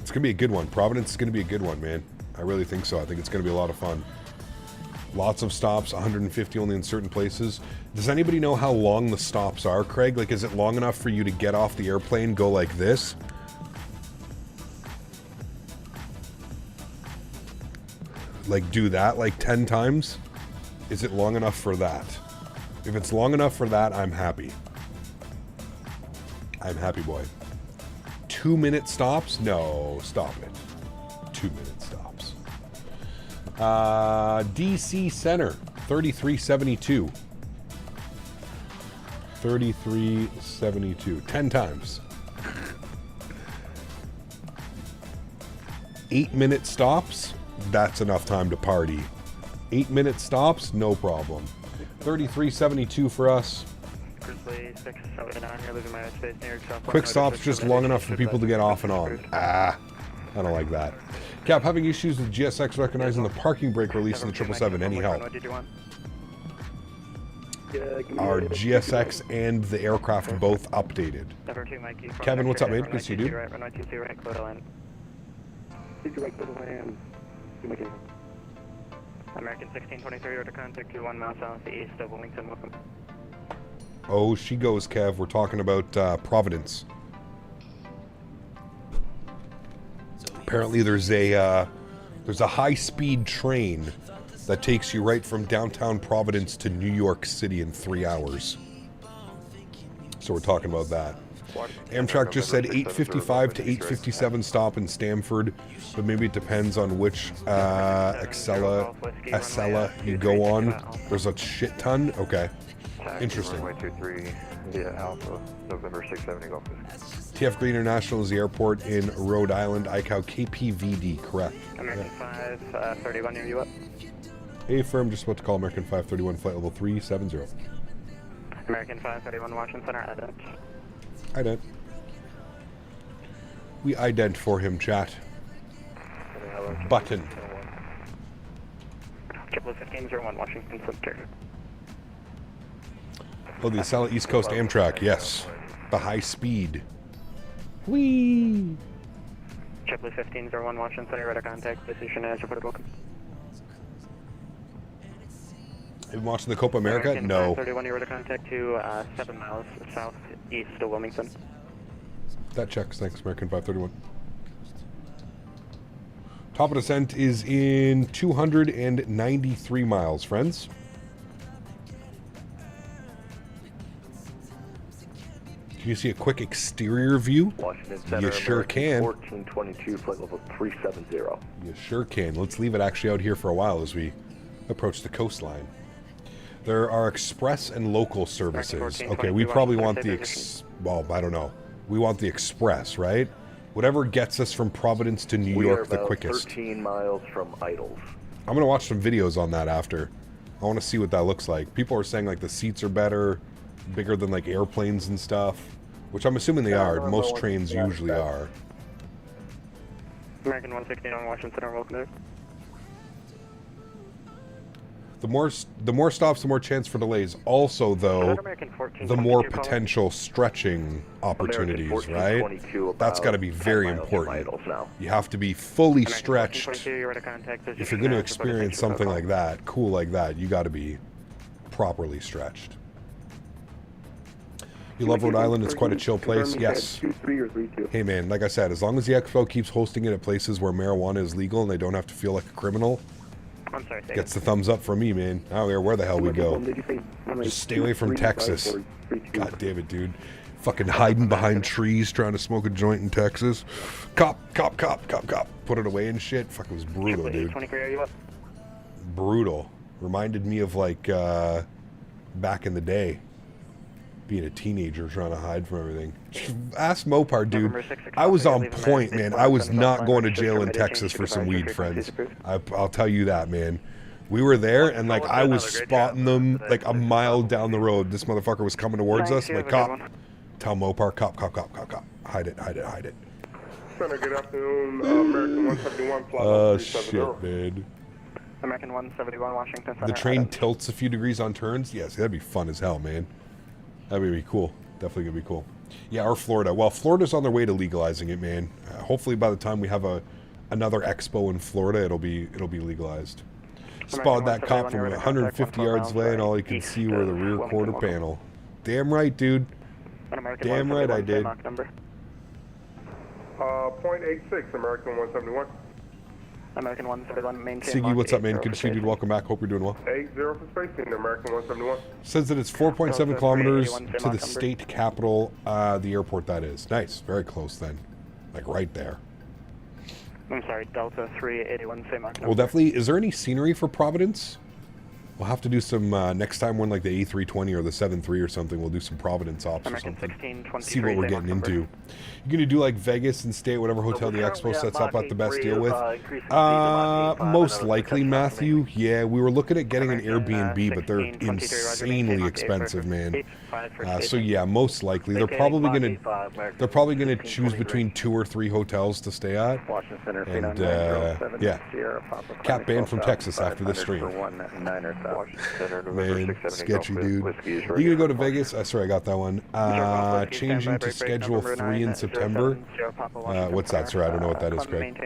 it's going to be a good one. Providence is going to be a good one, man. I really think so. I think it's going to be a lot of fun. Lots of stops, 150 only in certain places. Does anybody know how long the stops are, Craig? Like, is it long enough for you to get off the airplane, go like this? Like, do that like 10 times? Is it long enough for that? If it's long enough for that, I'm happy. I'm happy, boy. 2-minute stops? No, stop it. 2-minute stops. DC Center, 3372. 3372. 10 times. 8-minute stops? That's enough time to party. 8-minute stops? No problem. 3372 for us. Quick stops just long enough for people to get off and on. I don't like that. Cap, having issues with GSX recognizing the parking brake release in the 777. Any help? Our GSX and the aircraft both updated. Kevin, what's up, man? Good to see you, dude. American 1623, order contact 21 miles southeast of Wilmington. Welcome. Oh, she goes, Kev. We're talking about Providence. Apparently, there's a high-speed train that takes you right from downtown Providence to New York City in 3 hours. So we're talking about that. Amtrak just said 8:55 to 8:57 stop in Stamford, but maybe it depends on which Acela you go on. There's a shit ton. Okay, interesting. Alpha, November 670 Golf. TF Green International is the airport in Rhode Island. ICAO KPVD, correct. American 531 near you up. Hey, firm, just about to call American 531 flight level 370. American 531 Washington Center, ident. We ident for him, chat. Button. Triple 1501 Washington Center. Oh, the Acela East Coast Amtrak, yes. The high speed. Whee! Triple 1501 Washington Center, radar contact, position as reported, welcome. Have you been watching the Copa America? American No. 531, you're radar contact to 7 miles southeast of Wilmington. That checks, thanks, American 531. Top of descent is in 293 miles, friends. Can you see a quick exterior view? Washington Center, You sure American can. 1422, flight level 370. You sure can. Let's leave it actually out here for a while as we approach the coastline. There are express and local services. Okay, we probably want the well, I don't know. We want the express, right? Whatever gets us from Providence to New York the quickest. 13 miles from Idols. I'm going to watch some videos on that after. I want to see what that looks like. People are saying like the seats are better, bigger than like airplanes and stuff, which I'm assuming they are. Most trains usually are. American 116 on Washington Center, welcome there. The more stops, the more chance for delays. Also, though, the more potential stretching opportunities, right? That's got to be very important. You have to be fully stretched. If you're going to experience something like that, cool like that, you got to be properly stretched. You love Rhode Island? It's quite a chill place. Yes. Hey, man, like I said, as long as the expo keeps hosting it at places where marijuana is legal and they don't have to feel like a criminal, I'm sorry, gets the thumbs up for me, man. I don't care where the hell we go. Just stay away from Texas. God damn it, dude. Fucking hiding behind trees trying to smoke a joint in Texas. Cop, cop, cop, cop, cop. Put it away and shit. Fuck, it was brutal, dude. Brutal. Reminded me of, like, back in the day. Being a teenager trying to hide from everything. Ask Mopar, dude. I was on point, man. I was not going to jail in Texas for some weed, friends. I'll tell you that, man. We were there, and like I was spotting them like a mile down the road. This motherfucker was coming towards us. I'm like, cop. Tell Mopar, cop, cop, cop, cop, cop. Hide it, hide it, hide it. Center, good afternoon. American 171, flight Oh, shit, man. American 171, Washington Center. The train tilts a few degrees on turns. Yes, that'd be fun as hell, man. That would be cool. Definitely gonna be cool. Yeah, or Florida. Well, Florida's on their way to legalizing it, man. Hopefully, by the time we have another expo in Florida, it'll be legalized. Spotted that cop from 150 yards away, and all you can see were the rear quarter panel. Damn right, dude. Damn right, I did. 0.86, American 171. American 171, maintain. Siggy, what's up, man? Good to see you, dude. Welcome back. Hope you're doing well. 80 for spacing, American 171. Says that it's 4.7 kilometers to the state capital, the airport that is. Nice. Very close then. Like right there. I'm sorry, Delta 381, same mark number. Well, definitely. Is there any scenery for Providence? We'll have to do some, next time when like the A320 or the 73 or something, we'll do some Providence ops or something. See what we're getting into. You're going to do like Vegas and stay at whatever hotel the expo sets up at the best deal with? Most likely, Matthew. Yeah, we were looking at getting an Airbnb, but they're insanely expensive, man. So yeah, most likely. They're probably going to choose between 2 or 3 hotels to stay at. And yeah, Cap banned from Texas after this stream. Man, sketchy, dude. You gonna go to Vegas? Sorry, I got that one. Changing to schedule 3 in September. What's that, sir? I don't know what that is, Greg.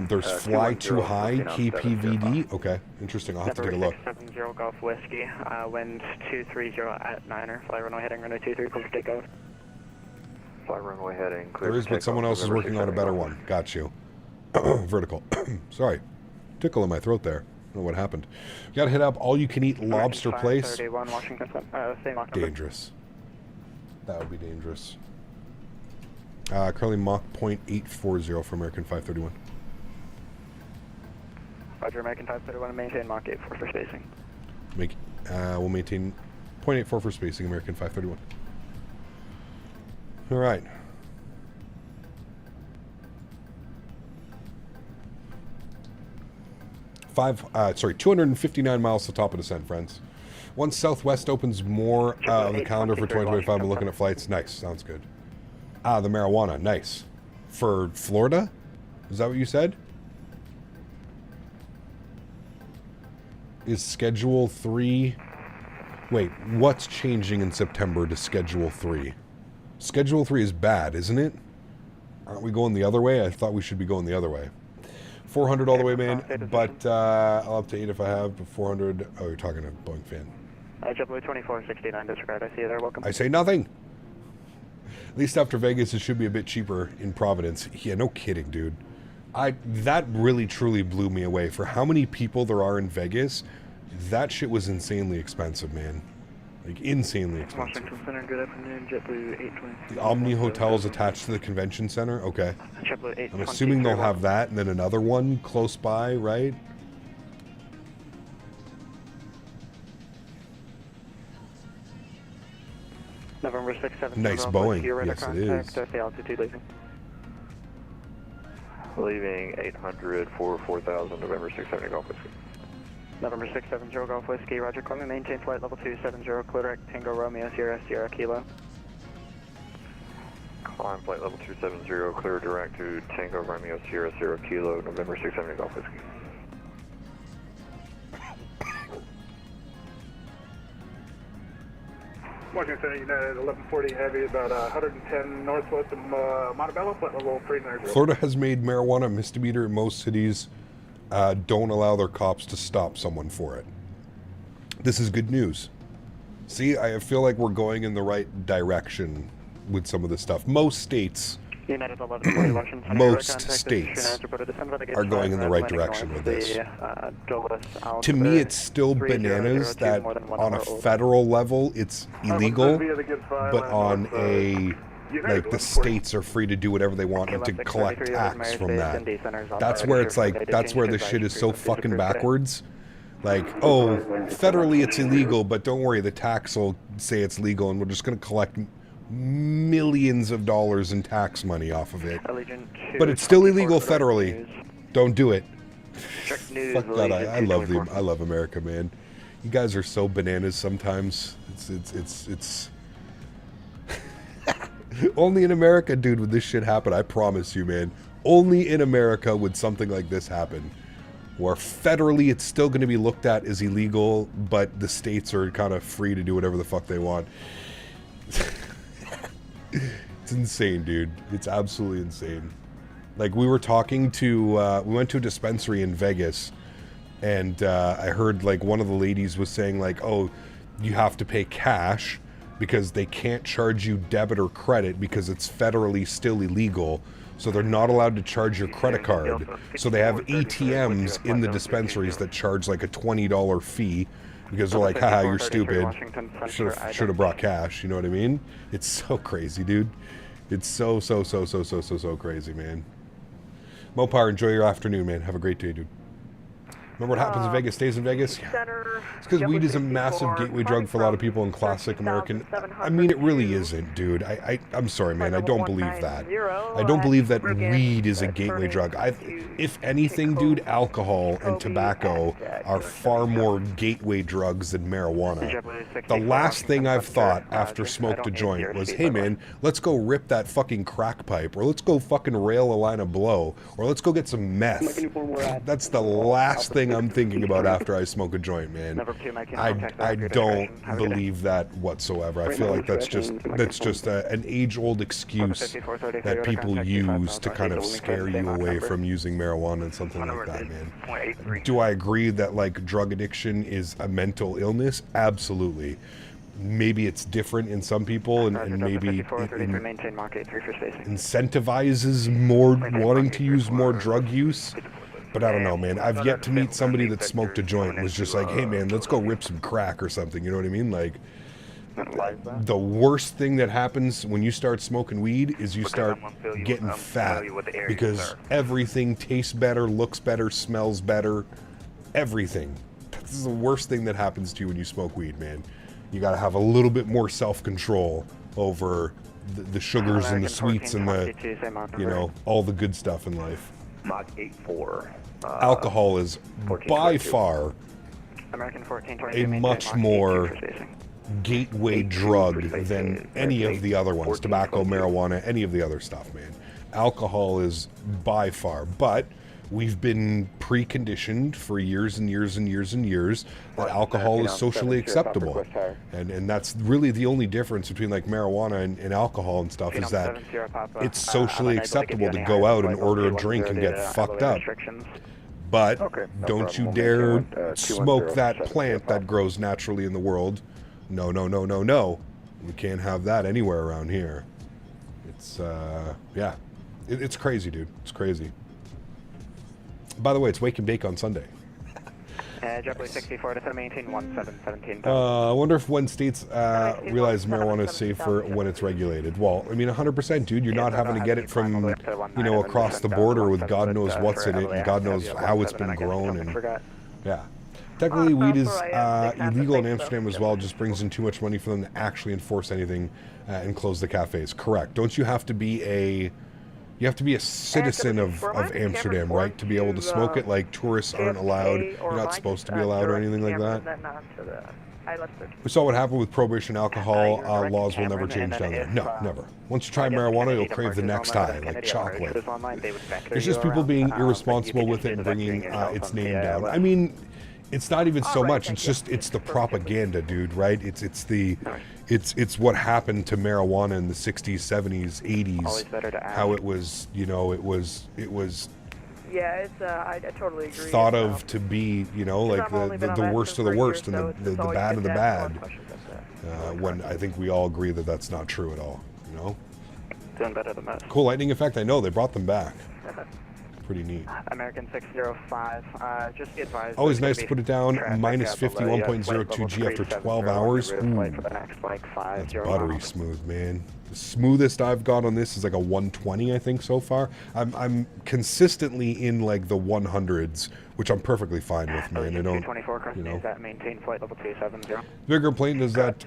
There's Fly Too High, KPVD. Okay, interesting. I'll have to take a look. 70 Golf Whiskey, wind 230 at 9er, fly runway heading, runway 23, clear for takeoff. Fly runway heading, clear. There is, but someone else is working on a better one. Got you. Vertical. Sorry. Tickle in my throat there. I don't know what happened. You gotta hit up all-you-can-eat lobster place. 31, Washington, Dangerous. That would be dangerous. Currently Mach 0.840 for American 531. Roger, American 531, maintain Mach 84 for spacing. We'll maintain 0.84 for spacing, American 531. All right. Sorry, 259 miles to top of descent, friends. Once Southwest opens more of the calendar for 2025, we're looking at flights. Nice, sounds good. The marijuana, nice. For Florida? Is that what you said? Is Schedule 3... Wait, what's changing in September to Schedule 3? Schedule 3 is bad, isn't it? Aren't we going the other way? I thought we should be going the other way. 400 all the way, man, but I'll update if I have 400. Oh, you're talking to Boeing fan. JetBlue 2469, disregard. I see you there. Welcome. I say nothing. At least after Vegas, it should be a bit cheaper in Providence. Yeah, no kidding, dude. That really truly blew me away. For how many people there are in Vegas, that shit was insanely expensive, man. Like, insanely expensive. Washington Center, good afternoon. JetBlue 820. The Omni Hotel is attached to the convention center? Okay. JetBlue 820. I'm assuming they'll have that and then another one close by, right? November 670. Nice Boeing. Yes, it is. The altitude leaving. Leaving 800 for 4000, November 670 Golf Whiskey. November 670 Golf Whiskey, roger, calling, maintain flight level 270, clear direct Tango Romeo, Sierra Kilo. Climb flight level 270, clear direct to Tango Romeo, Sierra Kilo, November 670 Golf Whiskey. Washington Center, United 1140 Heavy, about 110 northwest of Montebello, flight level 390. Florida has made marijuana a misdemeanor in most cities. Don't allow their cops to stop someone for it. This is good news. See, I feel like we're going in the right direction with some of this stuff. Most states, most states are going in the right direction with this. To me, it's still bananas that on a federal level, it's illegal, but on a... like, the states are free to do whatever they want and to collect tax from that. That's where it's like, that's where this shit is so fucking backwards. Like, oh, federally it's illegal, but don't worry, the tax will say it's legal and we're just going to collect millions of dollars in tax money off of it. But it's still illegal federally. Don't do it. Fuck that, I love America, man. You guys are so bananas sometimes. It's only in America, dude, would this shit happen. I promise you, man. Only in America would something like this happen. Where federally it's still going to be looked at as illegal, but the states are kind of free to do whatever the fuck they want. It's insane, dude. It's absolutely insane. Like, we were talking to, we went to a dispensary in Vegas, and I heard, like, one of the ladies was saying, like, oh, you have to pay cash because they can't charge you debit or credit because it's federally still illegal. So they're not allowed to charge your credit card. So they have ATMs in the dispensaries that charge like a $20 fee because they're like, haha, you're stupid. Should have brought cash. You know what I mean? It's so crazy, dude. It's so crazy, man. Mopar, enjoy your afternoon, man. Have a great day, dude. Remember what happens in Vegas stays in Vegas? Yeah. It's because weed is a massive gateway drug for a lot of people in classic American. I mean, it really isn't, dude. I'm sorry, man. I don't believe that. I don't believe that weed is a gateway drug. If anything, dude, alcohol and tobacco are far more gateway drugs than marijuana. The last thing I've thought after smoked a joint was, hey, man, let's go rip that fucking crack pipe, or let's go fucking rail a line of blow, or let's go get some meth. That's the last thing I'm thinking about after I smoke a joint, man. I don't believe that whatsoever. I feel like that's just an age-old excuse that people use to kind of scare you away from using marijuana and something like that, man. Do I agree that, like, drug addiction is a mental illness? Absolutely. Maybe it's different in some people, and maybe it incentivizes more wanting to use more drug use. But I don't know, man. I've yet to meet somebody that smoked a joint and was just like, hey, man, let's go rip some crack or something. You know what I mean? Like, the worst thing that happens when you start smoking weed is you start getting fat because everything tastes better, looks better, smells better, everything. This is the worst thing that happens to you when you smoke weed, man. You got to have a little bit more self-control over the sugars and the sweets and the, you know, all the good stuff in life. Mach 84. Alcohol is by far a much more gateway drug than any of the other ones. Tobacco, marijuana, any of the other stuff, man. Alcohol is by far, but we've been preconditioned for years and years and years and years that alcohol is socially acceptable. And that's really the only difference between like marijuana and alcohol and stuff is that it's socially acceptable to go out and order a drink and get fucked up. But don't you dare smoke that plant that grows naturally in the world. No, no, no, no, no. We can't have that anywhere around here. It's, yeah. It's crazy, dude. It's crazy. By the way, it's Wake and Bake on Sunday. JetBlue 64 to maintain 1717. I wonder if when states realize marijuana is safer when it's regulated. Well, I mean, 100%, dude. You're not having to get it from, you know, across the border with God knows what's in it and God knows how it's been grown. And yeah. Technically, weed is illegal in Amsterdam as well. Just brings in too much money for them to actually enforce anything and close the cafes. Correct. Don't you have to be a... You have to be a citizen of Amsterdam, right, to be able to smoke it? Like, tourists aren't allowed, you're not supposed to be allowed or anything like that? We saw what happened with prohibition alcohol. Laws will never change down there. No, never. Once you try marijuana, you'll crave the next high, like chocolate. It's just people being irresponsible with it and bringing its name down. I mean, it's not even so much. It's just, it's the propaganda, dude, right? It's what happened to marijuana in the 60s, 70s, 80s. How it was, you know, it was. Yeah, it's. I totally agree. Thought of to be, you know, like the worst of the worst and the bad of the bad. When I think we all agree that that's not true at all. You know. Doing better than most. Cool lightning effect. I know they brought them back. Pretty neat. American 605, just be advised. Always nice to put it down. Minus 51.02 G after 12 hours. That's buttery smooth, man. The smoothest I've got on this is like a 120, I think, so far. I'm consistently in like the 100s, which I'm perfectly fine with, man. I don't, you know. Bigger complaint is that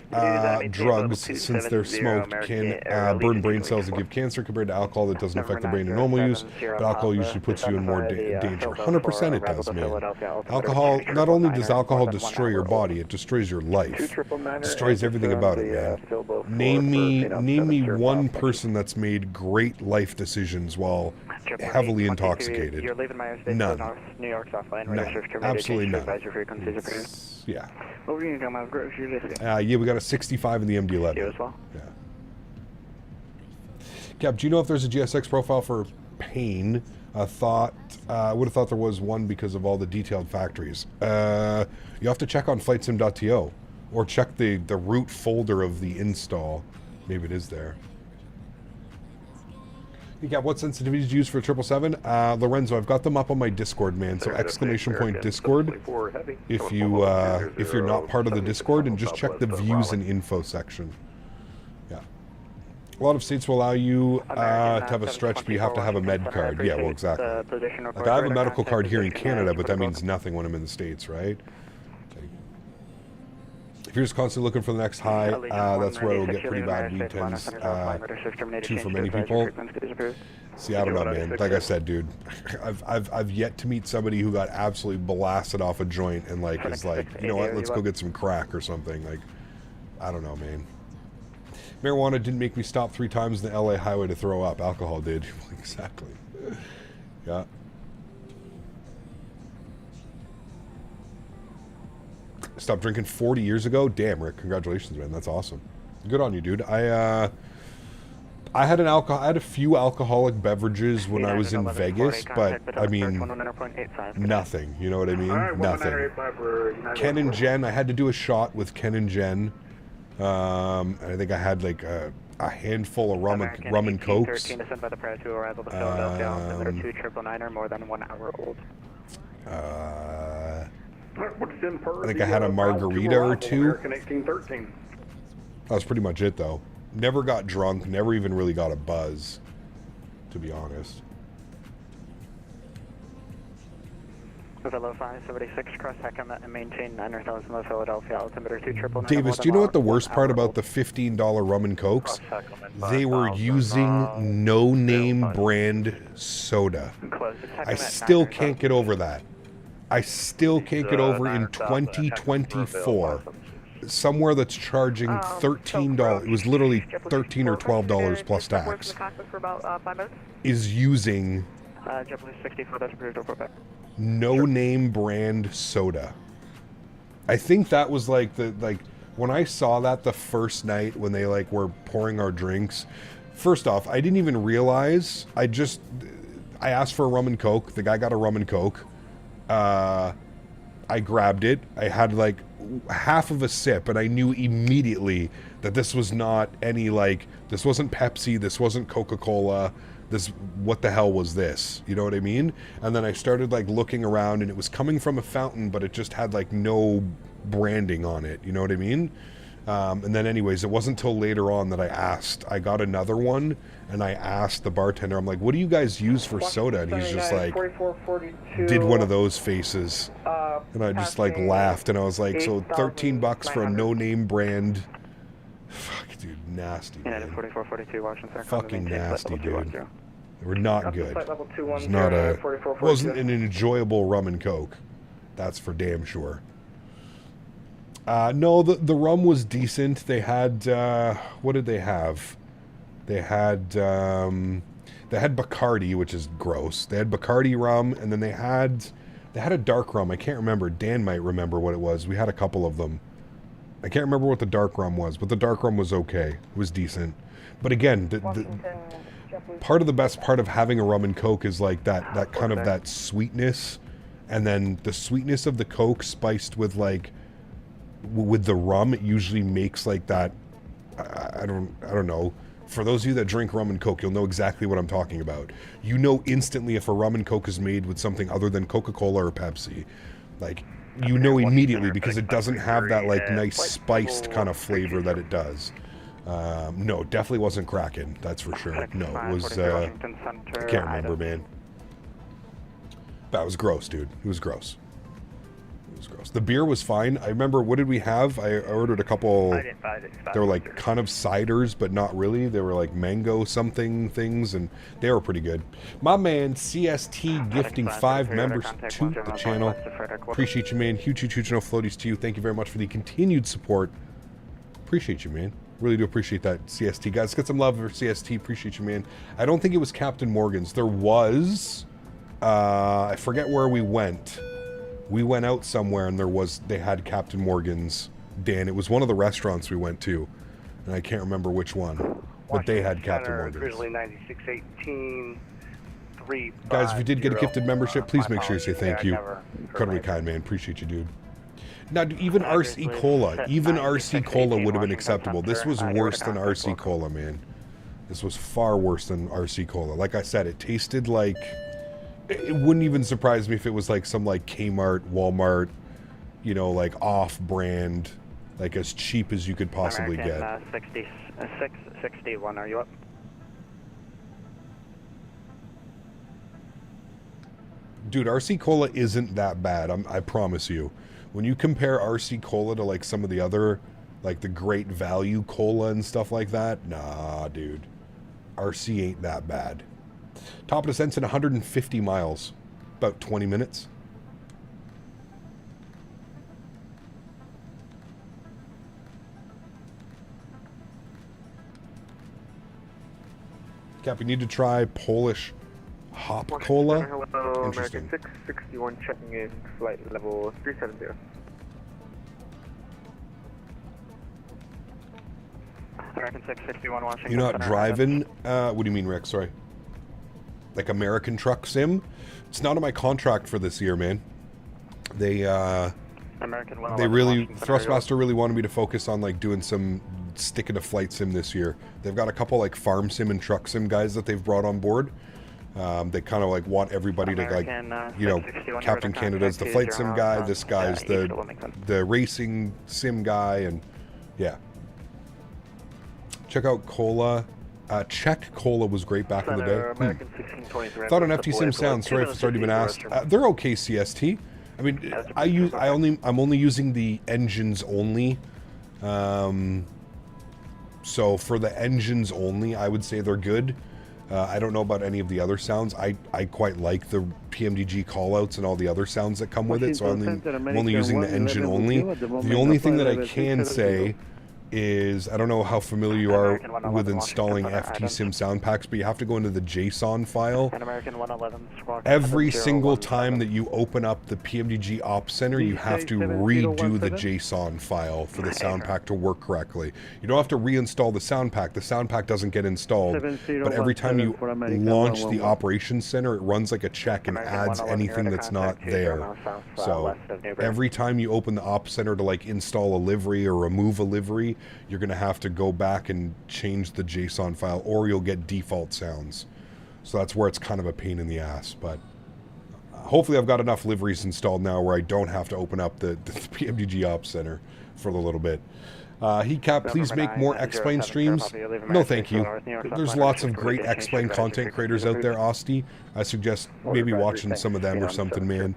drugs, since they're smoked, can burn brain cells and give cancer compared to alcohol that doesn't affect the brain in normal use, but alcohol usually puts you in more danger. 100% it does, man. Alcohol, not only does alcohol destroy your body, it destroys your life. It destroys everything about it, man. Name me one person that's made great life decisions while heavily intoxicated. None. Absolutely none. Yeah. Yeah, we got a 65 in the MD-11. Yeah. Cap, do you know if there's a GSX profile for pain? I would have thought there was one because of all the detailed factories. You have to check on FlightSim.to or check the root folder of the install. Maybe it is there. Yeah, what sensitivities did you use for 777? Lorenzo, I've got them up on my Discord, man. So exclamation point Discord. If you're not part of the Discord, and just check the views and info section. Yeah. A lot of states will allow you to have a stretch, but you have to have a med card. Yeah, well, exactly. Like I have a medical card here in Canada, but that means nothing when I'm in the States, right? If you're just constantly looking for the next high, that's where it'll get pretty bad. Weed tends to for many people. See, I don't know, man. Like I said, dude, I've yet to meet somebody who got absolutely blasted off a joint and like is like, you know what, let's go get some crack or something. Like, I don't know, man. Marijuana didn't make me stop 3 times in the LA highway to throw up. Alcohol did. Exactly. Yeah. Stopped drinking 40 years ago. Damn, Rick, congratulations, man. That's awesome. Good on you, dude. I had a few alcoholic beverages when I was in Vegas, but I mean, nothing. You know what I mean? Nothing. Ken and Jen. I had to do a shot with Ken and Jen. And I think I had like a handful of rum and cokes. 13 descent by the prayer to arrival to Philadelphia. 29er more than 1 hour old. I think I had a margarita or two. That was pretty much it, though. Never got drunk, never even really got a buzz, to be honest. Villa 576, cross Heckham and maintain 9,000 Philadelphia, altimeter 2 Davis, do you know what the worst part about the $15 rum and cokes? They were using no-name brand soda. I still can't get over that. I still can't get over in 2024 somewhere that's charging $13. It was literally $13 or $12 plus tax. Is using no-name brand soda. I think that was like when I saw that the first night when they like were pouring our drinks. First off, I didn't even realize. I asked for a rum and coke. The guy got a rum and coke. I grabbed it. I had like half of a sip, and I knew immediately that this was not any like, this wasn't Pepsi, this wasn't Coca-Cola, what the hell was this? You know what I mean? And then I started like looking around, and it was coming from a fountain, but it just had like no branding on it. You know what I mean? And then anyways, it wasn't till later on that I got another one, and I asked the bartender, I'm like, what do you guys use for soda? And he's just like, did one of those faces. And I just like laughed, and I was like, so $13 for a no-name brand. Fuck, dude, nasty, man. Fucking nasty, dude. They were not good. It wasn't an enjoyable rum and coke. That's for damn sure. No, the rum was decent. They had, what did they have? They had Bacardi, which is gross. They had Bacardi rum, and then they had a dark rum. I can't remember. Dan might remember what it was. We had a couple of them. I can't remember what the dark rum was, but the dark rum was okay. It was decent. But again, the best part of having a rum and coke is like that kind of that sweetness, and then the sweetness of the coke spiced with like, with the rum, it usually makes like that, I don't know. For those of you that drink rum and coke, you'll know exactly what I'm talking about. You know instantly if a rum and coke is made with something other than Coca-Cola or Pepsi. Like, you know immediately, because it doesn't have that like nice spiced kind of flavor that it does. No, definitely wasn't Kraken, that's for sure. No, it was, I can't remember, man. That was gross, dude. It was gross. Gross. The beer was fine. I remember, what did we have? I ordered a couple. They were like kind of ciders, but not really. They were like mango something things, and they were pretty good. My man CST gifting 5 members to the channel. Appreciate you, man. Huge no floaties to you. Thank you very much for the continued support. Appreciate you, man. Really do appreciate that, CST. Guys, get some love for CST. Appreciate you, man. I don't think it was Captain Morgan's. There was, I forget where we went. We went out somewhere, and they had Captain Morgan's. Dan, it was one of the restaurants we went to, and I can't remember which one, but they had Captain Morgan's. Grizzly 9618, 3. Guys, if you did get a gifted membership, please make sure you say thank you. Incredibly kind, man. Appreciate you, dude. Now, even RC Cola would have been acceptable. This was worse than RC Cola, man. This was far worse than RC Cola. Like I said, it tasted like... It wouldn't even surprise me if it was like some like Kmart, Walmart, you know, like off-brand, like as cheap as you could possibly get. 61, are you up? Dude, RC Cola isn't that bad, I promise you. When you compare RC Cola to like some of the other, like the Great Value Cola and stuff like that, nah, dude. RC ain't that bad. Top of descent's in 150 miles. About 20 minutes. Cap, you need to try Polish hop cola. Hello, Interesting. American 661 checking in, flight level 370. American 661 Washington. You're not driving? What do you mean, Rick? Sorry. Like American Truck Sim? It's not on my contract for this year, man. Thrustmaster really wanted me to focus on like doing some sticking to flight sim this year. They've got a couple like farm sim and truck sim guys that they've brought on board. They kind of like want everybody to like, you know, Captain Canada's the flight sim guy, this guy's the racing sim guy, and yeah. Check out Cola. Czech Cola was great back in the day. American 1623. Thought on FTSIM sounds. Sorry if it's already been asked. They're okay CST. I mean, I'm only using the engines only. So for the engines only, I would say they're good. I don't know about any of the other sounds. I quite like the PMDG callouts and all the other sounds that come with it. So I'm only using the engine only. The only thing that I can say is, I don't know how familiar you are with installing FTSIM sound packs, but you have to go into the JSON file. Every single time that you open up the PMDG Ops Center, you have to redo the JSON file for the sound pack to work correctly. You don't have to reinstall the sound pack. The sound pack doesn't get installed, but every time you launch the Operations Center, it runs like a check and adds anything that's not there. So every time you open the Ops Center to like install a livery or remove a livery, you're going to have to go back and change the JSON file, or you'll get default sounds. So that's where it's kind of a pain in the ass. But hopefully I've got enough liveries installed now where I don't have to open up the PMDG Ops Center for a little bit. Heatcap, please make more X-Plane streams. No, thank you. There's lots of great X-Plane content creators out there, Osti. I suggest maybe watching some of them or something, man.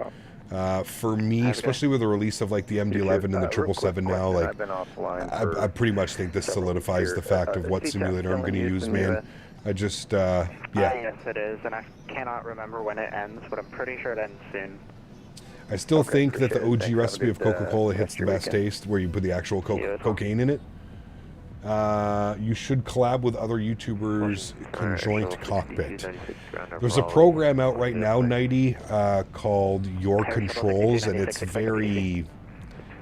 For me, especially with the release of like the MD-11 and the 777 now, like I pretty much think this solidifies the fact of what simulator I'm going to use, man. I just, yeah. Yes, it is, and I cannot remember when it ends, but I'm pretty sure it ends soon. I still think that the OG recipe of Coca-Cola hits the best taste, where you put the actual cocaine in it. You should collab with other YouTubers, conjoint cockpit. There's a program out right now, Nighty, called Your Controls, and it's very,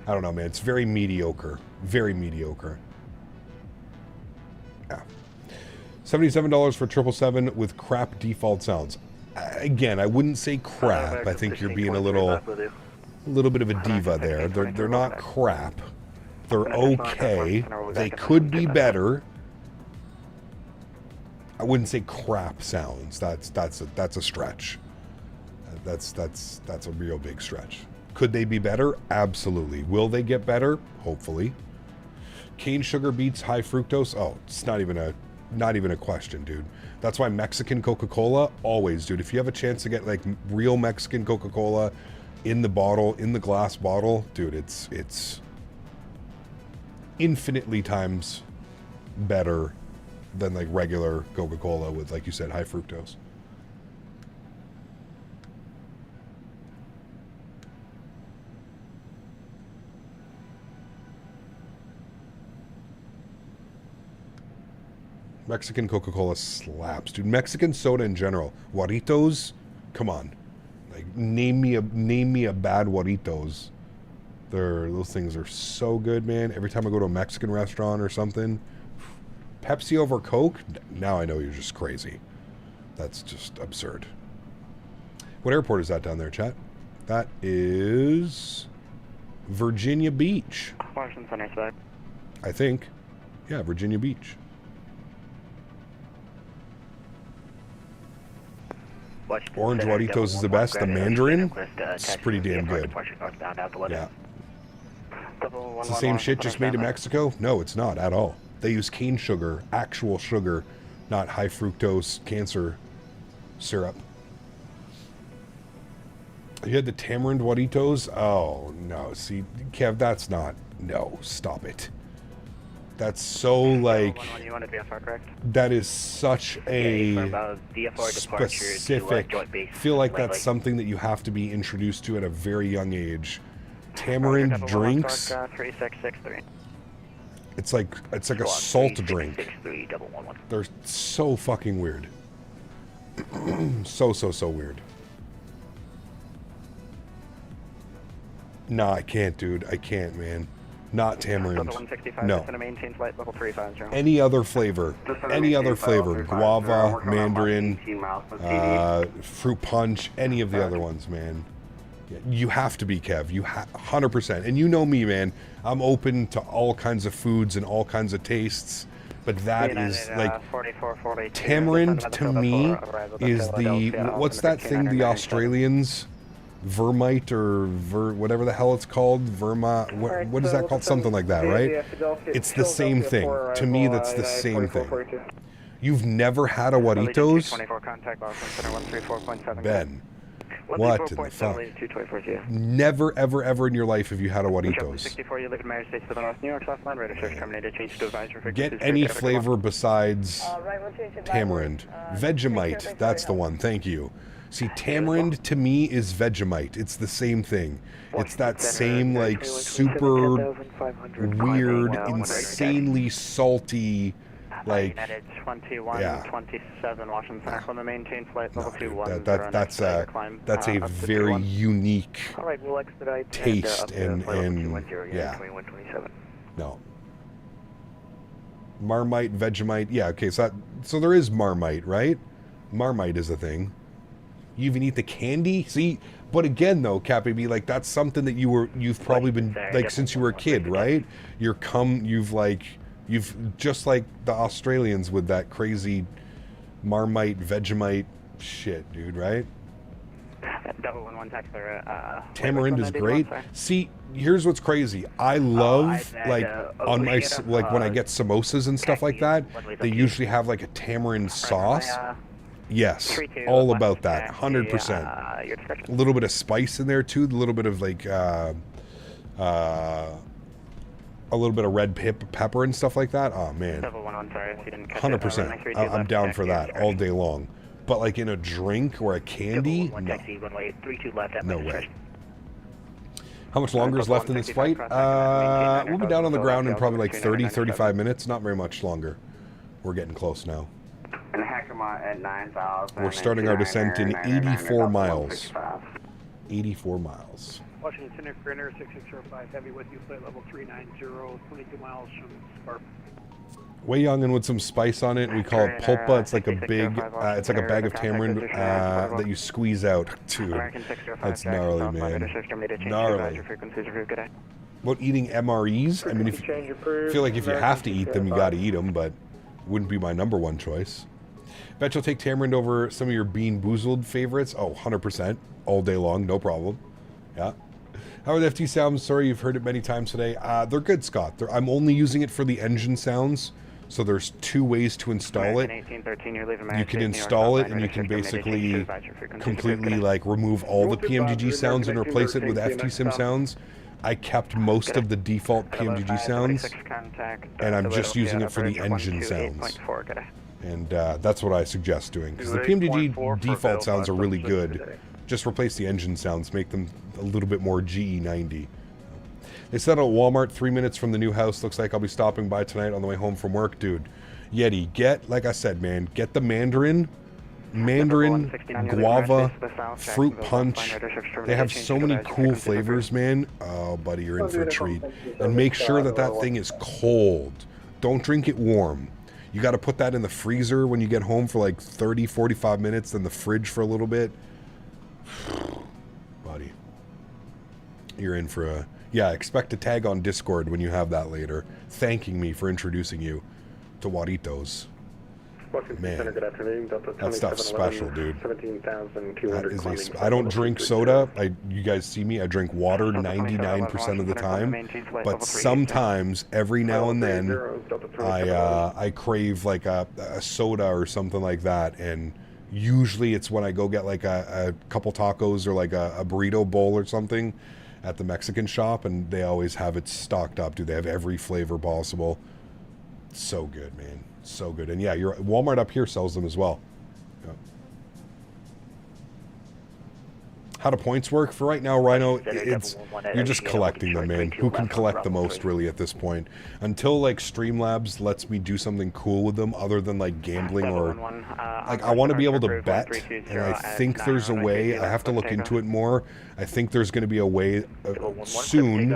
I don't know, man, it's very mediocre. Very mediocre. Yeah. $77 for 777 with crap default sounds. Again, I wouldn't say crap. I think you're being a little bit of a diva there. They're not crap. They're okay. They could be better. I wouldn't say crap sounds. That's a stretch. That's a real big stretch. Could they be better? Absolutely. Will they get better? Hopefully. Cane sugar beats high fructose? Oh, it's not even a question, dude. That's why Mexican Coca-Cola, always, dude. If you have a chance to get like real Mexican Coca-Cola in the bottle, in the glass bottle, dude, it's infinitely times better than like regular Coca-Cola with, like you said, high fructose. Mexican Coca-Cola slaps, dude. Mexican soda in general. Guaritos, come on. Like name me a bad Guaritos. Those things are so good, man. Every time I go to a Mexican restaurant or something, Pepsi over Coke? Now I know you're just crazy. That's just absurd. What airport is that down there, chat? That is Virginia Beach. Washington Center side. I think. Yeah, Virginia Beach. Orange Guaritos is the best. The Mandarin, it's pretty damn good. Yeah. It's the same shit just made in Mexico? No, it's not at all. They use cane sugar, actual sugar, not high fructose cancer syrup. You had the tamarind Guaritos? Oh, no. See, Kev, that's not... No, stop it. That's so, like... That is such a specific... I feel like that's something that you have to be introduced to at a very young age. Tamarind drinks... It's like a salt drink. They're so fucking weird. so weird. Nah, I can't, dude. I can't, man. Not tamarind. No. Any other flavor. Any other flavor. Guava, mandarin, fruit punch, any of the other ones, man. You have to be, Kev. 100%. And you know me, man. I'm open to all kinds of foods and all kinds of tastes. But that is, like, tamarind to me is the... What's that thing the Australians Vermite or whatever the hell it's called. What is that called? Something like that, right? It's the same thing. To me, that's the same thing. You've never had a Juaritos? Ben. What in the fuck? Never, ever, ever in your life have you had a Juaritos. Get any flavor besides tamarind. Vegemite, that's the one, thank you. See, tamarind to me is Vegemite. It's the same thing. It's that same, like, super weird, insanely salty, like, yeah. That's a very unique taste and yeah. No. Marmite, Vegemite, yeah, okay, so there is Marmite, right? Marmite is a thing. You even eat the candy? See, but again though, Cappy, like that's something that you've probably been like since you were a kid, right? You've just like the Australians with that crazy Marmite, Vegemite shit, dude, right? Tamarind is great. See, here's what's crazy. I love like on my like when I get samosas and stuff like that, they usually have like a tamarind sauce. Yes, all about that, 100%. A little bit of spice in there too, a little bit of like a little bit of red pepper and stuff like that. Oh man, 100%. I'm down for that all day long. But like in a drink or a candy, no. No way. How much longer is left in this flight? We'll be down on the ground in probably like 30, 35 minutes. Not very much longer. We're getting close now. We're starting our descent in 84 miles. 84 miles. Washington Greener 6605 heavy with you, flight level 390, 22 miles from Spark. Way young and with some spice on it. We call it pulpa. It's like a big, it's like a bag of tamarind that you squeeze out. Dude, that's gnarly, man. Gnarly. About eating MREs? I mean, if you feel like if you have to eat them, you got to eat them, but wouldn't be my number one choice. Bet you'll take tamarind over some of your Bean Boozled favorites. Oh, 100%. All day long, no problem. Yeah. How are the FT sounds? Sorry, you've heard it many times today. They're good, Scott. I'm only using it for the engine sounds. So there's two ways to install it. You can install it and you can basically completely like remove all the PMDG sounds and replace it with FTSIM sounds. I kept most of the default PMDG sounds and I'm just using it for the engine sounds. And that's what I suggest doing, because the PMDG default sounds are really good. Just replace the engine sounds, make them a little bit more GE90. They said at Walmart 3 minutes from the new house. Looks like I'll be stopping by tonight on the way home from work. Dude, Yeti, like I said, man, get the mandarin, guava, fruit punch. They have so many cool flavors, man. Oh, buddy, you're in for a treat. And make sure that that thing is cold. Don't drink it warm. You got to put that in the freezer when you get home for like 30, 45 minutes, then the fridge for a little bit. Buddy, you're in for a... Yeah, expect a tag on Discord when you have that later, thanking me for introducing you to Juaritos. Man, that stuff's special, dude. That is I don't drink soda. You guys see me. I drink water 99% of the time. But sometimes, every now and then, I crave like a soda or something like that. And usually it's when I go get like a couple tacos or like a burrito bowl or something at the Mexican shop, and they always have it stocked up, dude. They have every flavor possible. So good, man. So good. And yeah, Walmart up here sells them as well. Yeah. How do points work? For right now, Rhino, you're just collecting them, man. Who can collect the most, really, at this point? Until, like, Streamlabs lets me do something cool with them other than, like, gambling or... Like, I want to be able to bet, and I think there's a way. I have to look into it more. I think there's going to be a way soon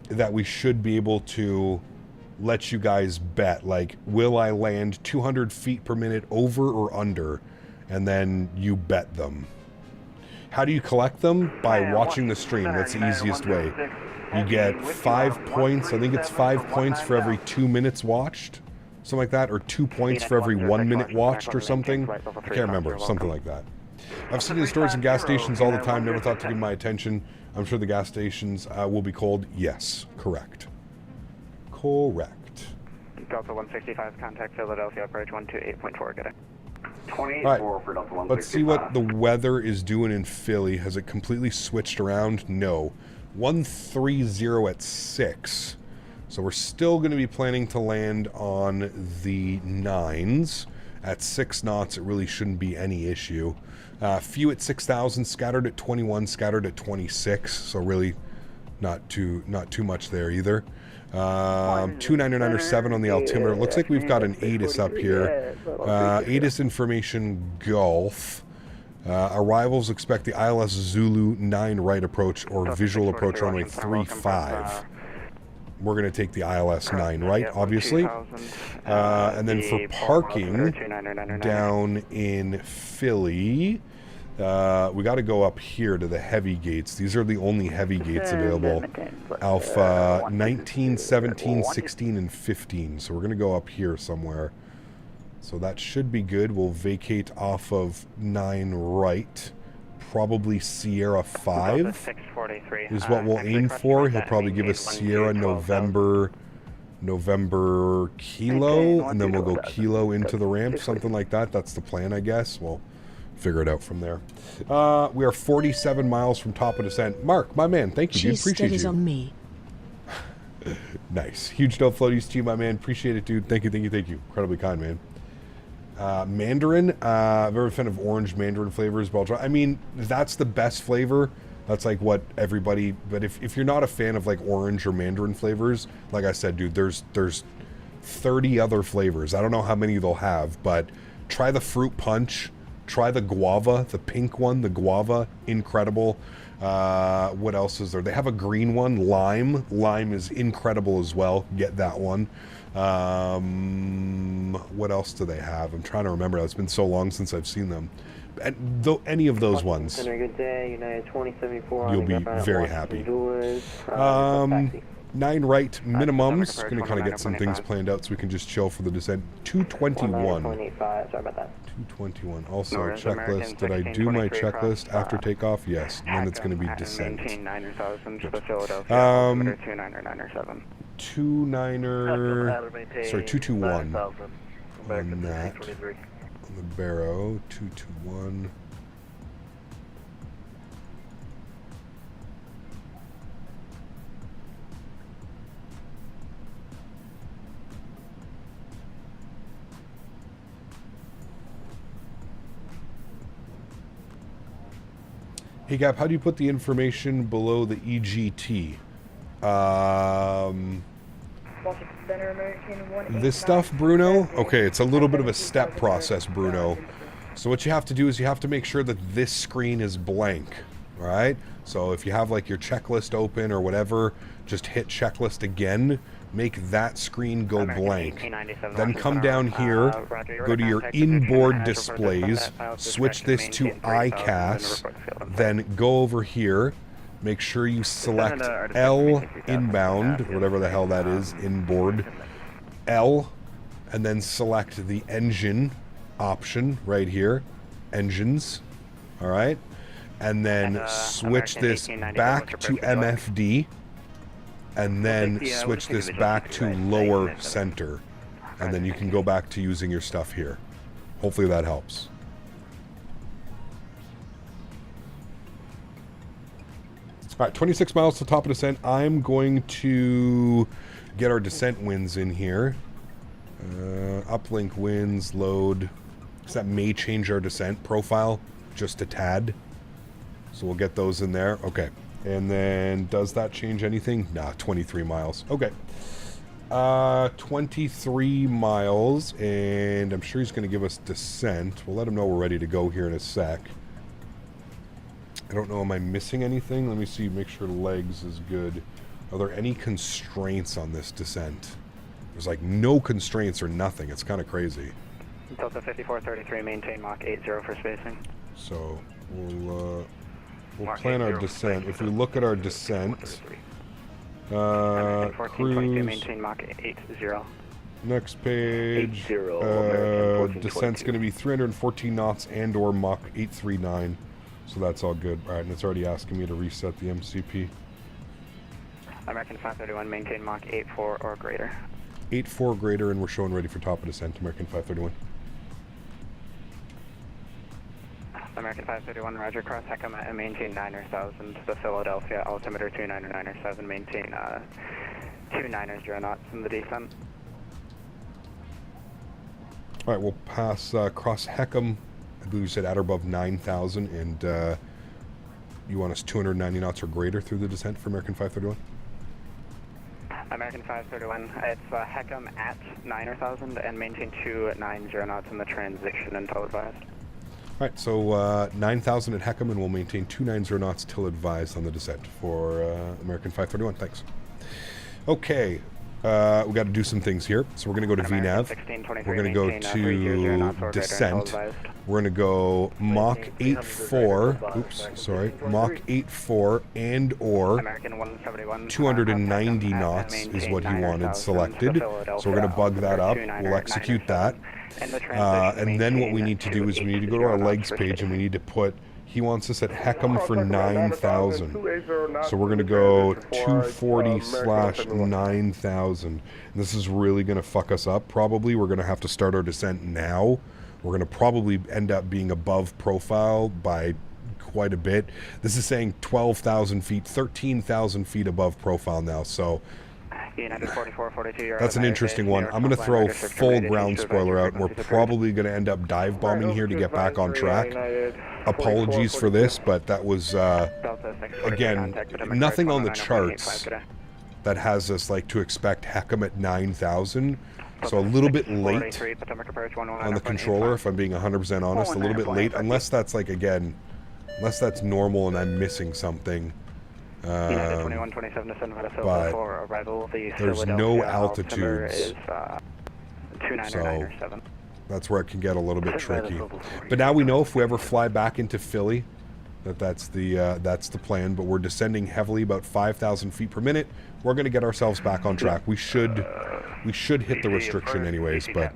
that we should be able to let you guys bet. Like, will I land 200 feet per minute over or under? And then you bet them. How do you collect them? By watching the stream. That's the easiest way. You get 5 points. I think it's 5 points for every 2 minutes watched. Something like that. Or 2 points for every 1 minute watched or something. I can't remember. Something like that. I've seen it in stores and gas stations all the time. Never thought to give my attention. I'm sure the gas stations will be cold. Yes, correct. Correct. Delta 165, contact Philadelphia, approach 128.4, get it. 28.4 for Delta 165. Let's see what the weather is doing in Philly. Has it completely switched around? No. 130 at 6. So we're still going to be planning to land on the 9s. At 6 knots, it really shouldn't be any issue. Few at 6,000, scattered at 21, scattered at 26. So really not too much there either. 299.7 on the altimeter. It looks like we've got an ATIS up here. ATIS information Gulf. Arrivals expect the ILS Zulu 9 right approach or visual approach runway 35. We're going to take the ILS 9 right, obviously. And then for parking down in Philly, we got to go up here to the heavy gates. These are the only heavy gates available. Alpha 19, 17, 16, and 15. So we're going to go up here somewhere. So that should be good. We'll vacate off of 9 right. Probably Sierra 5 is what we'll aim for. He'll probably give us Sierra November Kilo, and then we'll go Kilo into the ramp, something like that. That's the plan, I guess. We'll figure it out from there. We are 47 miles from top of descent. Mark, my man, thank you, dude. Appreciate you. On me. Nice. Huge no floaties to you, my man. Appreciate it, dude. Thank you. Incredibly kind, man. Mandarin, very fan of orange Mandarin flavors. I mean, that's the best flavor. That's like what everybody, but if you're not a fan of like orange or Mandarin flavors, like I said, dude, there's 30 other flavors. I don't know how many they'll have, but try the fruit punch, try the guava, the pink one, the guava, incredible. What else is there? They have a green one, lime. Lime is incredible as well. Get that one. What else do they have? I'm trying to remember. It's been so long since I've seen them. And though any of those ones, Good day, United 2074. you'll be very happy. 9 right minimums. Going to kind of get some things planned out so we can just chill for the descent. 221. 221. Also checklist. Did I do my checklist after takeoff? Yes. And then it's going to be descent. 221 on that. On the Barrow, 221. Hey Gap, how do you put the information below the EGT? This stuff, Bruno? Okay, it's a little bit of a step process, Bruno. So what you have to do is you have to make sure that this screen is blank, all right? So if you have like your checklist open or whatever, just hit checklist again, make that screen go blank. Then come down here, go to your inboard displays, switch this to ICAS, then go over here, make sure you select L inbound, whatever the hell that is, inboard, L, and then select the engine option right here, engines, all right? And then switch this back to MFD, and then switch this back to lower center, and then you can go back to using your stuff here. Hopefully that helps. All right, 26 miles to top of descent. I'm going to get our descent winds in here. Uplink winds, load. So that may change our descent profile just a tad. So we'll get those in there. Okay. And then does that change anything? Nah, 23 miles. Okay. 23 miles, and I'm sure he's going to give us descent. We'll let him know we're ready to go here in a sec. I don't know, am I missing anything? Let me see, make sure legs is good. Are there any constraints on this descent? There's like no constraints or nothing. It's kind of crazy. Delta 5433, maintain Mach 80 for spacing. So we'll plan our descent. If we look at our descent, cruise, maintain Mach 80. Next page. 80, Descent's going to be 314 knots and or Mach 839. So that's all good. All right, and it's already asking me to reset the MCP. American 531, maintain Mach 84 or greater. 84 greater, and we're showing ready for top of descent, American 531. American 531, roger, cross Heckham and maintain 9000 to Philadelphia, altimeter 29907, maintain 290 knots in the descent. All right, we'll pass cross Heckham. I believe you said at or above 9,000, and you want us 290 knots or greater through the descent for American 531? American 531, it's Heckham at 9000 and maintain 290 knots in the transition until advised. All right, so 9,000 at Heckham, and we'll maintain 290 knots till advised on the descent for American 531. Thanks. Okay, we got to do some things here. So we're going to go to VNAV. We're going to go to descent. We're going to go Mach 84. Oops, sorry. Mach 84 and or 290 knots is what he wanted selected. So we're going to bug that up. We'll execute that. And then what we need to do is we need to go to our legs page and we need to put, he wants us at Heckham for 9,000. So we're going to go 240/9,000. This is really going to fuck us up probably. We're going to have to start our descent now. We're going to probably end up being above profile by quite a bit. This is saying 12,000 feet, 13,000 feet above profile now. So that's an interesting one. I'm going to throw full ground spoiler out, and we're probably going to end up dive bombing here to get back on track. Apologies for this, but that was, again, nothing on the charts that has us like to expect Heckham at 9,000. So a little bit late on the controller, if I'm being 100% honest, a little bit late, unless that's like, again, unless that's normal and I'm missing something. But there's no altitudes, so that's where it can get a little bit tricky. But now we know if we ever fly back into Philly, that's the plan. But we're descending heavily, about 5,000 feet per minute. We're going to get ourselves back on track. We should hit the restriction anyways, but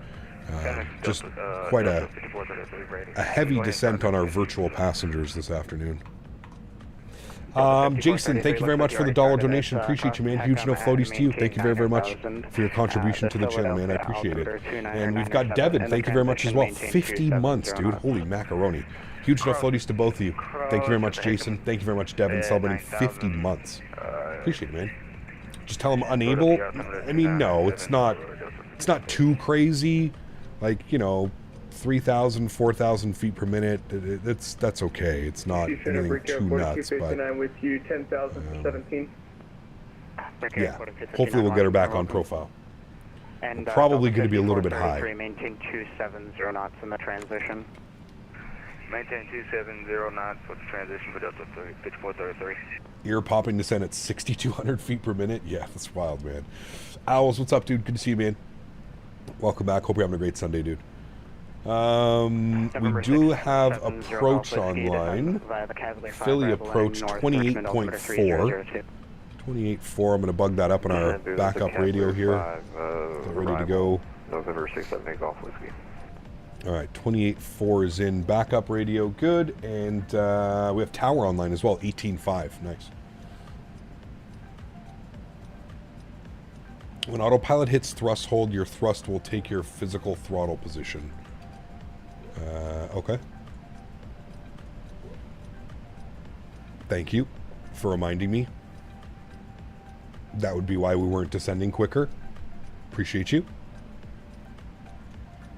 just quite a heavy descent on our virtual passengers this afternoon. Jason, thank you very much for the $1 donation. Appreciate you, man. Huge no floaties to you. Thank you very, very much for your contribution to the channel, man. I appreciate it. And we've got Devin. Thank you very much as well. 50 months, dude. Holy macaroni. Huge no floaties to both of you. Thank you very much, Jason. Thank you very much, Devin, celebrating 50 months. Appreciate it, man. Just tell him unable. I mean, no, it's not too crazy. Like, you know, 3,000, 4,000 feet per minute. That's okay. It's not anything too nuts, but with you, 10,000 for 17. Yeah. Hopefully we'll get her back on profile. And we're probably going to be a little bit high. Maintain 270 knots in the transition. Maintain 270 knots for the transition for Delta 5433. Ear popping descent at 6,200 feet per minute. Yeah, that's wild, man. Owls, what's up, dude? Good to see you, man. Welcome back. Hope you're having a great Sunday, dude. We do have approach online. Philly approach 28.4. 28.4. I'm going to bug that up on our backup radio here. Get ready to go. November 67 Golf Whiskey. All right, 28.4 is in backup radio. Good. And we have tower online as well. 18.5. Nice. When autopilot hits thrust hold, your thrust will take your physical throttle position. Okay. Thank you for reminding me. That would be why we weren't descending quicker. Appreciate you.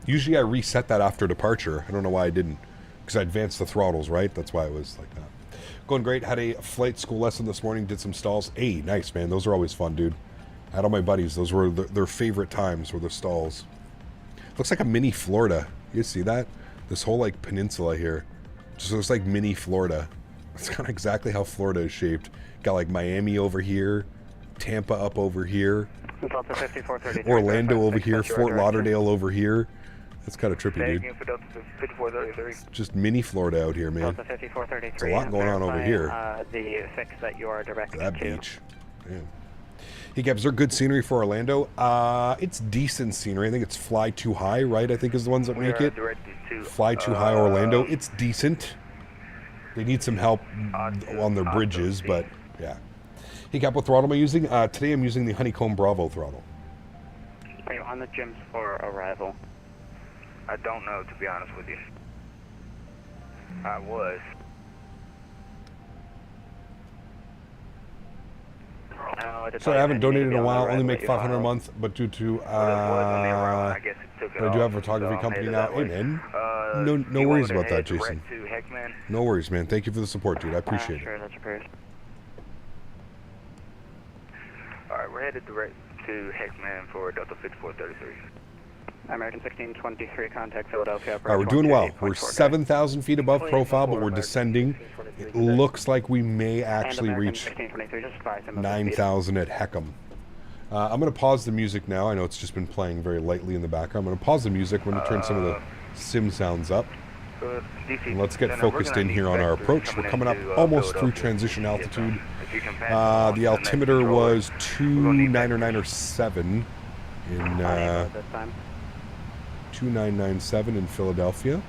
Usually I reset that after departure. I don't know why I didn't. Because I advanced the throttles, right? That's why it was like that. Going great. Had a flight school lesson this morning. Did some stalls. Hey, nice, man. Those are always fun, dude. I had all my buddies. Those were their favorite times, were the stalls. Looks like a mini Florida. You see that? This whole, like, peninsula here. Just looks like mini Florida. It's kind of exactly how Florida is shaped. Got, like, Miami over here. Tampa up over here. Orlando over here. Fort Lauderdale over here. That's kind of trippy, dude. Just mini Florida out here, man. There's a lot going on over here. The fix that you are directed that beach. Damn. Hey, Gabs, is there good scenery for Orlando? It's decent scenery. I think it's Fly Too High, right? I think is the ones that make it. Fly Too High Orlando. It's decent. They need some help on their bridges, but yeah. Hey, Cap, what throttle am I using? Today I'm using the Honeycomb Bravo throttle. Are you on the gyms for arrival? I don't know, to be honest with you. I was. Sorry, I haven't donated in a while. Only make $500 a month, but due to but I do have a photography company now. Hey, man. No worries about that, Jason. No worries, man. Thank you for the support, dude. I appreciate Sure, it. that's approved. Alright, we're headed direct to Heckman for Delta 6433. American 1623, contact Philadelphia. All right, we're doing well. We're 7,000 feet above profile, but we're descending. It looks like we may actually reach 9,000 at Heckham. I'm going to pause the music now. I know it's just been playing very lightly in the background. I'm going to pause the music. We're going to turn some of the sim sounds up. And let's get focused in here on our approach. We're coming up almost through transition altitude. The altimeter was 2997 in 2997 in Philadelphia.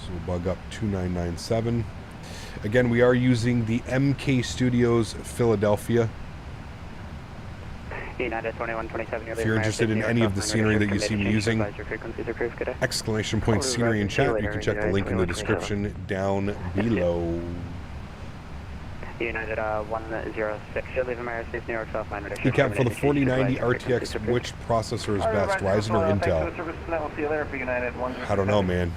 So we'll bug up 2997. Again, we are using the MK Studios Philadelphia. If you're interested in any of the scenery that you see me using, exclamation point scenery in chat, you can check the link in the description down below. United 106, should leave American New York South Line. Recap for the 4090 RTX, which processor is best, Ryzen or Intel? I don't know, man.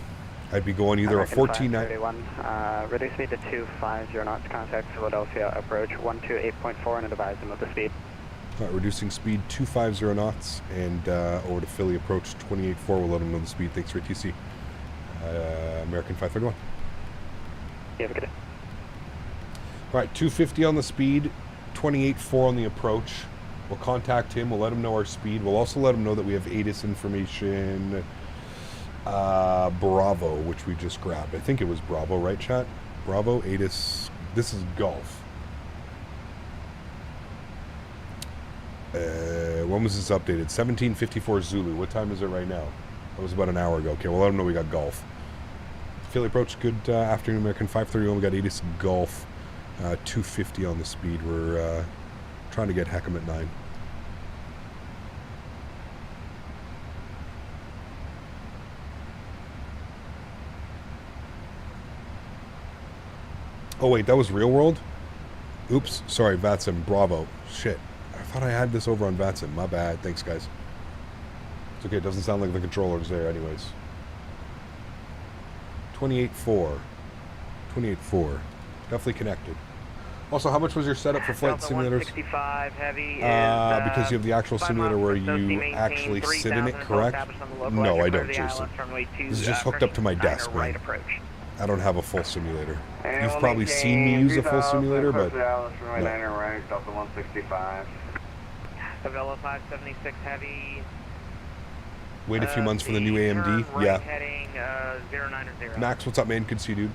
I'd be going either a 1490. Reduce speed to 250 knots, contact Philadelphia, approach 128.4 and advise them of the speed. All right, reducing speed 250 knots and over to Philly, approach 28.4. We'll let them know the speed. Thanks for ATC. American 531. You have a good day. All right, 250 on the speed, 28.4 on the approach. We'll contact him. We'll let him know our speed. We'll also let him know that we have ATIS information, Bravo, which we just grabbed. I think it was Bravo, right, chat? Bravo, ATIS. This is Gulf. When was this updated? 17:54 Zulu. What time is it right now? That was about an hour ago. Okay, we'll let him know we got Gulf. Philly approach, good afternoon, American 531. We got ATIS Gulf. 250 on the speed. We're trying to get Heckham at 9. Oh wait, that was real world? Oops, sorry, VATSIM, Bravo. Shit, I thought I had this over on VATSIM. My bad, thanks guys. It's okay, it doesn't sound like the controller's there anyways. 28.4. 28.4. Definitely connected. Also, how much was your setup for flight simulators? 165 heavy is, because you have the actual simulator where you actually sit in it, correct? No, I don't, Jason. This is just hooked up to my desk, man. I don't have a full simulator. You've probably seen me use a full simulator, but no. Avella 576 heavy. Wait a few months for the new AMD. Right Yeah. heading 090. Max, what's up, man? Good to see you, dude.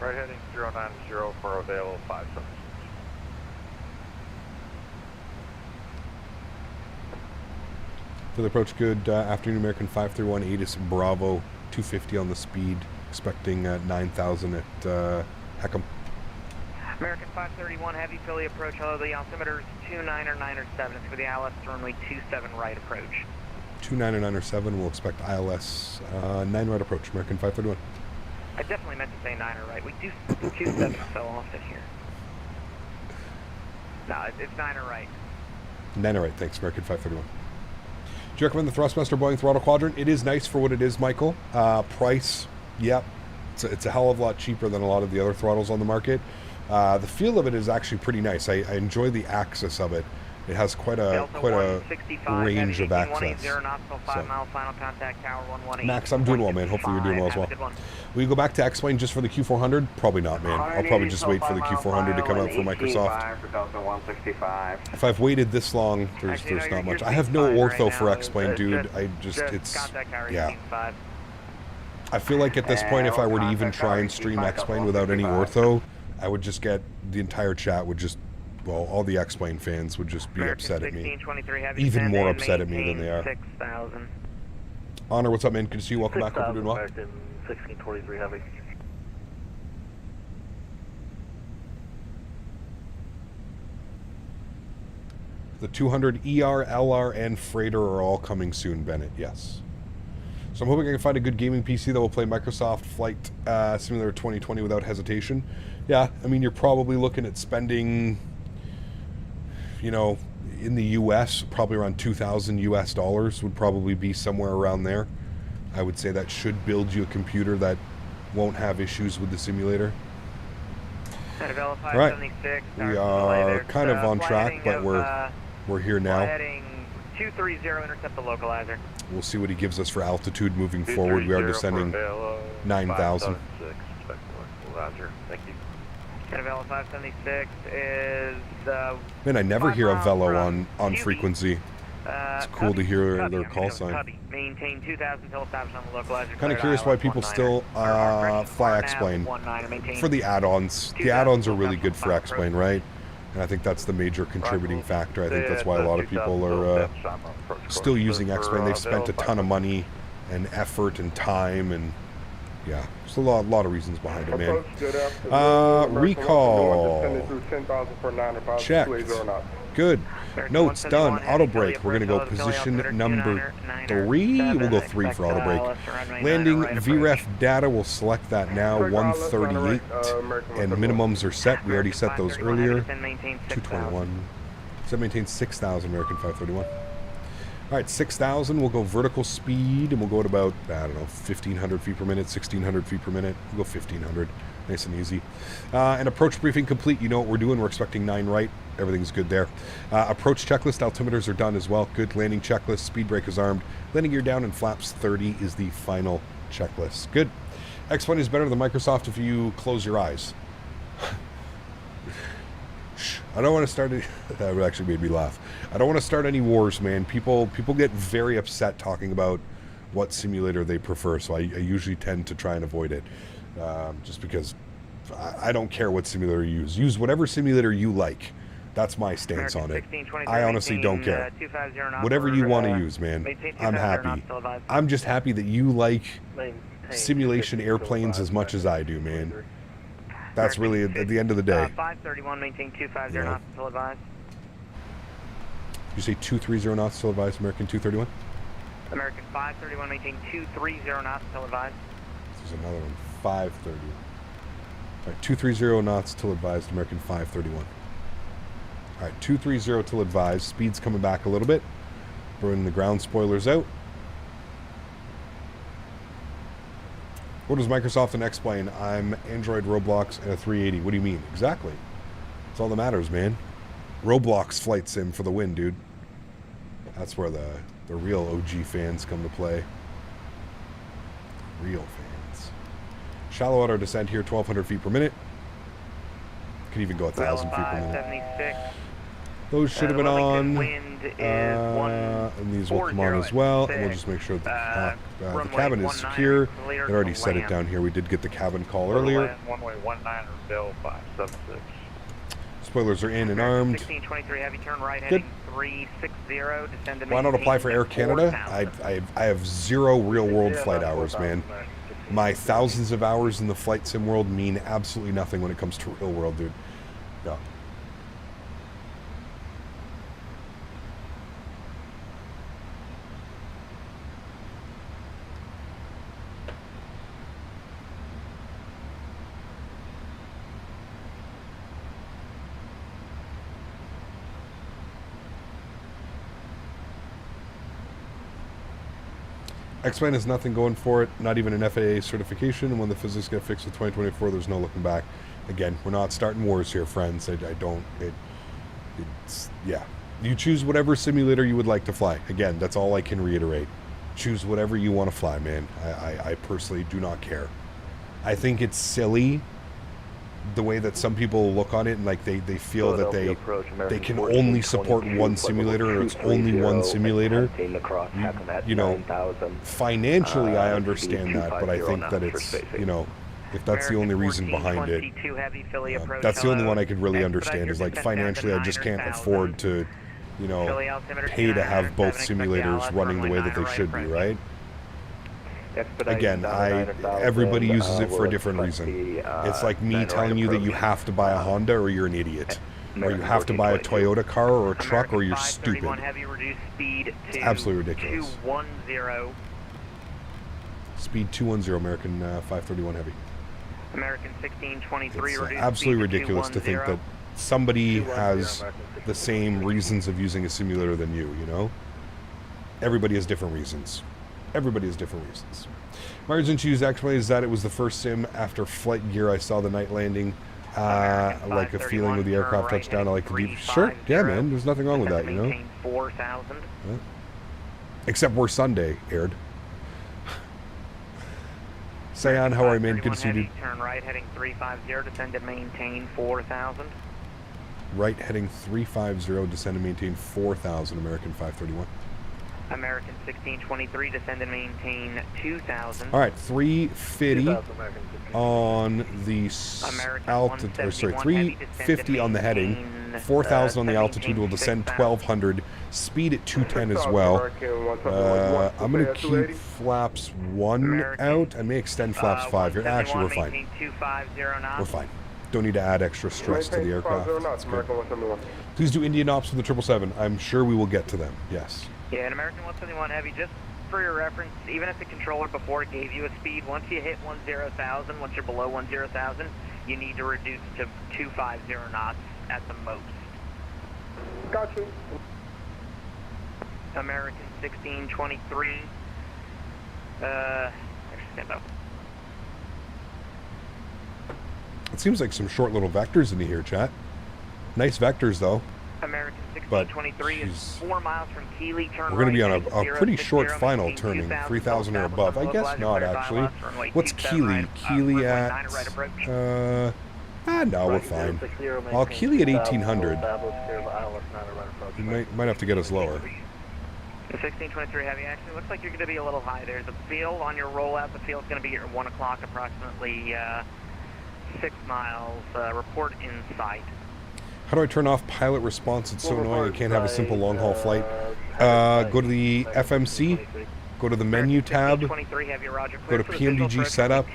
Right heading 090 for Avail 57. For the approach, good afternoon, American 531, ATIS Bravo, 250 on the speed, expecting 9,000 at Heckham. American 531 heavy Philly approach, although the altimeter is 2997. It's for the ILS runway 27 right approach. 2997, we'll expect ILS 9 right approach, American 531. I definitely meant to say 9 right. We do 27 so often here. No, it's 9 right. 9 right, thanks, American 531. Do you recommend the Thrustmaster Boeing throttle quadrant? It is nice for what it is, Michael. Price, yep. It's a hell of a lot cheaper than a lot of the other throttles on the market. The feel of it is actually pretty nice. I enjoy the axis of it. It has quite a range of access. So. Max, I'm doing well, man. Hopefully you're doing well as well. Will you go back to X-Plane just for the Q400? Probably not, man. I'll probably just wait for the Q400 to come out for Microsoft. If I've waited this long, there's not much. I have no ortho for X-Plane, dude. Yeah. I feel like at this point, if I were to even try and stream X-Plane without any ortho, I would just get the entire chat would just well, all the X-Plane fans would just be American upset at me. 1623 heavy Even descend more and upset at me than they are. 6,000. Honor, what's up, man? Good to see you. Welcome back. Hope you're doing well. American 1623 heavy. The 200 ER, LR, and Freighter are all coming soon, Bennett. Yes. So I'm hoping I can find a good gaming PC that will play Microsoft Flight Simulator 2020 without hesitation. Yeah, I mean, you're probably looking at spending, you know, in the US, probably around $2,000 US dollars would probably be somewhere around there. I would say that should build you a computer that won't have issues with the simulator. All right, we are kind of on track, but we're here now. Heading 230, intercept the localizer. We'll see what he gives us for altitude moving forward. We are descending 9,000. Thank you. Velo 576 is Man, I never hear a Velo on frequency. It's cool to hear their call sign. Maintain 2,000 till established on the localizer. Kind of curious why people still fly X-Plane for the add-ons. The add-ons are really good for X-Plane, right? And I think that's the major contributing factor. I think that's why a lot of people are still using X-Plane. They've spent a ton of money and effort and time, and yeah, there's a lot of reasons behind it, man. Recall. Checked. Good. Notes done. Auto brake. We're going to go position number 3. We'll go 3 for auto brake. Landing VREF data. We'll select that now. 138. And minimums are set. We already set those earlier. 221. So that maintains 6,000 American 531. All right, 6,000. We'll go vertical speed, and we'll go at about, I don't know, 1,500 feet per minute, 1,600 feet per minute. We'll go 1,500. Nice and easy. And approach briefing complete. You know what we're doing. We're expecting 9 right. Everything's good there. Approach checklist. Altimeters are done as well. Good. Landing checklist. Speed brake is armed. Landing gear down and flaps 30 is the final checklist. Good. X-Plane is better than Microsoft if you close your eyes. I don't want to start that actually made me laugh. I don't want to start any wars, man. People get very upset talking about what simulator they prefer, so I usually tend to try and avoid it. Just because I don't care what simulator you use. Use whatever simulator you like. That's my stance on it. I honestly don't care. Whatever you want to use, man. I'm happy. I'm just happy that you like simulation airplanes as much as I do, man. That's really at the end of the day. 531, maintain 250 knots until advised. You say 230 knots till advised, American 231? American 531, maintain 230 knots till advised. There's another one, 530. All right, 230 knots till advised, American 531. All right, 230 till advised. Speed's coming back a little bit. Burning the ground spoilers out. What does Microsoft and X-Plane? I'm Android, Roblox, and a 380. What do you mean? Exactly. That's all that matters, man. Roblox flight sim for the win, dude. That's where the real OG fans come to play. Real fans. Shallow auto descent here, 1,200 feet per minute. Could even go 1,000 feet per minute. Those should have been on. And these will come on as well. And we'll just make sure that the cabin is secure. They already set it down here. We did get the cabin call earlier. Runway 19 Bill 576. Spoilers are in and armed. 1623 heavy turn right Good. heading 360. Descend to Why not apply for Air Canada? I have 0 real-world flight hours, man. My thousands of hours in the flight sim world mean absolutely nothing when it comes to real world, dude. Yeah. X-Plane has nothing going for it, not even an FAA certification, and when the physics get fixed with 2024, there's no looking back. Again, we're not starting wars here, friends. Yeah. You choose whatever simulator you would like to fly. Again, that's all I can reiterate. Choose whatever you want to fly, man. I personally do not care. I think it's silly the way that some people look on it, and like they feel that they can only support one simulator, or it's only one simulator. You know, financially I understand that, but I think that it's, you know, if that's the only reason behind it. That's the only one I could really understand, is like financially I just can't afford to, you know, pay to have both simulators running the way that they should be, right? Again, everybody uses it for a different reason. It's like me telling you that you have to buy a Honda or you're an idiot. Or you have to buy a Toyota car or a truck or you're stupid. It's absolutely ridiculous. Speed 210, American 531 Heavy. American 1623. It's absolutely ridiculous to think that somebody has the same reasons of using a simulator than you know? Everybody has different reasons. Everybody has different reasons. My reason to use X-Ray is that it was the first sim after flight gear I saw the night landing. Like a feeling with the aircraft touchdown. I like to be sure. Yeah, man. There's nothing wrong with that, you know. 4,000. Yeah. Except we're Sunday aired. Say on, how are you, man? Good to see you, dude. Turn right, heading 350. Descend and maintain 4,000. Right, heading 350. Descend and maintain 4,000. American 531. American 1623. Descend and maintain 2,000. All right, 350 on the altitude. Or sorry, 350 on the heading. 4,000 on the altitude. Will descend 1,200. Speed at 210 as well. I'm going to keep flaps 1 out. I may extend flaps 5 here. Actually, we're fine. We're fine. Don't need to add extra stress to the aircraft. Please do Indian ops with the 777. I'm sure we will get to them. Yes. Yeah, an American 171 Heavy, just for your reference, even if the controller before it gave you a speed, once you hit 10,000, once you're below 10,000, you need to reduce to 250 knots at the most. Got you. American 1623. Stand up. It seems like some short little vectors in here, chat. Nice vectors, though. American 1623 is 4 miles from Keeley. Turn we're going to be on right, a pretty short final turning 3,000 or above. I guess not, actually. What's Keeley? Keeley at... no, we're fine. Well, Keeley at 1,800. You might have to get us lower. The 1623 Heavy, actually, looks like you're going to be a little high. There's a field on your rollout. The field's going to be at 1 o'clock, approximately 6 miles. Report in sight. How do I turn off pilot response? It's so annoying. I can't have a simple long-haul flight. Go to the FMC. Go to the menu tab. Go to PMDG setup.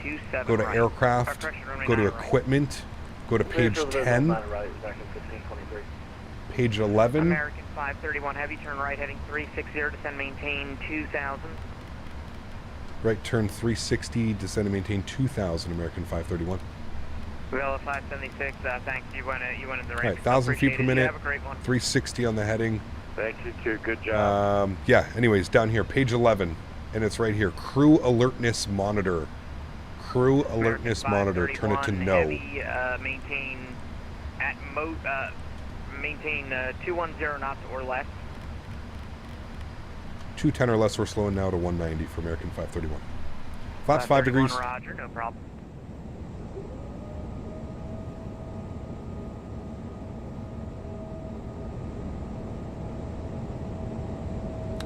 Go to aircraft. Go to equipment. Go to page 10. Page 11. American 531 Heavy, turn right, heading 360, descend, maintain 2,000. Right turn 360, descend and maintain 2,000, American 531. Well, 576, thanks. You went in the range. All right, 1,000 feet per minute, Have a great one. 360 on the heading. Thank you, too. Good job. Yeah, anyways, down here, page 11, and it's right here. Crew alertness monitor. Crew alertness monitor, turn it to no. Heavy, maintain at maintain 210 knots or less. 210 or less, we're slowing now to 190 for American 531. Flaps 5 degrees. Roger, no problem.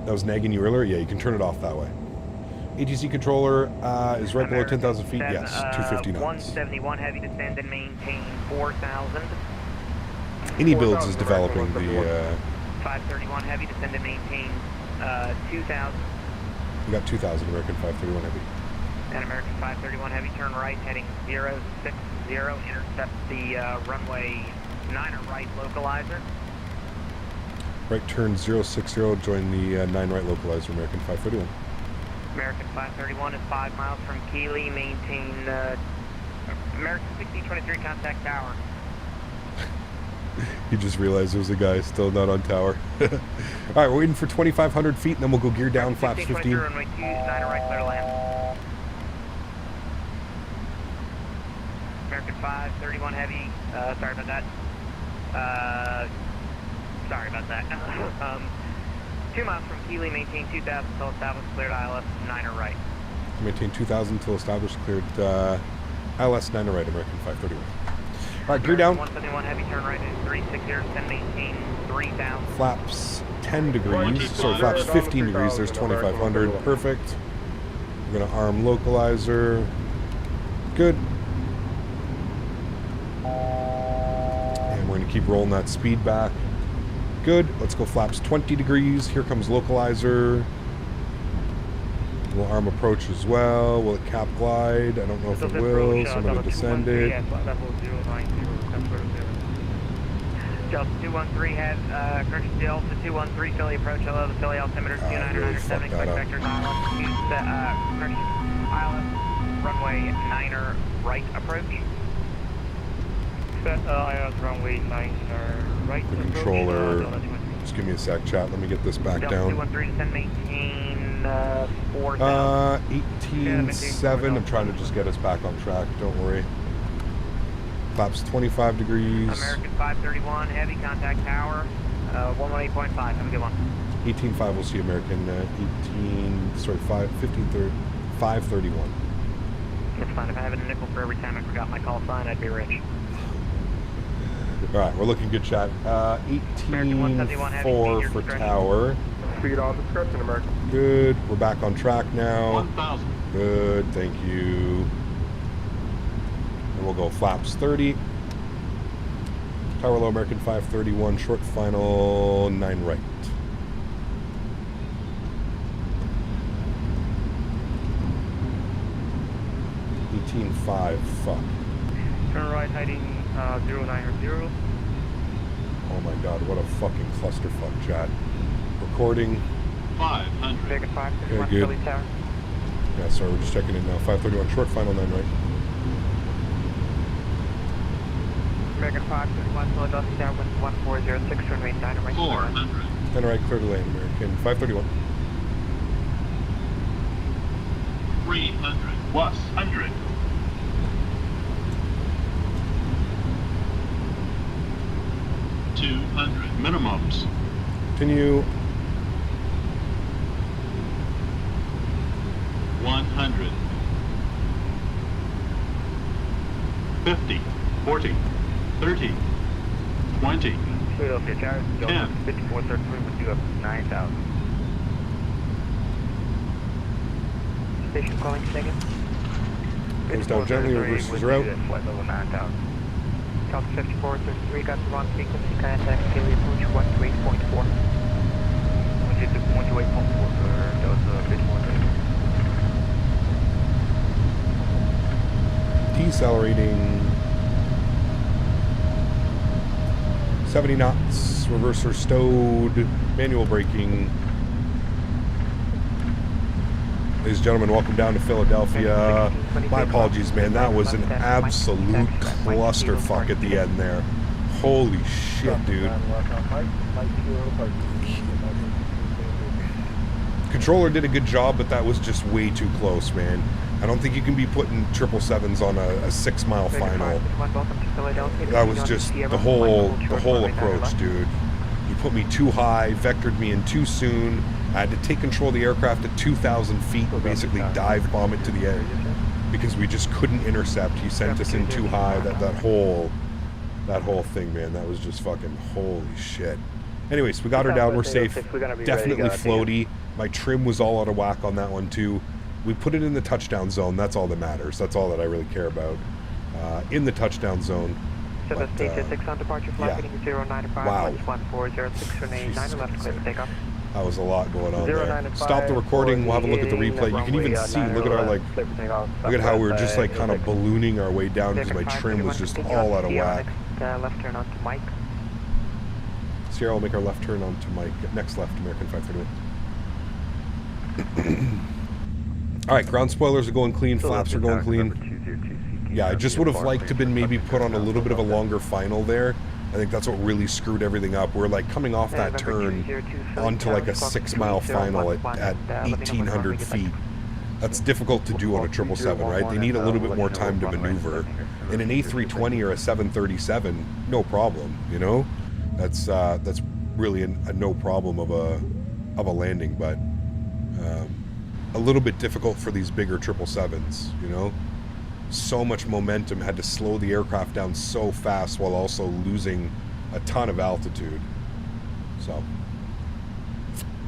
That was nagging you earlier? Yeah, you can turn it off that way. ATC controller is right below 10,000 feet. Yes, 250 knots. 171 Heavy, descend and maintain 4,000. Any builds is developing the... 531 Heavy, descend and maintain 2,000. We got 2,000 American 531 Heavy. And American 531 Heavy, turn right, heading 060, intercept the runway 9 right localizer. Right turn 060, join the 9 right localizer, American 531. American 531 is 5 miles from Keeley, maintain American 1623, contact tower. You just realized there was a guy still not on tower. Alright, we're waiting for 2,500 feet and then we'll go gear down, flaps 15. Runway 2, 9 right, clear to land. American 531 Heavy, sorry about that. Sorry about that. 2 miles from Keeley, maintain 2,000 till established, cleared ILS 9 right. Maintain 2,000 till established, cleared ILS 9 right, American 531. Alright, gear down. 171 Heavy, turn right at 360, then maintain 3,000. Flaps 10 degrees, sorry, flaps 15 degrees, there's 2,500, perfect. We're going to arm localizer. Good. And we're going to keep rolling that speed back. Good. Let's go flaps 20 degrees. Here comes localizer. Will arm approach as well. Will it cap glide? I don't know if it will, so I'm going to descend it. Delta 213 has correction Delta 213 Philly approach. Hello, the Philly altimeter 2907. Expect vectors ILS. Correction ILS runway 9er right approach. ILS runway 9er right the approach. Controller. Just give me a sec, chat. Let me get this back Delta down. 213 descend maintain 4,000. 18.7. I'm trying to just get us back on track. Don't worry. Flaps 25 degrees. American 531 heavy contact tower 118.5. Have a good one. 18.5. We'll see American 531. It's fine. If I had a nickel for every time I forgot my call sign, I'd be rich. All right, we're looking good, chat. 18.4 for tower. Speed on discretion, American. Good. We're back on track now. 1,000. Good. Thank you. And we'll go flaps 30. Tower low, American 531. Short final 9 right. $18.5. Fuck. Turn right heading 090. Oh my god, what a fucking clusterfuck, chat. Recording. 500. American 531 good. Philly tower. Yeah, sorry, we're just checking in now. 531, short final 9 right. American 531 Philadelphia tower 1406 runway 9 right. 400. 10 right, clear to land, American 531. 300. 100. 200. Minimums. Continue. 100. 50. 40. 30. 20. Philadelphia tower 10. 5433 would do up 9,000. Station calling second. Goes down gently, reverses route. Flight level 9,000. Delta 5433 got the wrong frequency, contact Philly approach 128.4. 128.4 for Delta 5433. Decelerating. 70 knots. Reverser stowed. Manual braking. Ladies and gentlemen, welcome down to Philadelphia. My apologies, man. That was an absolute clusterfuck at the end there. Holy shit, dude. Controller did a good job, but that was just way too close, man. I don't think you can be putting 777s on a 6-mile final. That was just the whole approach, dude. You put me too high, vectored me in too soon. I had to take control of the aircraft at 2,000 feet and basically dive bomb it to the end because we just couldn't intercept. He sent us in too high. That whole thing, man. That was just fucking holy shit. Anyways, we got her down. We're safe. Definitely floaty. My trim was all out of whack on that one too. We put it in the touchdown zone. That's all that matters. That's all that I really care about. In the touchdown zone. So the state 6 on departure, flight heading 095, wow. 1406 remain 9 left, clear for takeoff. That was a lot going on there. Stop the recording. We'll have a look at the replay. You can even see. Look at our look at how we were just like kind of ballooning our way down because my trim was just all out of whack. Left turn onto Mike. Sierra will make our left turn onto Mike. Next left, American 531. All right, ground spoilers are going clean. Flaps are going clean. Yeah, I just would have liked to have been maybe put on a little bit of a longer final there. I think that's what really screwed everything up. We're like coming off that turn onto like a 6-mile final at 1,800 feet. That's difficult to do on a 777, right? They need a little bit more time to maneuver. In an A320 or a 737, no problem, you know? That's really a no problem of a landing, but a little bit difficult for these bigger 777s, you know? So much momentum, had to slow the aircraft down so fast while also losing a ton of altitude. So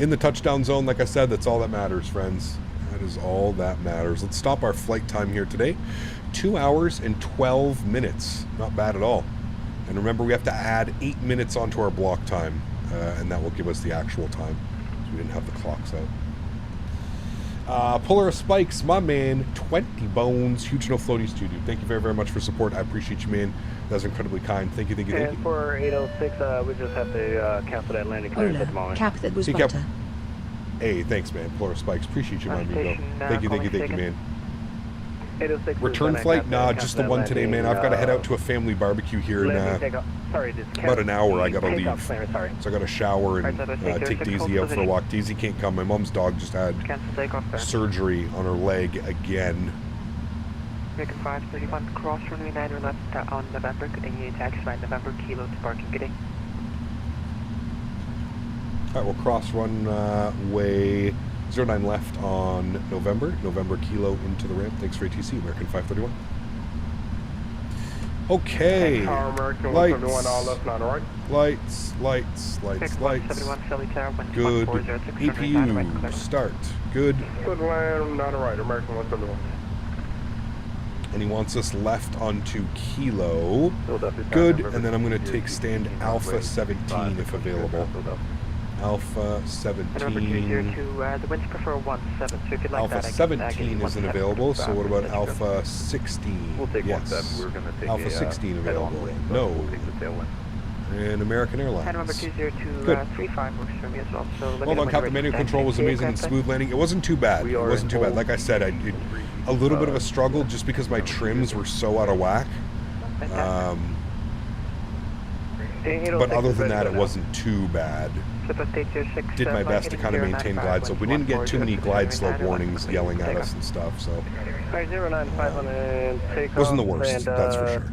in the touchdown zone, like I said, that's all that matters, friends. is all that matters. Let's stop our flight time here today. 2 hours and 12 minutes. Not bad at all. And remember, we have to add 8 minutes onto our block time, and that will give us the actual time. So we didn't have the clocks out. Puller Spikes, my man, 20 bones. Huge no floaties to you, dude. Thank you very, very much for support. I appreciate you, man. That was incredibly kind. Thank you, thank you, thank you. And for 806, we just have to cancel that landing clearance at the moment. Cap that was See, butter. Hey, thanks, man. Puller Spikes, appreciate you, my amigo. Thank you, thank you, thank you, man. 806 Return flight? Nah, just the one today, man. I've got to head out to a family barbecue here in about an hour. I got to leave. So I got to shower and take Daisy out for a walk. Daisy can't come. My mom's dog just had surgery on her leg again. American 531, cross runway 9 left on November. Continue taxi by November, kilo to parking. Good day. Alright, we'll cross runway 09 left on November kilo into the ramp. Thanks for ATC, American 531. Okay. Lights. Good. APU, start. Good. Good land, not right, American 171. And he wants us left onto kilo. Good, and then I'm going to take stand Alpha 17 if available. Alpha 17. The winds prefer 17, so if you'd like Alpha that, 17 isn't available, so what about Alpha 16? We'll take yes. 17. We're going to take Alpha 16 available. No. We'll take the tailwind. And American Number Airlines. 20235 works for me as well. So Hold on, Captain. Manual control was amazing and smooth landing. It wasn't too bad. It wasn't too bad. Like I said, I did a little bit of a struggle just because my trims were so out of whack. But other than that, it wasn't too bad. Did my best to kind of maintain glide slope. We didn't get too many glide slope warnings yelling at us and stuff, so it wasn't the worst, that's for sure.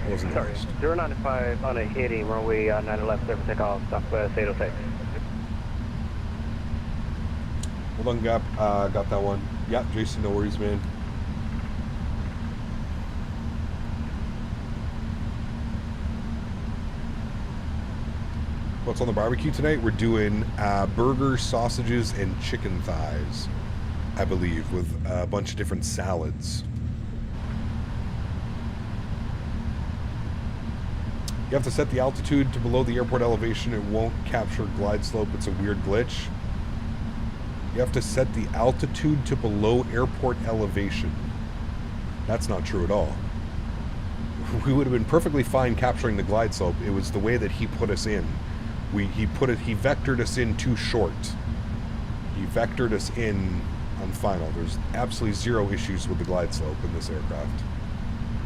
It wasn't the worst. 095 on a 80, runway 9 left, service takeoff, Southwest 806. Hold on, Gap. Got that one. Yeah, Jason, no worries, man. What's on the barbecue tonight? We're doing burgers, sausages, and chicken thighs, I believe, with a bunch of different salads. You have to set the altitude to below the airport elevation. It won't capture glide slope. It's a weird glitch. You have to set the altitude to below airport elevation. That's not true at all. We would have been perfectly fine capturing the glide slope. It was the way that he put us in. He vectored us in too short. He vectored us in on final. There's absolutely zero issues with the glide slope in this aircraft.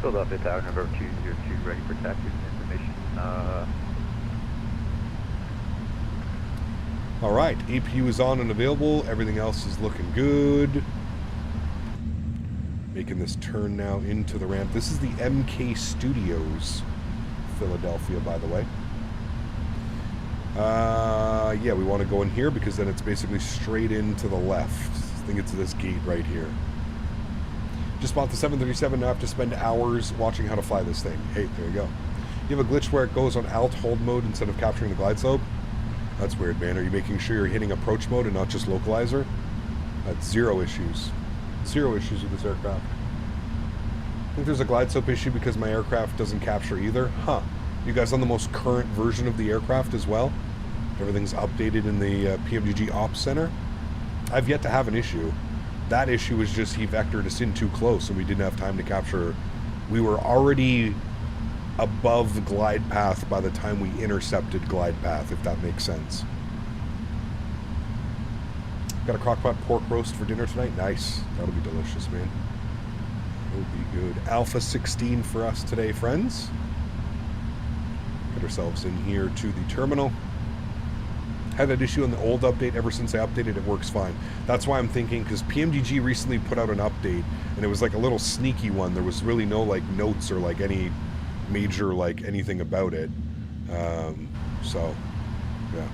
Philadelphia Tower number 202, ready for taxi information. All right, APU is on and available. Everything else is looking good. Making this turn now into the ramp. This is the MK Studios, Philadelphia, by the way. Yeah, we want to go in here because then it's basically straight into the left. I think it's this gate right here. Just bought the 737, now I have to spend hours watching how to fly this thing. Hey, there you go. You have a glitch where it goes on alt hold mode instead of capturing the glide slope? That's weird, man. Are you making sure you're hitting approach mode and not just localizer? That's zero issues. Zero issues with this aircraft. I think there's a glide slope issue because my aircraft doesn't capture either. Huh. You guys on the most current version of the aircraft as well? Everything's updated in the PMDG Ops Center? I've yet to have an issue. That issue was just he vectored us in too close and we didn't have time to capture. We were already above the glide path by the time we intercepted glide path, if that makes sense. Got a crockpot pork roast for dinner tonight? Nice. That'll be delicious, man. That'll be good. Alpha 16 for us today, friends. Get ourselves in here to the terminal. Had that issue on the old update. Ever since I updated, it works fine. That's why I'm thinking, because PMDG recently put out an update, and it was like a little sneaky one. There was really no like notes or like any major like anything about it. So, yeah.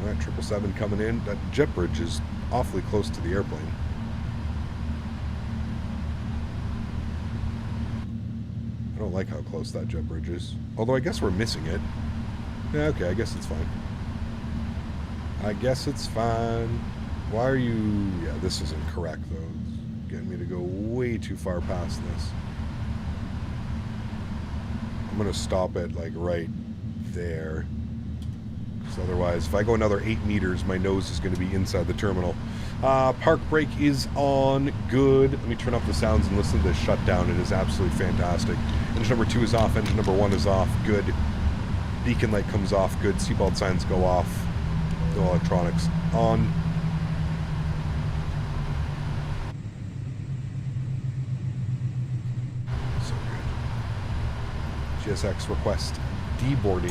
All right, 777 coming in. That jet bridge is awfully close to the airplane. I don't like how close that jet bridge is. Although I guess we're missing it. Yeah, okay, I guess it's fine. I guess it's fine. Why are you... Yeah, this is incorrect, though. It's getting me to go way too far past this. I'm going to stop it, like, right there. Because otherwise, if I go another 8 meters, my nose is going to be inside the terminal. Park brake is on. Good. Let me turn up the sounds and listen to this shutdown. It is absolutely fantastic. Engine number 2 is off. Engine number 1 is off. Good. Beacon light comes off. Good. Seatbelt signs go off. No electronics on. So good. GSX request deboarding.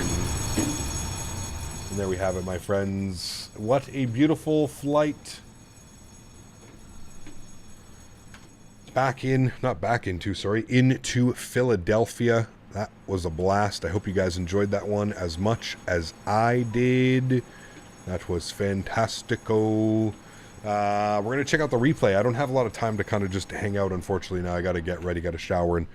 And there we have it, my friends. What a beautiful flight. Into Philadelphia. That was a blast. I hope you guys enjoyed that one as much as I did. That was fantastico. We're going to check out the replay. I don't have a lot of time to kind of just hang out, unfortunately. Now I got to get ready, got to shower and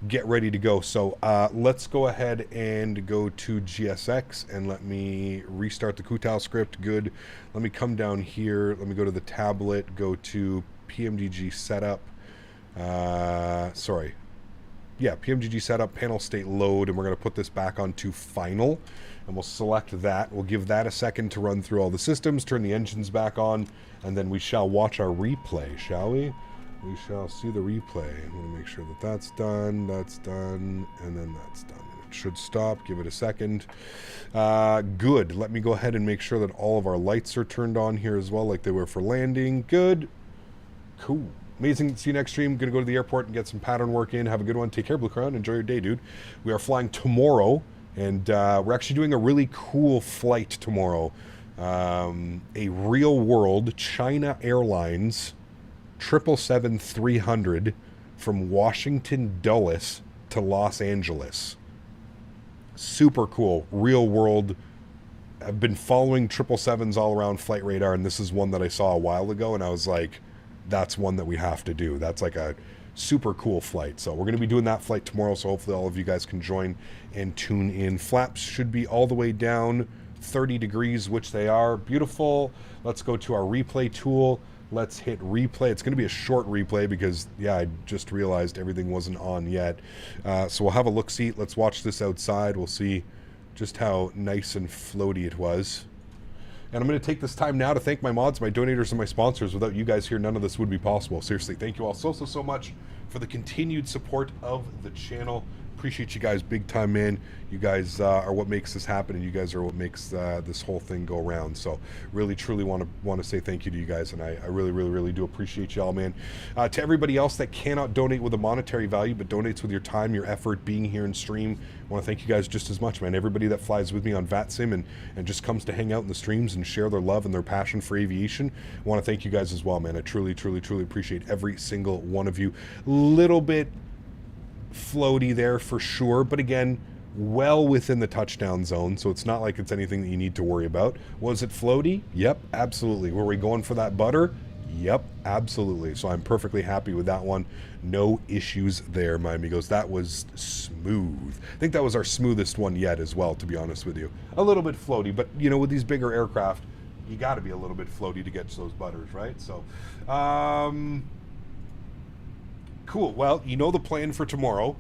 get ready to go. So let's go ahead and go to GSX and let me restart the Kutal script. Good. Let me come down here. Let me go to the tablet, go to PMDG setup. PMDG setup, panel state load, and we're going to put this back onto final, and we'll select that. We'll give that a second to run through all the systems, turn the engines back on, and then we shall watch our replay, shall we? We shall see the replay. I'm going to make sure that that's done, and then that's done. It should stop. Give it a second. Good. Let me go ahead and make sure that all of our lights are turned on here as well, like they were for landing. Good. Cool. Amazing. See you next stream. Going to go to the airport and get some pattern work in. Have a good one. Take care, Blue Crown. Enjoy your day, dude. We are flying tomorrow, and we're actually doing a really cool flight tomorrow. A real-world China Airlines 777-300 from Washington Dulles to Los Angeles. Super cool. Real-world. I've been following 777s all around Flight Radar, and this is one that I saw a while ago, and I was like, that's one that we have to do. That's like a super cool flight. So we're going to be doing that flight tomorrow, so hopefully all of you guys can join and tune in. Flaps should be all the way down 30 degrees, which they are. Beautiful. Let's go to our replay tool. Let's hit replay. It's going to be a short replay because, yeah, I just realized everything wasn't on yet. So we'll have a look-see. Let's watch this outside. We'll see just how nice and floaty it was. And I'm going to take this time now to thank my mods, my donators, and my sponsors. Without you guys here, none of this would be possible. Seriously, thank you all so much for the continued support of the channel. Appreciate you guys big time, man. You guys are what makes this happen, and you guys are what makes this whole thing go around. So really, truly want to say thank you to you guys, and I really do appreciate y'all, man. To everybody else that cannot donate with a monetary value, but donates with your time, your effort, being here and stream, I want to thank you guys just as much, man. Everybody that flies with me on FTSIM and just comes to hang out in the streams and share their love and their passion for aviation, I want to thank you guys as well, man. I truly appreciate every single one of you. Little bit floaty there for sure, but again, well within the touchdown zone, so it's not like it's anything that you need to worry about. Was it floaty? Yep, absolutely. Were we going for that butter? Yep, absolutely. So I'm perfectly happy with that one. No issues there, my amigos. That was smooth. I think that was our smoothest one yet as well, to be honest with you. A little bit floaty, but you know, with these bigger aircraft, you got to be a little bit floaty to get to those butters, right? So cool. Well, you know the plan for tomorrow.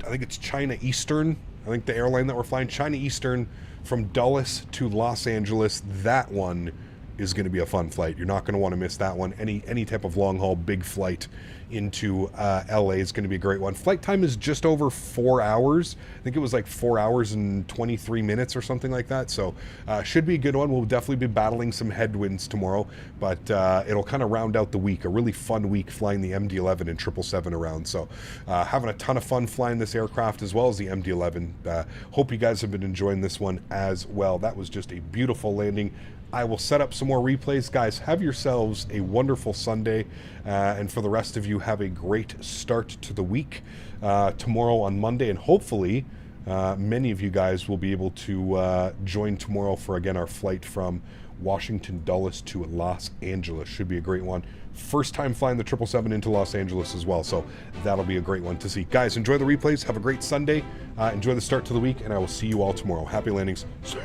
I think it's China Eastern. I think the airline that we're flying, China Eastern from Dulles to Los Angeles. That one is going to be a fun flight. You're not going to want to miss that one. Any type of long haul big flight into LA is going to be a great one. Flight time is just over 4 hours. I think it was like 4 hours and 23 minutes or something like that. So should be a good one. We'll definitely be battling some headwinds tomorrow, but it'll kind of round out the week. A really fun week flying the MD-11 and 777 around. So having a ton of fun flying this aircraft as well as the MD-11. Hope you guys have been enjoying this one as well. That was just a beautiful landing. I will set up some more replays. Guys, have yourselves a wonderful Sunday. And for the rest of you, have a great start to the week tomorrow on Monday. And hopefully, many of you guys will be able to join tomorrow for, again, our flight from Washington Dulles to Los Angeles. Should be a great one. First time flying the 777 into Los Angeles as well. So that'll be a great one to see. Guys, enjoy the replays. Have a great Sunday. Enjoy the start to the week. And I will see you all tomorrow. Happy landings. See